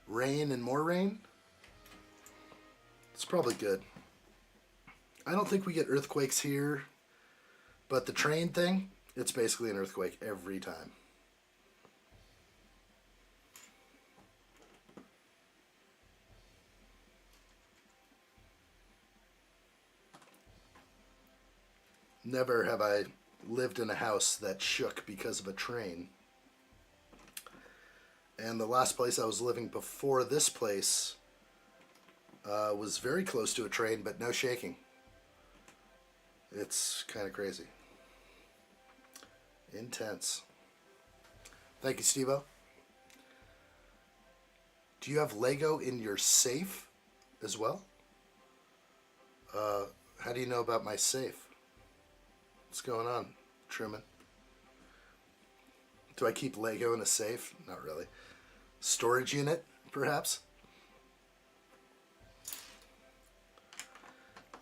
Speaker 12: rain, and more rain. It's probably good. I don't think we get earthquakes here, but the train thing, it's basically an earthquake every time. Never have I lived in a house that shook because of a train. And the last place I was living before this place was very close to a train, but no shaking. It's kind of crazy. Intense. Thank you, Steve-O. Do you have Lego in your safe as well? How do you know about my safe? What's going on, Truman? Do I keep Lego in a safe? Not really. Storage unit, perhaps?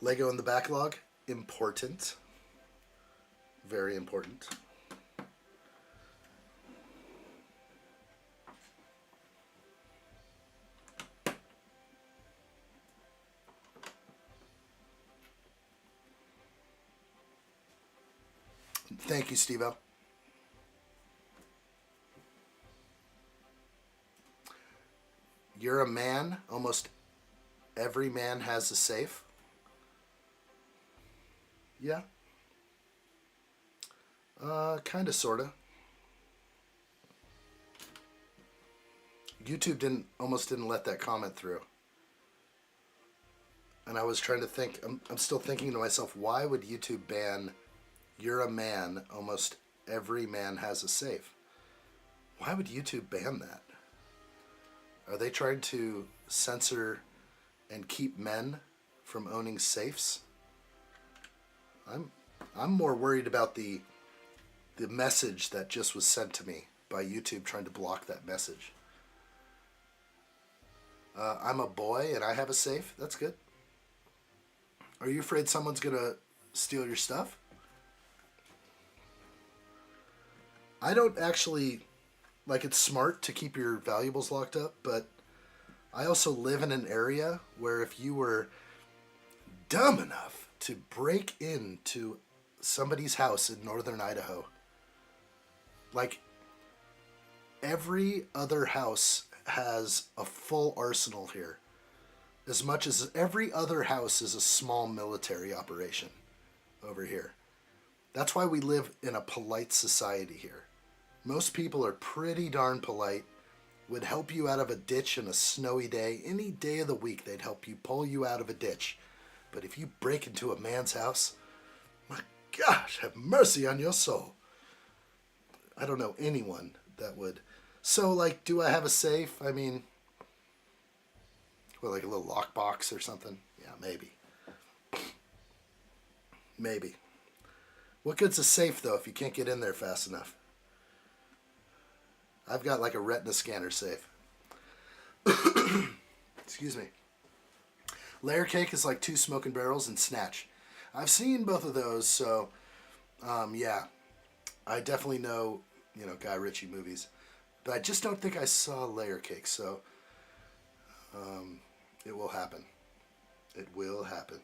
Speaker 12: Lego in the backlog? Important. Very important. Thank you, Steve-O. You're a man. Almost every man has a safe. Yeah. Kinda, sorta. YouTube almost didn't let that comment through. And I was trying to think, I'm still thinking to myself, why would YouTube ban "you're a man, almost every man has a safe"? Why would YouTube ban that? Are they trying to censor and keep men from owning safes? I'm more worried about the message that just was sent to me by YouTube trying to block that message. I'm a boy and I have a safe. That's good. Are you afraid someone's gonna steal your stuff? I don't actually, like, it's smart to keep your valuables locked up, but I also live in an area where if you were dumb enough to break into somebody's house in northern Idaho, like, every other house has a full arsenal here, as much as every other house is a small military operation over here. That's why we live in a polite society here. Most people are pretty darn polite, would help you out of a ditch on a snowy day. Any day of the week, they'd help you pull you out of a ditch. But if you break into a man's house, my gosh, have mercy on your soul. I don't know anyone that would. So, like, do I have a safe? I mean, what, like a little lockbox or something? Yeah, maybe. Maybe. What good's a safe, though, if you can't get in there fast enough? I've got like a retina scanner safe. Excuse me. Layer cake is like 2 smoking barrels and Snatch. I've seen both of those, so yeah. I definitely know, Guy Ritchie movies. But I just don't think I saw Layer Cake, so it will happen. It will happen.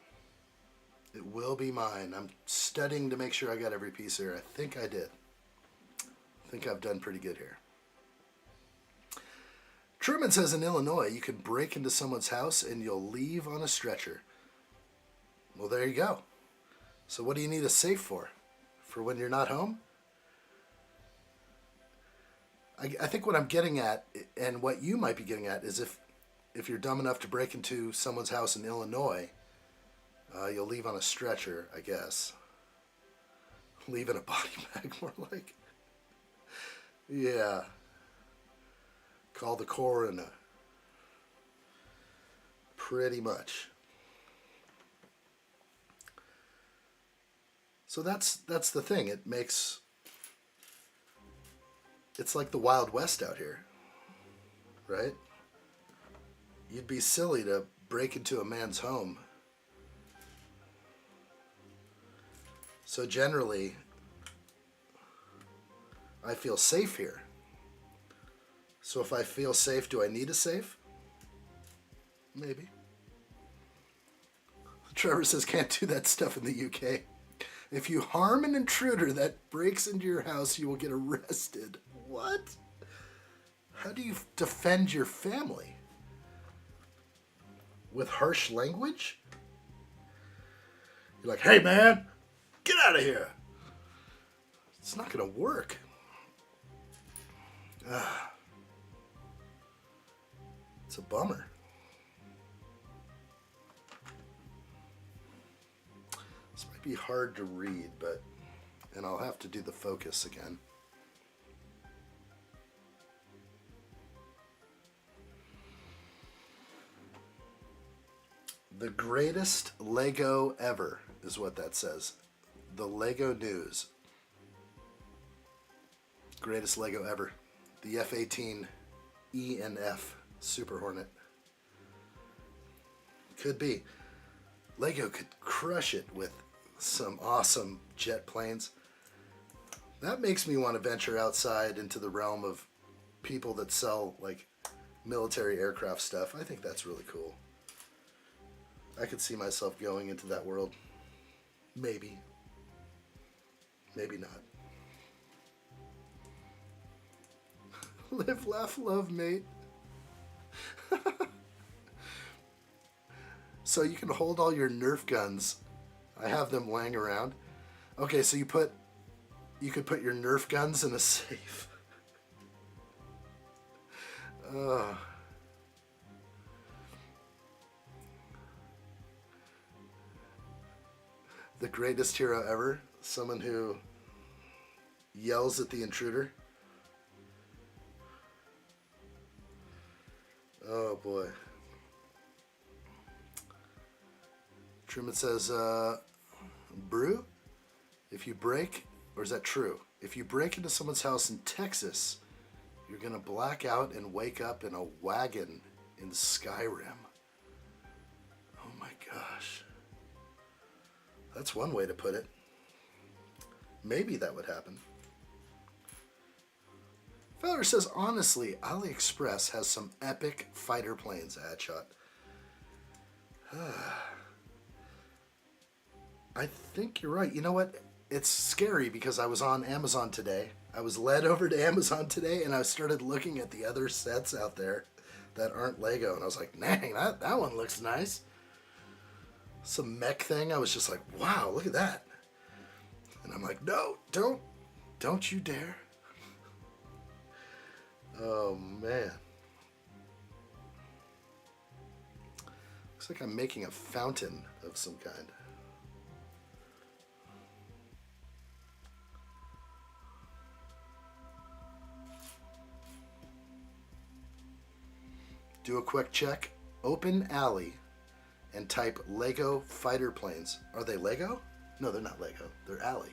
Speaker 12: It will be mine. I'm studying to make sure I got every piece here. I think I did. I think I've done pretty good here. Truman says in Illinois, you can break into someone's house and you'll leave on a stretcher. Well, there you go. So what do you need a safe for? For when you're not home? I think what I'm getting at, and what you might be getting at, is if you're dumb enough to break into someone's house in Illinois, you'll leave on a stretcher, I guess. Leave in a body bag, more like. Yeah. Call the coroner. Pretty much. So that's the thing. It makes It's like the Wild West out here, right? You'd be silly to break into a man's home. So generally, I feel safe here. So if I feel safe, do I need a safe? Maybe. Trevor says can't do that stuff in the UK. If you harm an intruder that breaks into your house, you will get arrested. What? How do you defend your family? With harsh language? You're like, hey man, get out of here. It's not going to work. It's a bummer. This might be hard to read, and I'll have to do the focus again. The greatest Lego ever is what that says. The Lego News. Greatest Lego ever. The F-18 E and F Super Hornet. Could be. Lego could crush it with some awesome jet planes. That makes me want to venture outside into the realm of people that sell like military aircraft stuff. I think that's really cool. I could see myself going into that world. Maybe. Maybe not. Live, laugh, love, mate. So you can hold all your Nerf guns. I have them laying around. Okay, so you could put your Nerf guns in a safe. The greatest hero ever. Someone who yells at the intruder. Oh boy. Truman says, brew, if you break, or is that true? If you break into someone's house in Texas, you're gonna black out and wake up in a wagon in Skyrim. Oh my gosh. That's one way to put it. Maybe that would happen. Feller says, honestly, AliExpress has some epic fighter planes, addshot. I think you're right. You know what? It's scary because I was on Amazon today. I was led over to Amazon today and I started looking at the other sets out there that aren't Lego. And I was like, dang, that one looks nice. Some mech thing. I was just like, wow, look at that. And I'm like, no, don't you dare. Oh, man. Looks like I'm making a fountain of some kind. Do a quick check. Open Alley and type Lego fighter planes. Are they Lego? No, they're not Lego. They're Alley.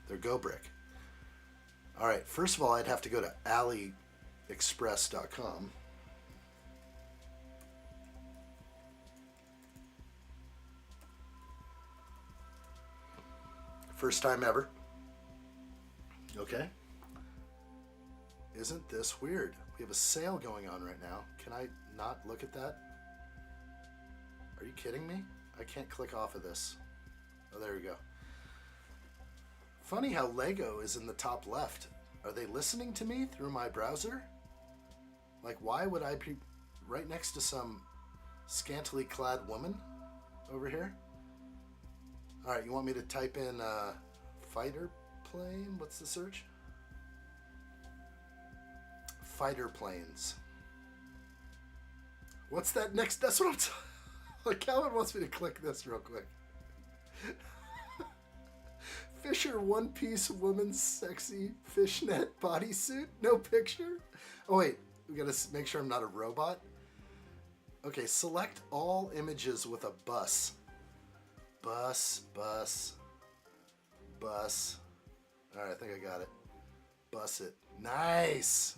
Speaker 12: They're Go Brick. All right, first of all, I'd have to go to AliExpress.com. First time ever. Okay. Isn't this weird? We have a sale going on right now. Can I not look at that? Are you kidding me? I can't click off of this. Oh, there we go. Funny how Lego is in the top left. Are they listening to me through my browser? Like, why would I be right next to some scantily clad woman over here? All right, you want me to type in fighter plane? What's the search? Fighter planes. What's that next? That's what I'm talking. Like, Calvin wants me to click this real quick. Fisher one-piece woman's sexy fishnet bodysuit. No picture. Oh wait, we gotta make sure I'm not a robot. Okay, select all images with a bus. Bus. All right, I think I got it. Bus it. Nice.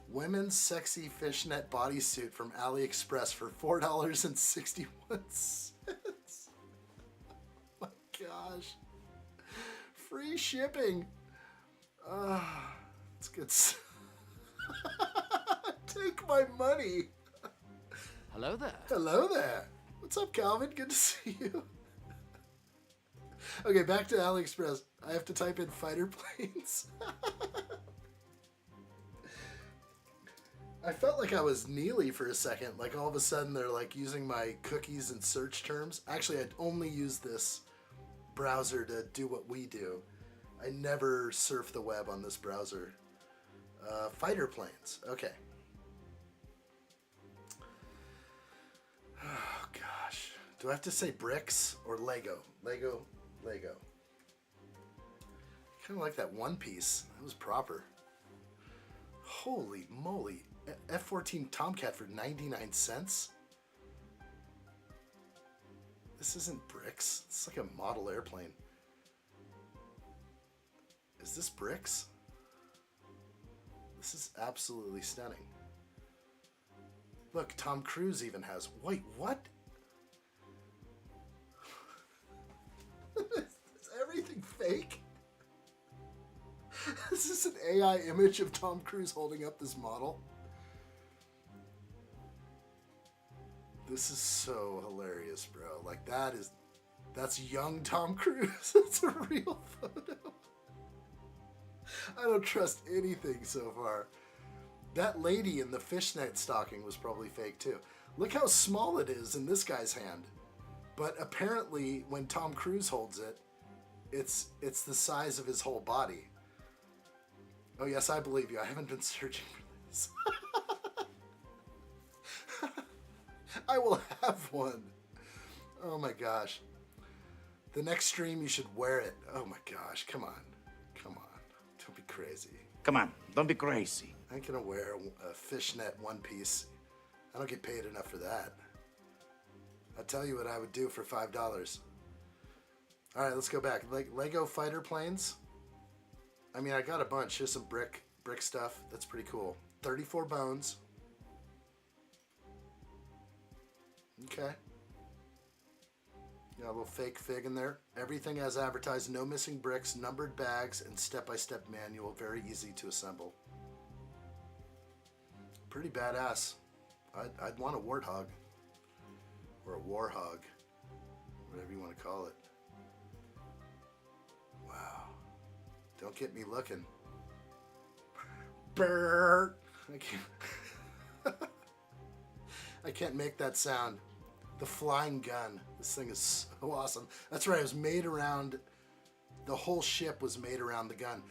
Speaker 12: Women's sexy fishnet bodysuit from AliExpress for $4.61. Oh my gosh. Free shipping. It's good. Take my money.
Speaker 15: Hello there.
Speaker 12: Hello there. What's up, Calvin? Good to see you. Okay, back to AliExpress. I have to type in fighter planes. I felt like I was Neely for a second. Like all of a sudden they're like using my cookies and search terms. Actually, I'd only use this browser to do what we do. I never surf the web on this browser. Fighter planes. Okay. Oh gosh. Do I have to say bricks or Lego? Lego. Kind of like that One Piece. That was proper. Holy moly. F-14 Tomcat for 99 cents? This isn't bricks. It's like a model airplane. Is this bricks? This is absolutely stunning. Look, Tom Cruise even has... Wait, what? Is everything fake? This is an AI image of Tom Cruise holding up this model. This is so hilarious, bro. Like that's young Tom Cruise. It's a real photo. I don't trust anything so far. That lady in the fishnet stocking was probably fake too. Look how small it is in this guy's hand. But apparently when Tom Cruise holds it, it's the size of his whole body. Oh yes, I believe you. I haven't been searching for this. I will have one. Oh my gosh. The next stream you should wear it. Oh my gosh, come on. Don't be crazy.
Speaker 1: Come on, don't be crazy.
Speaker 12: I ain't gonna wear a fishnet one piece. I don't get paid enough for that. I'll tell you what I would do for $5. All right, let's go back. Like Lego fighter planes. I mean, I got a bunch. Here's some brick stuff. That's pretty cool. 34 bones. Okay. Got a little fake fig in there. Everything as advertised. No missing bricks, numbered bags, and step-by-step manual. Very easy to assemble. Pretty badass. I'd want a warthog. Or a warhog. Whatever you want to call it. Wow. Don't get me looking. Brrr. I can't make that sound. The flying gun. This thing is so awesome. That's right, it was made around... The whole ship was made around the gun.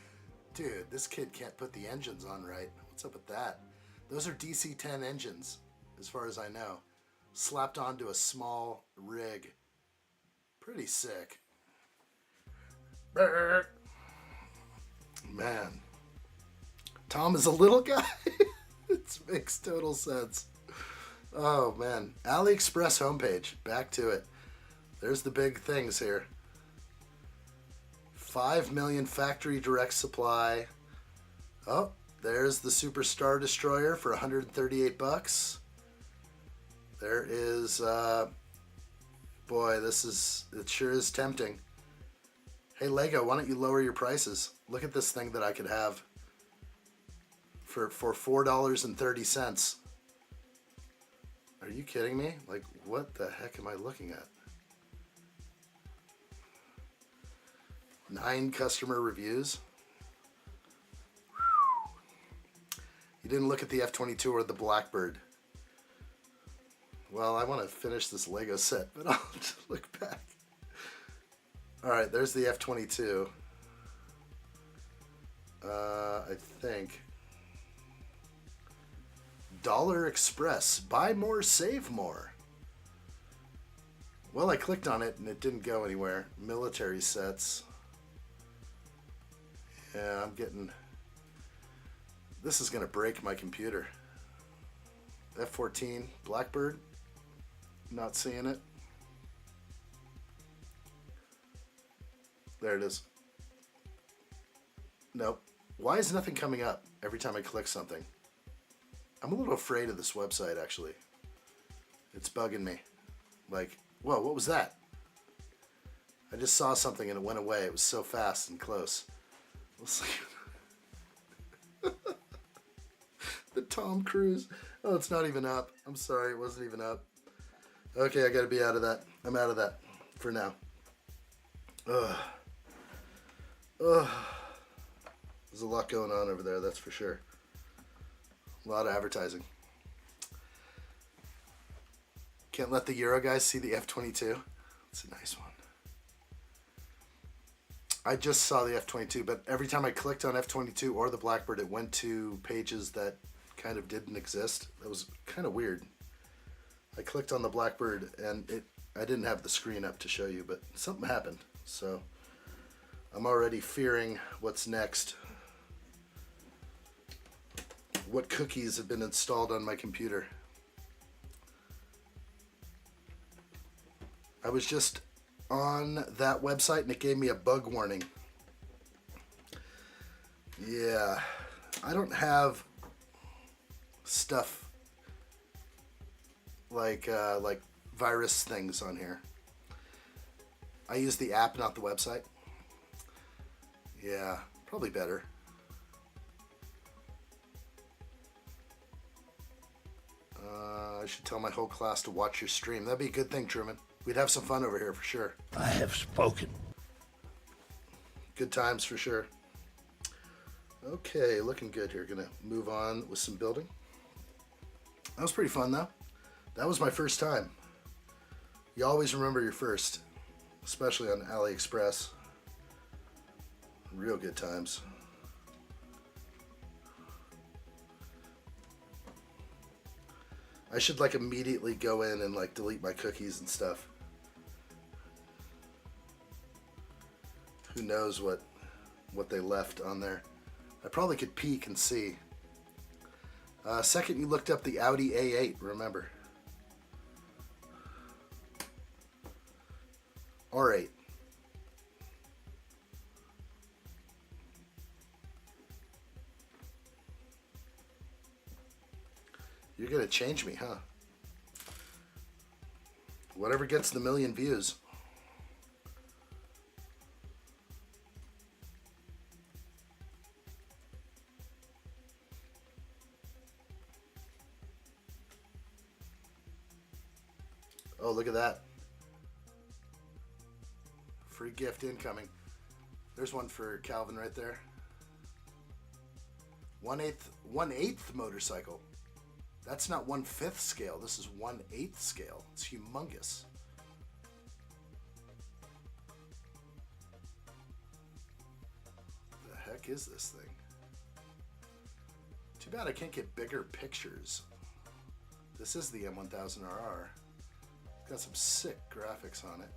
Speaker 12: Dude, this kid can't put the engines on right. What's up with that? Those are DC-10 engines, as far as I know. Slapped onto a small rig. Pretty sick. Brrr. Man. Tom is a little guy. It makes total sense. Oh man, AliExpress homepage. Back to it. There's the big things here. 5 million factory direct supply. Oh, there's the Super Star Destroyer for 138 bucks. There is, boy, it sure is tempting. Hey Lego, why don't you lower your prices? Look at this thing that I could have for $4.30. Are you kidding me? Like, what the heck am I looking at? 9 customer reviews. You didn't look at the F-22 or the Blackbird. Well, I want to finish this Lego set, but I'll just look back. Alright, there's the F-22. I think. Dollar Express. Buy more, save more. Well, I clicked on it and it didn't go anywhere. Military sets. Yeah, I'm getting... This is going to break my computer. F-14 Blackbird. Not seeing it. There it is. Nope. Why is nothing coming up every time I click something? I'm a little afraid of this website, actually. It's bugging me. Like, whoa, what was that? I just saw something and it went away. It was so fast and close. Let's see. The Tom Cruise. Oh, it's not even up. I'm sorry, it wasn't even up. Okay, I gotta be out of that. I'm out of that for now. Ugh. Ugh. There's a lot going on over there, that's for sure. A lot of advertising. Can't let the Euro guys see the F-22. It's a nice one. I just saw the F-22, but every time I clicked on F-22 or the Blackbird, it went to pages that kind of didn't exist. That was kind of weird. I clicked on the Blackbird and I didn't have the screen up to show you, but something happened. So I'm already fearing what's next. What cookies have been installed on my computer? I was just on that website and it gave me a bug warning. Yeah, I don't have stuff like virus things on here. I use the app, not the website. Yeah, probably better. I should tell my whole class to watch your stream. That'd be a good thing, Truman. We'd have some fun over here for sure.
Speaker 10: I have spoken.
Speaker 12: Good times for sure. Okay, looking good here. Gonna move on with some building. That was pretty fun though. That was my first time. You always remember your first, especially on AliExpress. Real good times. I should like immediately go in and like delete my cookies and stuff. Who knows what they left on there. I probably could peek and see. Second, you looked up the Audi A8, remember. R8. You're gonna change me, huh? Whatever gets the million views. Oh, look at that. Free gift incoming. There's one for Calvin right there. 1/8 motorcycle. That's not 1/5 scale. This is 1/8 scale. It's humongous. What the heck is this thing? Too bad I can't get bigger pictures. This is the M1000RR. It's got some sick graphics on it.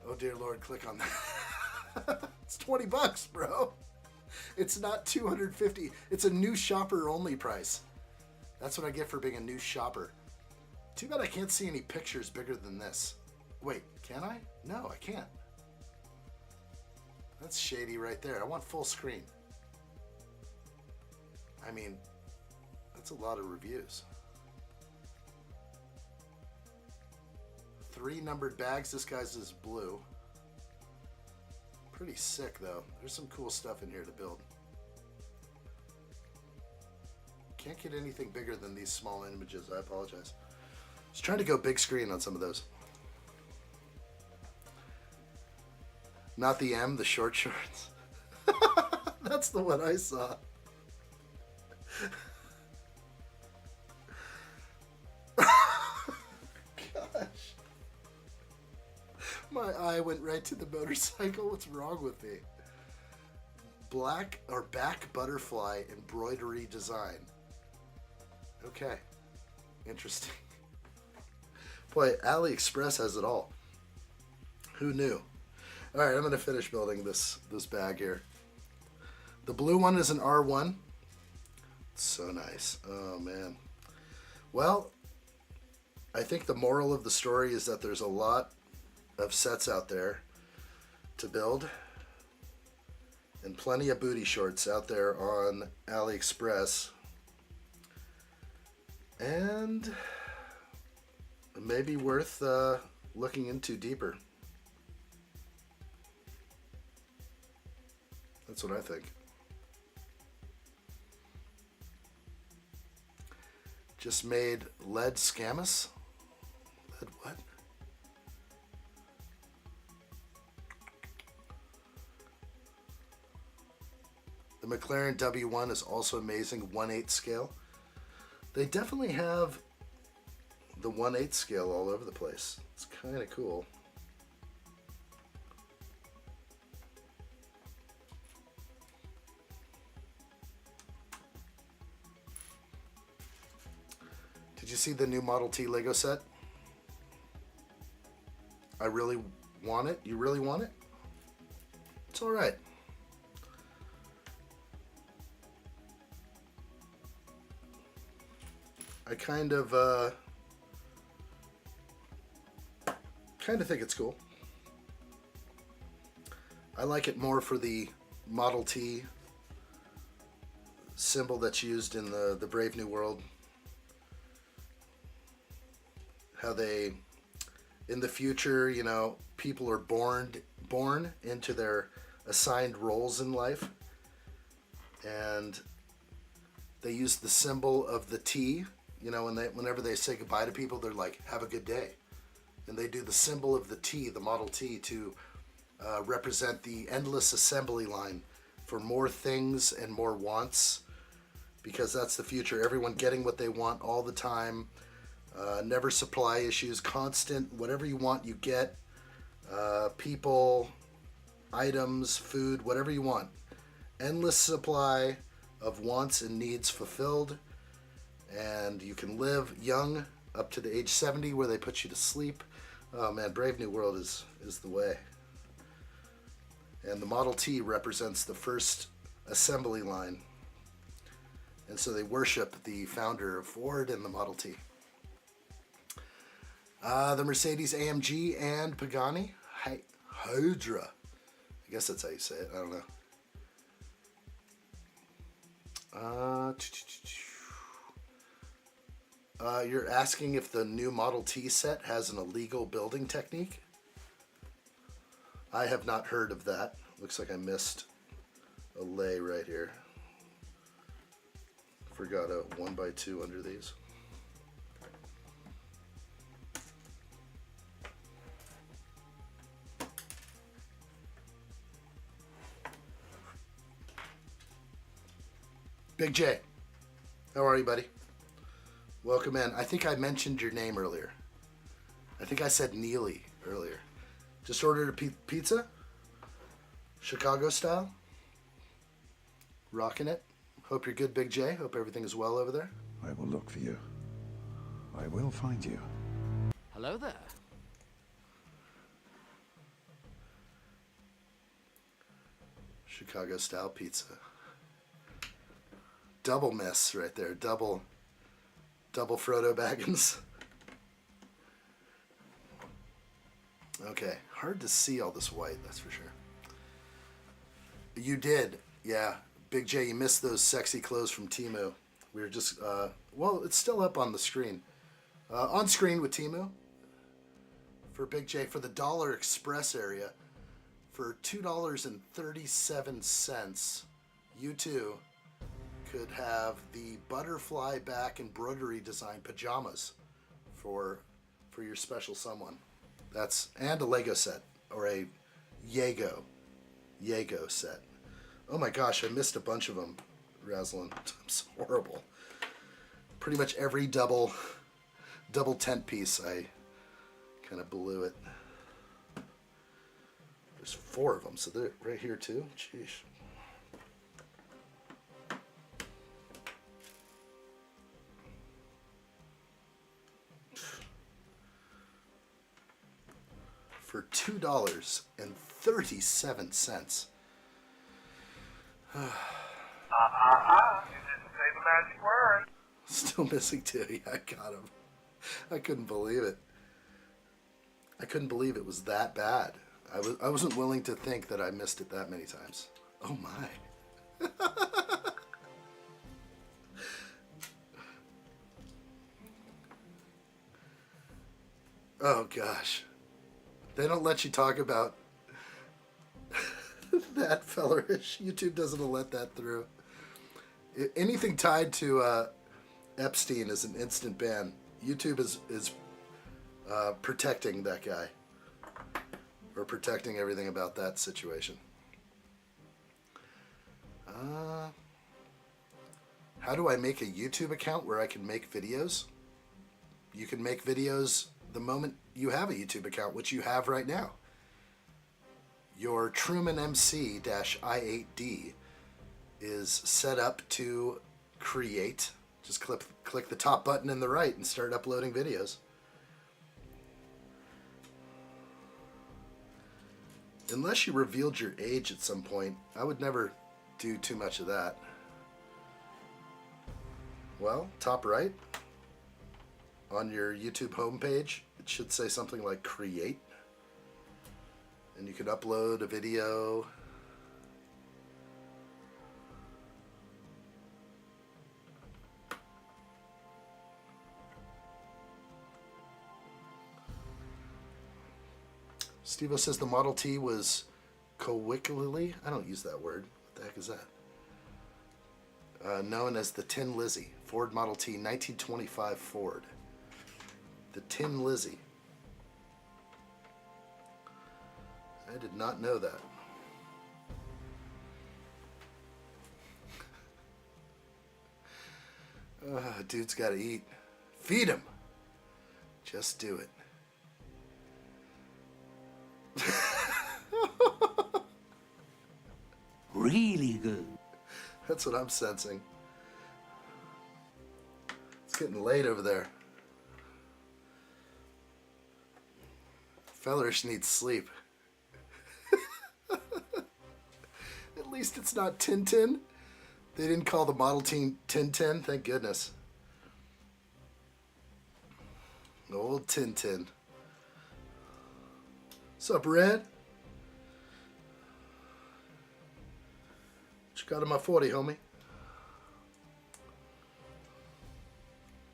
Speaker 12: Oh dear Lord, click on that. It's $20, bro. It's not $250. It's a new shopper only price. That's what I get for being a new shopper. Too bad I can't see any pictures bigger than this. Wait, can I? No, I can't. That's shady right there. I want full screen. I mean, that's a lot of reviews. 3 numbered bags. This guy's is blue. Pretty sick though. There's some cool stuff in here to build. Can't get anything bigger than these small images. I apologize. I was trying to go big screen on some of those. Not the M, the short shorts. That's the one I saw. Gosh. My eye went right to the motorcycle. What's wrong with me? Black or back butterfly embroidery design. Okay. Interesting. Boy, AliExpress has it all. Who knew? Alright, I'm going to finish building this bag here. The blue one is an R1. It's so nice. Oh, man. Well, I think the moral of the story is that there's a lot of sets out there to build. and plenty of booty shorts out there on AliExpress. And it may be worth looking into deeper. That's what I think. Just made lead scamus? Lead what? The McLaren W1 is also amazing, 1/8 scale. They definitely have the 1/8 scale all over the place. It's kind of cool. Did you see the new Model T Lego set? I really want it. You really want it? It's all right. I kind of think it's cool. I like it more for the Model T symbol that's used in the Brave New World. How they, in the future, you know, people are born into their assigned roles in life, and they use the symbol of the T. You know, whenever they say goodbye to people, they're like, "Have a good day," and they do the symbol of the T, the Model T, to represent the endless assembly line for more things and more wants, because that's the future. Everyone getting what they want all the time. Never supply issues, constant, whatever you want, you get. People, items, food, whatever you want. Endless supply of wants and needs fulfilled. And you can live young up to the age 70 where they put you to sleep. Oh man, Brave New World is the way. And the Model T represents the first assembly line. And so they worship the founder of Ford and the Model T. The Mercedes AMG and Pagani Hydra. I guess that's how you say it. I don't know. You're asking if the new Model T set has an illegal building technique? I have not heard of that. Looks like I missed a lay right here. Forgot a 1x2 under these. Big J, how are you, buddy? Welcome in. I think I mentioned your name earlier. I think I said Neely earlier. Just ordered a pizza? Chicago style? Rocking it. Hope you're good, Big J. Hope everything is well over there.
Speaker 16: I will look for you. I will find you.
Speaker 15: Hello there.
Speaker 12: Chicago style pizza. Double miss right there. Double Frodo Baggins. Okay, hard to see all this white, that's for sure. You did, yeah. Big J, you missed those sexy clothes from Temu. We were just, well, it's still up on the screen. On screen with Temu. For Big J, for the Dollar Express area, for $2.37, you too could have the butterfly back embroidery design pajamas for your special someone. And a Lego set, or a Yago set. Oh my gosh, I missed a bunch of them, Raslin. It's horrible. Pretty much every double tent piece, I kind of blew it. There's 4 of them, so they're right here too. Jeez. For $2.37.
Speaker 13: You didn't say the magic word.
Speaker 12: Still missing 2. Yeah, I got him. I couldn't believe it. I couldn't believe it was that bad. I wasn't willing to think that I missed it that many times. Oh my. Oh gosh. They don't let you talk about that fellerish. YouTube doesn't let that through. Anything tied to Epstein is an instant ban. YouTube is protecting that guy. Or protecting everything about that situation. How do I make a YouTube account where I can make videos? You can make videos the moment you have a YouTube account, which you have right now. Your Truman MC-I8D is set up to create. Just click the top button in the right and start uploading videos. Unless you revealed your age at some point, I would never do too much of that. Well, top right, on your YouTube homepage, it should say something like create. And you can upload a video. Steve-O says the Model T was colloquially, I don't use that word. What the heck is that? Known as the Tin Lizzie. Ford Model T, 1925 Ford. The Tin Lizzie. I did not know that. Dude's got to eat. Feed him. Just do it.
Speaker 17: Really good.
Speaker 12: That's what I'm sensing. It's getting late over there. Fellerish needs sleep. At least it's not Tintin. They didn't call the Model T Tintin, thank goodness. Old Tintin. What's up, Red? What you got in my 40, homie?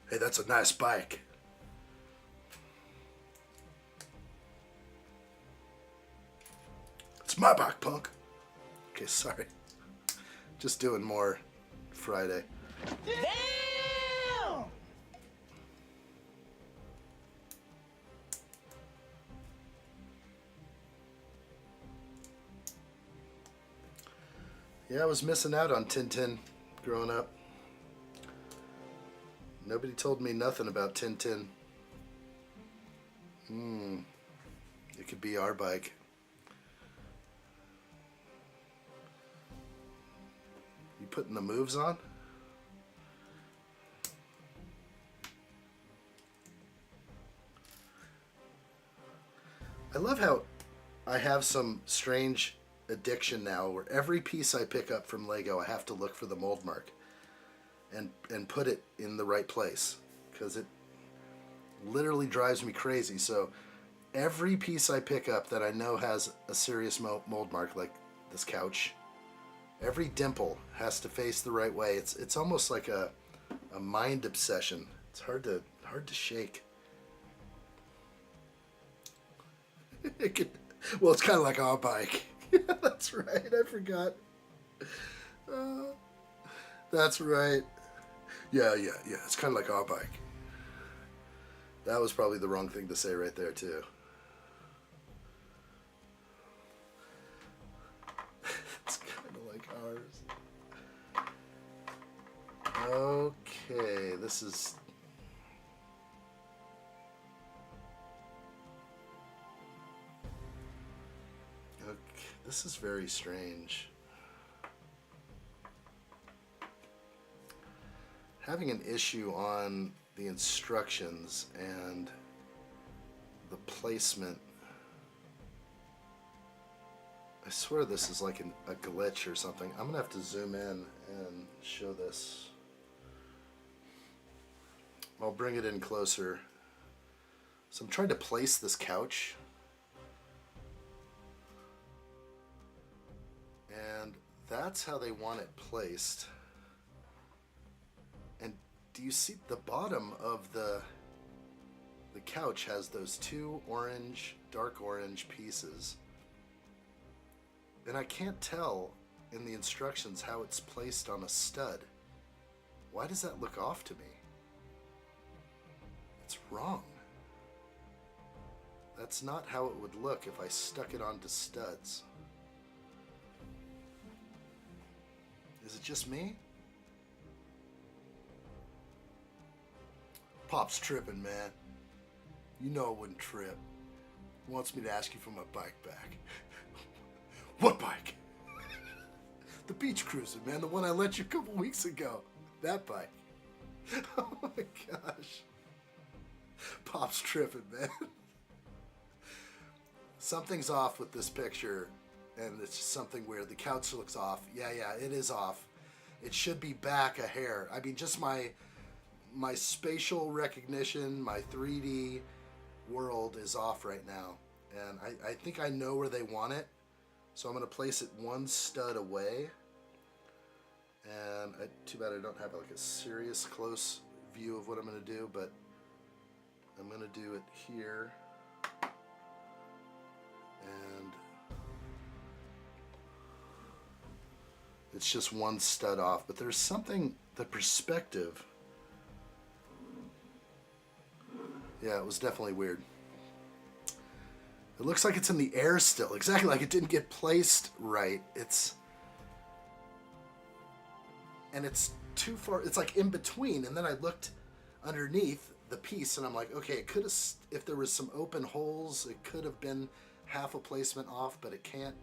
Speaker 12: Hey, that's a nice bike. It's my bike, punk. Okay, sorry. Just doing more Friday.
Speaker 17: Damn!
Speaker 12: Yeah, I was missing out on Tintin growing up. Nobody told me nothing about Tintin. It could be our bike. You putting the moves on? I love how I have some strange addiction now where every piece I pick up from Lego I have to look for the mold mark and put it in the right place because it literally drives me crazy. So every piece I pick up that I know has a serious mold mark, like this couch, every dimple has to face the right way. It's almost like a mind obsession. It's hard to shake. Well, it's kind of like our bike. That's right. I forgot. That's right. Yeah. It's kind of like our bike. That was probably the wrong thing to say right there, too. It's kind of like ours. Okay, this is... Okay, this is very strange. Having an issue on the instructions and the placement. I swear this is like a glitch or something. I'm gonna have to zoom in and show this. I'll bring it in closer. So I'm trying to place this couch. And that's how they want it placed. And do you see the bottom of the couch has those two orange, dark orange pieces. And I can't tell in the instructions how it's placed on a stud. Why does that look off to me? It's wrong. That's not how it would look if I stuck it onto studs. Is it just me? Pop's tripping, man. You know I wouldn't trip. He wants me to ask you for my bike back. What bike? The beach cruiser, man. The one I lent you a couple weeks ago. That bike. Oh my gosh. Pop's tripping, man. Something's off with this picture, and it's just something weird. The couch looks off. Yeah, it is off. It should be back a hair. I mean, just my spatial recognition, my 3D world is off right now. And I think I know where they want it. So I'm going to place it one stud away. And too bad I don't have like a serious close view of what I'm going to do, but I'm going to do it here. And it's just one stud off, but there's something, the perspective. Yeah, it was definitely weird. It looks like it's in the air still, exactly like it didn't get placed right. It's too far, it's like in between, and then I looked underneath the piece and I'm like, okay, it could have, if there was some open holes, it could have been half a placement off, but it can't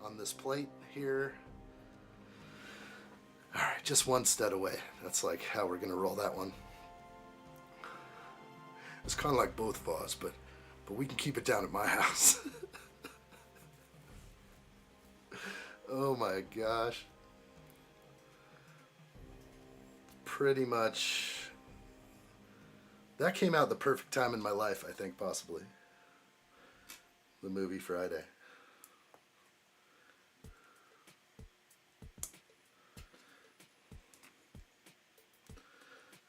Speaker 12: on this plate here. All right, just one stud away. That's like how we're gonna roll that one. It's kind of like both of us, but we can keep it down at my house. Oh my gosh. Pretty much, that came out the perfect time in my life, I think, possibly. The movie Friday.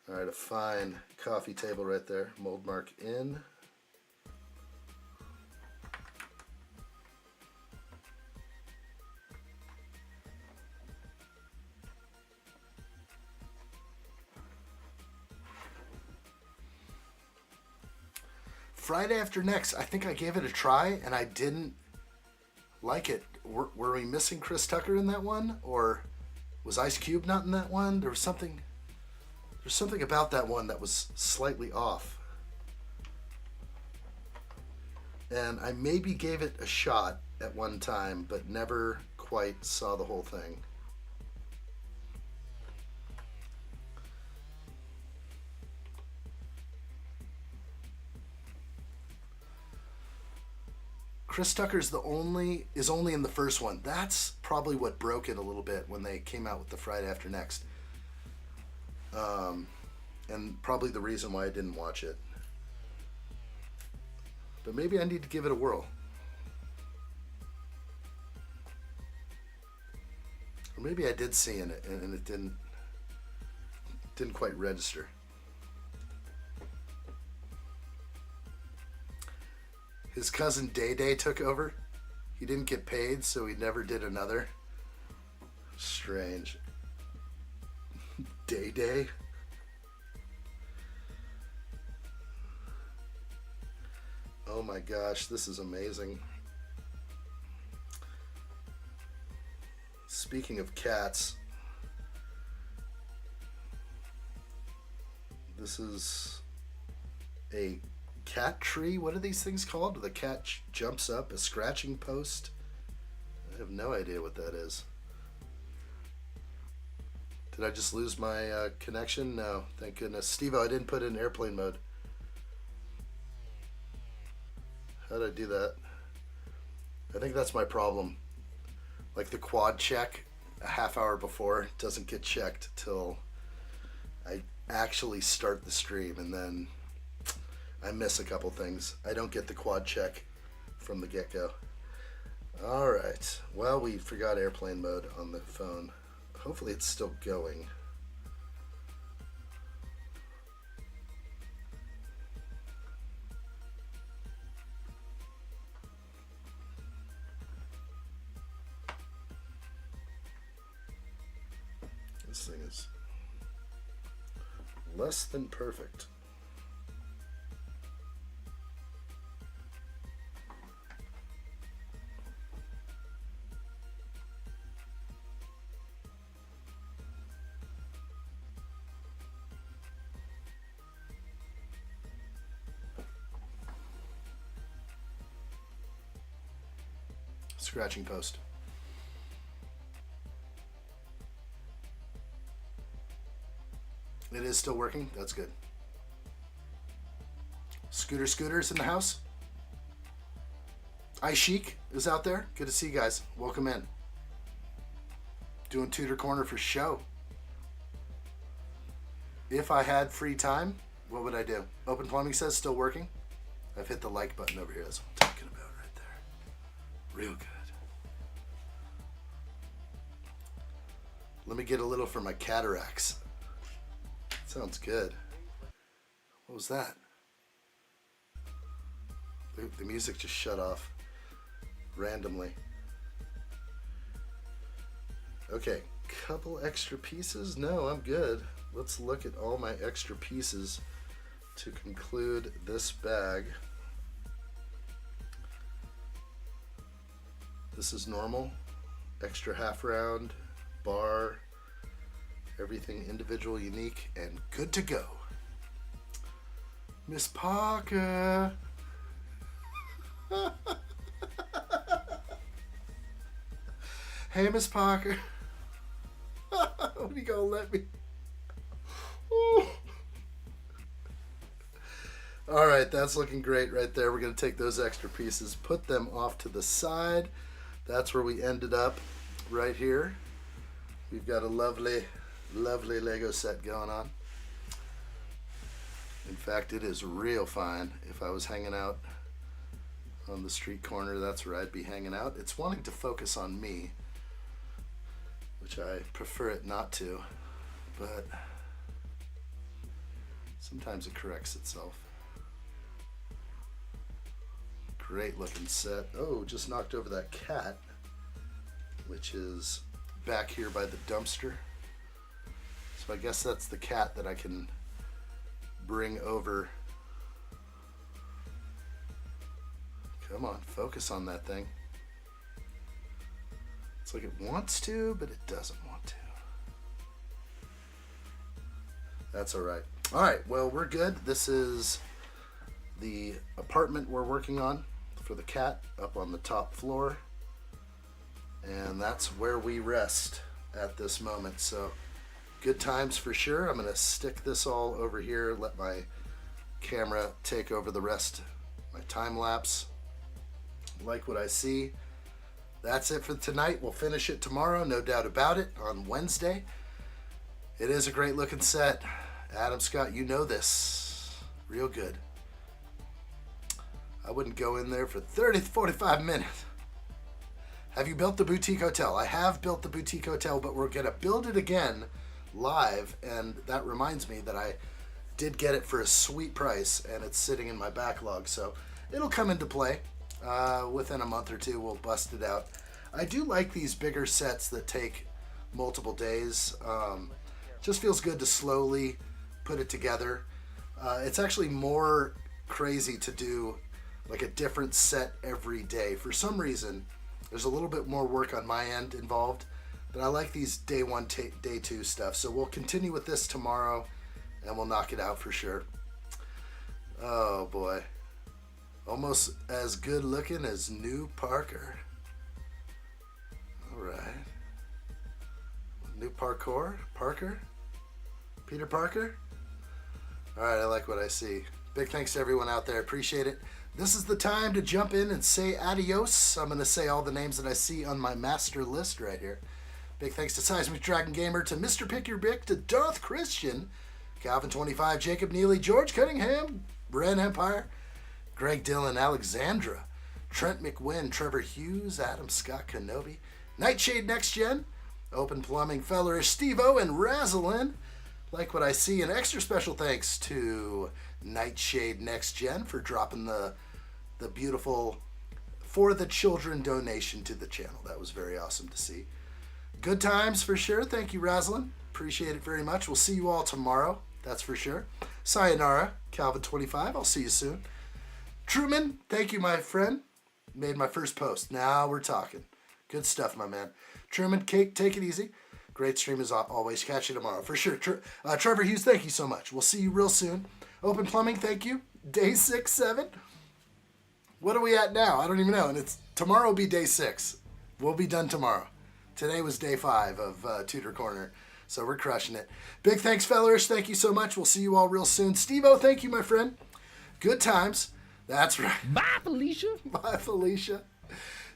Speaker 12: All right, a fine coffee table right there. Mold mark in. Friday After Next, I think I gave it a try and I didn't like it. Were we missing Chris Tucker in that one? Or was Ice Cube not in that one? There's something about that one that was slightly off. And I maybe gave it a shot at one time, but never quite saw the whole thing. Chris Tucker's is only in the first one. That's probably what broke it a little bit when they came out with the Friday After Next. And probably the reason why I didn't watch it. But maybe I need to give it a whirl. Or maybe I did see in it and it didn't quite register. His cousin Day Day took over. He didn't get paid, so he never did another. Strange. Day Day? Oh my gosh, this is amazing. Speaking of cats, this is a cat tree. What are these things called? The cat jumps up, a scratching post. I have no idea what that is. Did I just lose my connection? No, thank goodness. Steve-O, I didn't put it in airplane mode. How did I do that? I think that's my problem. Like the quad check a half hour before doesn't get checked till I actually start the stream, and then I miss a couple things. I don't get the quad check from the get-go. All right. Well, we forgot airplane mode on the phone. Hopefully it's still going. This thing is less than perfect. Scratching post. It is still working. That's good. Scooter's in the house. iChic is out there. Good to see you guys. Welcome in. Doing Tudor Corner for show. If I had free time, what would I do? Open Plumbing says still working. I've hit the like button over here. That's what I'm talking about right there. Real good. Let me get a little for my cataracts. Sounds good. What was that? The music just shut off randomly. Okay, couple extra pieces? No, I'm good. Let's look at all my extra pieces to conclude this bag. This is normal. Extra half round, bar, everything individual, unique, and good to go. Miss Parker. Hey, Miss Parker. What are you gonna let me? All right, that's looking great right there. We're gonna take those extra pieces, put them off to the side. That's where we ended up right here. We've got a lovely Lego set going on. In fact, it is real fine. If I was hanging out on the street corner, that's where I'd be hanging out. It's wanting to focus on me, which I prefer it not to, but sometimes it corrects itself. Great looking set. Oh, just knocked over that cat, which is back here by the dumpster. So I guess that's the cat that I can bring over. Come on, focus on that thing. It's like it wants to, but it doesn't want to. That's all right. All right, well, we're good. This is the apartment we're working on for the cat up on the top floor. And that's where we rest at this moment. So good times for sure. I'm going to stick this all over here, let my camera take over the rest, my time lapse. Like what I see. That's it for tonight. We'll finish it tomorrow, no doubt about it, on Wednesday. It is a great looking set. Adam Scott, you know this. Real good. I wouldn't go in there for 30 to 45 minutes. Have you built the boutique hotel? I have built the boutique hotel, but we're going to build it again live. And that reminds me that I did get it for a sweet price, and it's sitting in my backlog. So it'll come into play. Within a month or two, we'll bust it out. I do like these bigger sets that take multiple days. Just feels good to slowly put it together. It's actually more crazy to do like a different set every day. For some reason, there's a little bit more work on my end involved, but I like these day one, day two stuff. So we'll continue with this tomorrow, and we'll knock it out for sure. Oh boy. Almost as good looking as New Parker. All right. New Parkour? Parker? Peter Parker? All right, I like what I see. Big thanks to everyone out there. Appreciate it. This is the time to jump in and say adios. I'm going to say all the names that I see on my master list right here. Big thanks to Seismic Dragon Gamer, to Mr. Pick Your Bick, to Darth Christian, Calvin25, Jacob Neely, George Cunningham, Ren Empire, Greg Dillon, Alexandra, Trent McWynn, Trevor Hughes, Adam Scott Kenobi, Nightshade Next Gen, Open Plumbing, Fellerish, Steve-O, and Razzlin. Like what I see. An extra special thanks to Nightshade Next Gen for dropping the beautiful For the Children donation to the channel. That was very awesome to see. Good times for sure. Thank you, Razzlin. Appreciate it very much. We'll see you all tomorrow. That's for sure. Sayonara, Calvin25. I'll see you soon. Truman, thank you, my friend. Made my first post. Now we're talking. Good stuff, my man. Truman, Kate, take it easy. Great stream as always. Catch you tomorrow. For sure. Trevor Hughes, thank you so much. We'll see you real soon. Open Plumbing, thank you. Day 6, 7. What are we at now? I don't even know. And tomorrow will be day 6. We'll be done tomorrow. Today was day 5 of Tudor Corner. So we're crushing it. Big thanks, Fellerish. Thank you so much. We'll see you all real soon. Steve-O, thank you, my friend. Good times. That's right.
Speaker 15: Bye, Felicia.
Speaker 12: Bye, Felicia.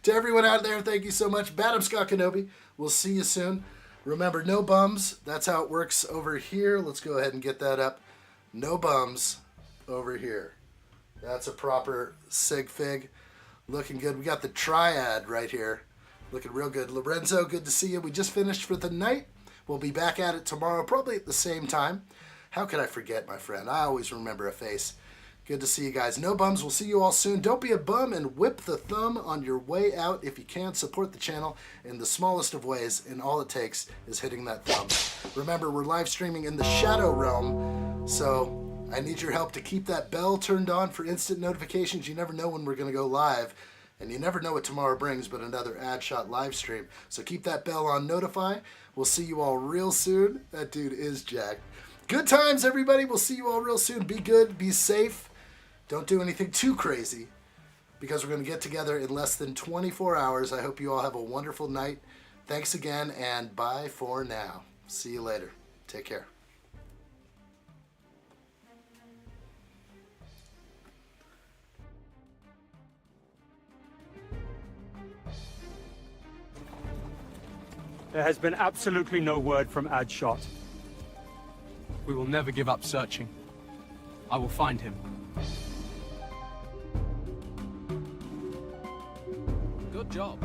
Speaker 12: To everyone out there, thank you so much. Adam Scott Kenobi. We'll see you soon. Remember, no bums. That's how it works over here. Let's go ahead and get that up. No bums over here. That's a proper sig fig. Looking good. We got the triad right here. Looking real good. Lorenzo, good to see you. We just finished for the night. We'll be back at it tomorrow, probably at the same time. How could I forget, my friend? I always remember a face. Good to see you guys. No bums. We'll see you all soon. Don't be a bum and whip the thumb on your way out. If you can, support the channel in the smallest of ways, and all it takes is hitting that thumb. Remember, we're live streaming in the Shadow Realm, so I need your help to keep that bell turned on for instant notifications. You never know when we're going to go live, and you never know what tomorrow brings but another addshot live stream. So keep that bell on notify. We'll see you all real soon. That dude is jacked. Good times, everybody. We'll see you all real soon. Be good. Be safe. Don't do anything too crazy because we're going to get together in less than 24 hours. I hope you all have a wonderful night. Thanks again, and bye for now. See you later. Take care.
Speaker 9: There has been absolutely no word from addshot.
Speaker 15: We will never give up searching. I will find him. Good job.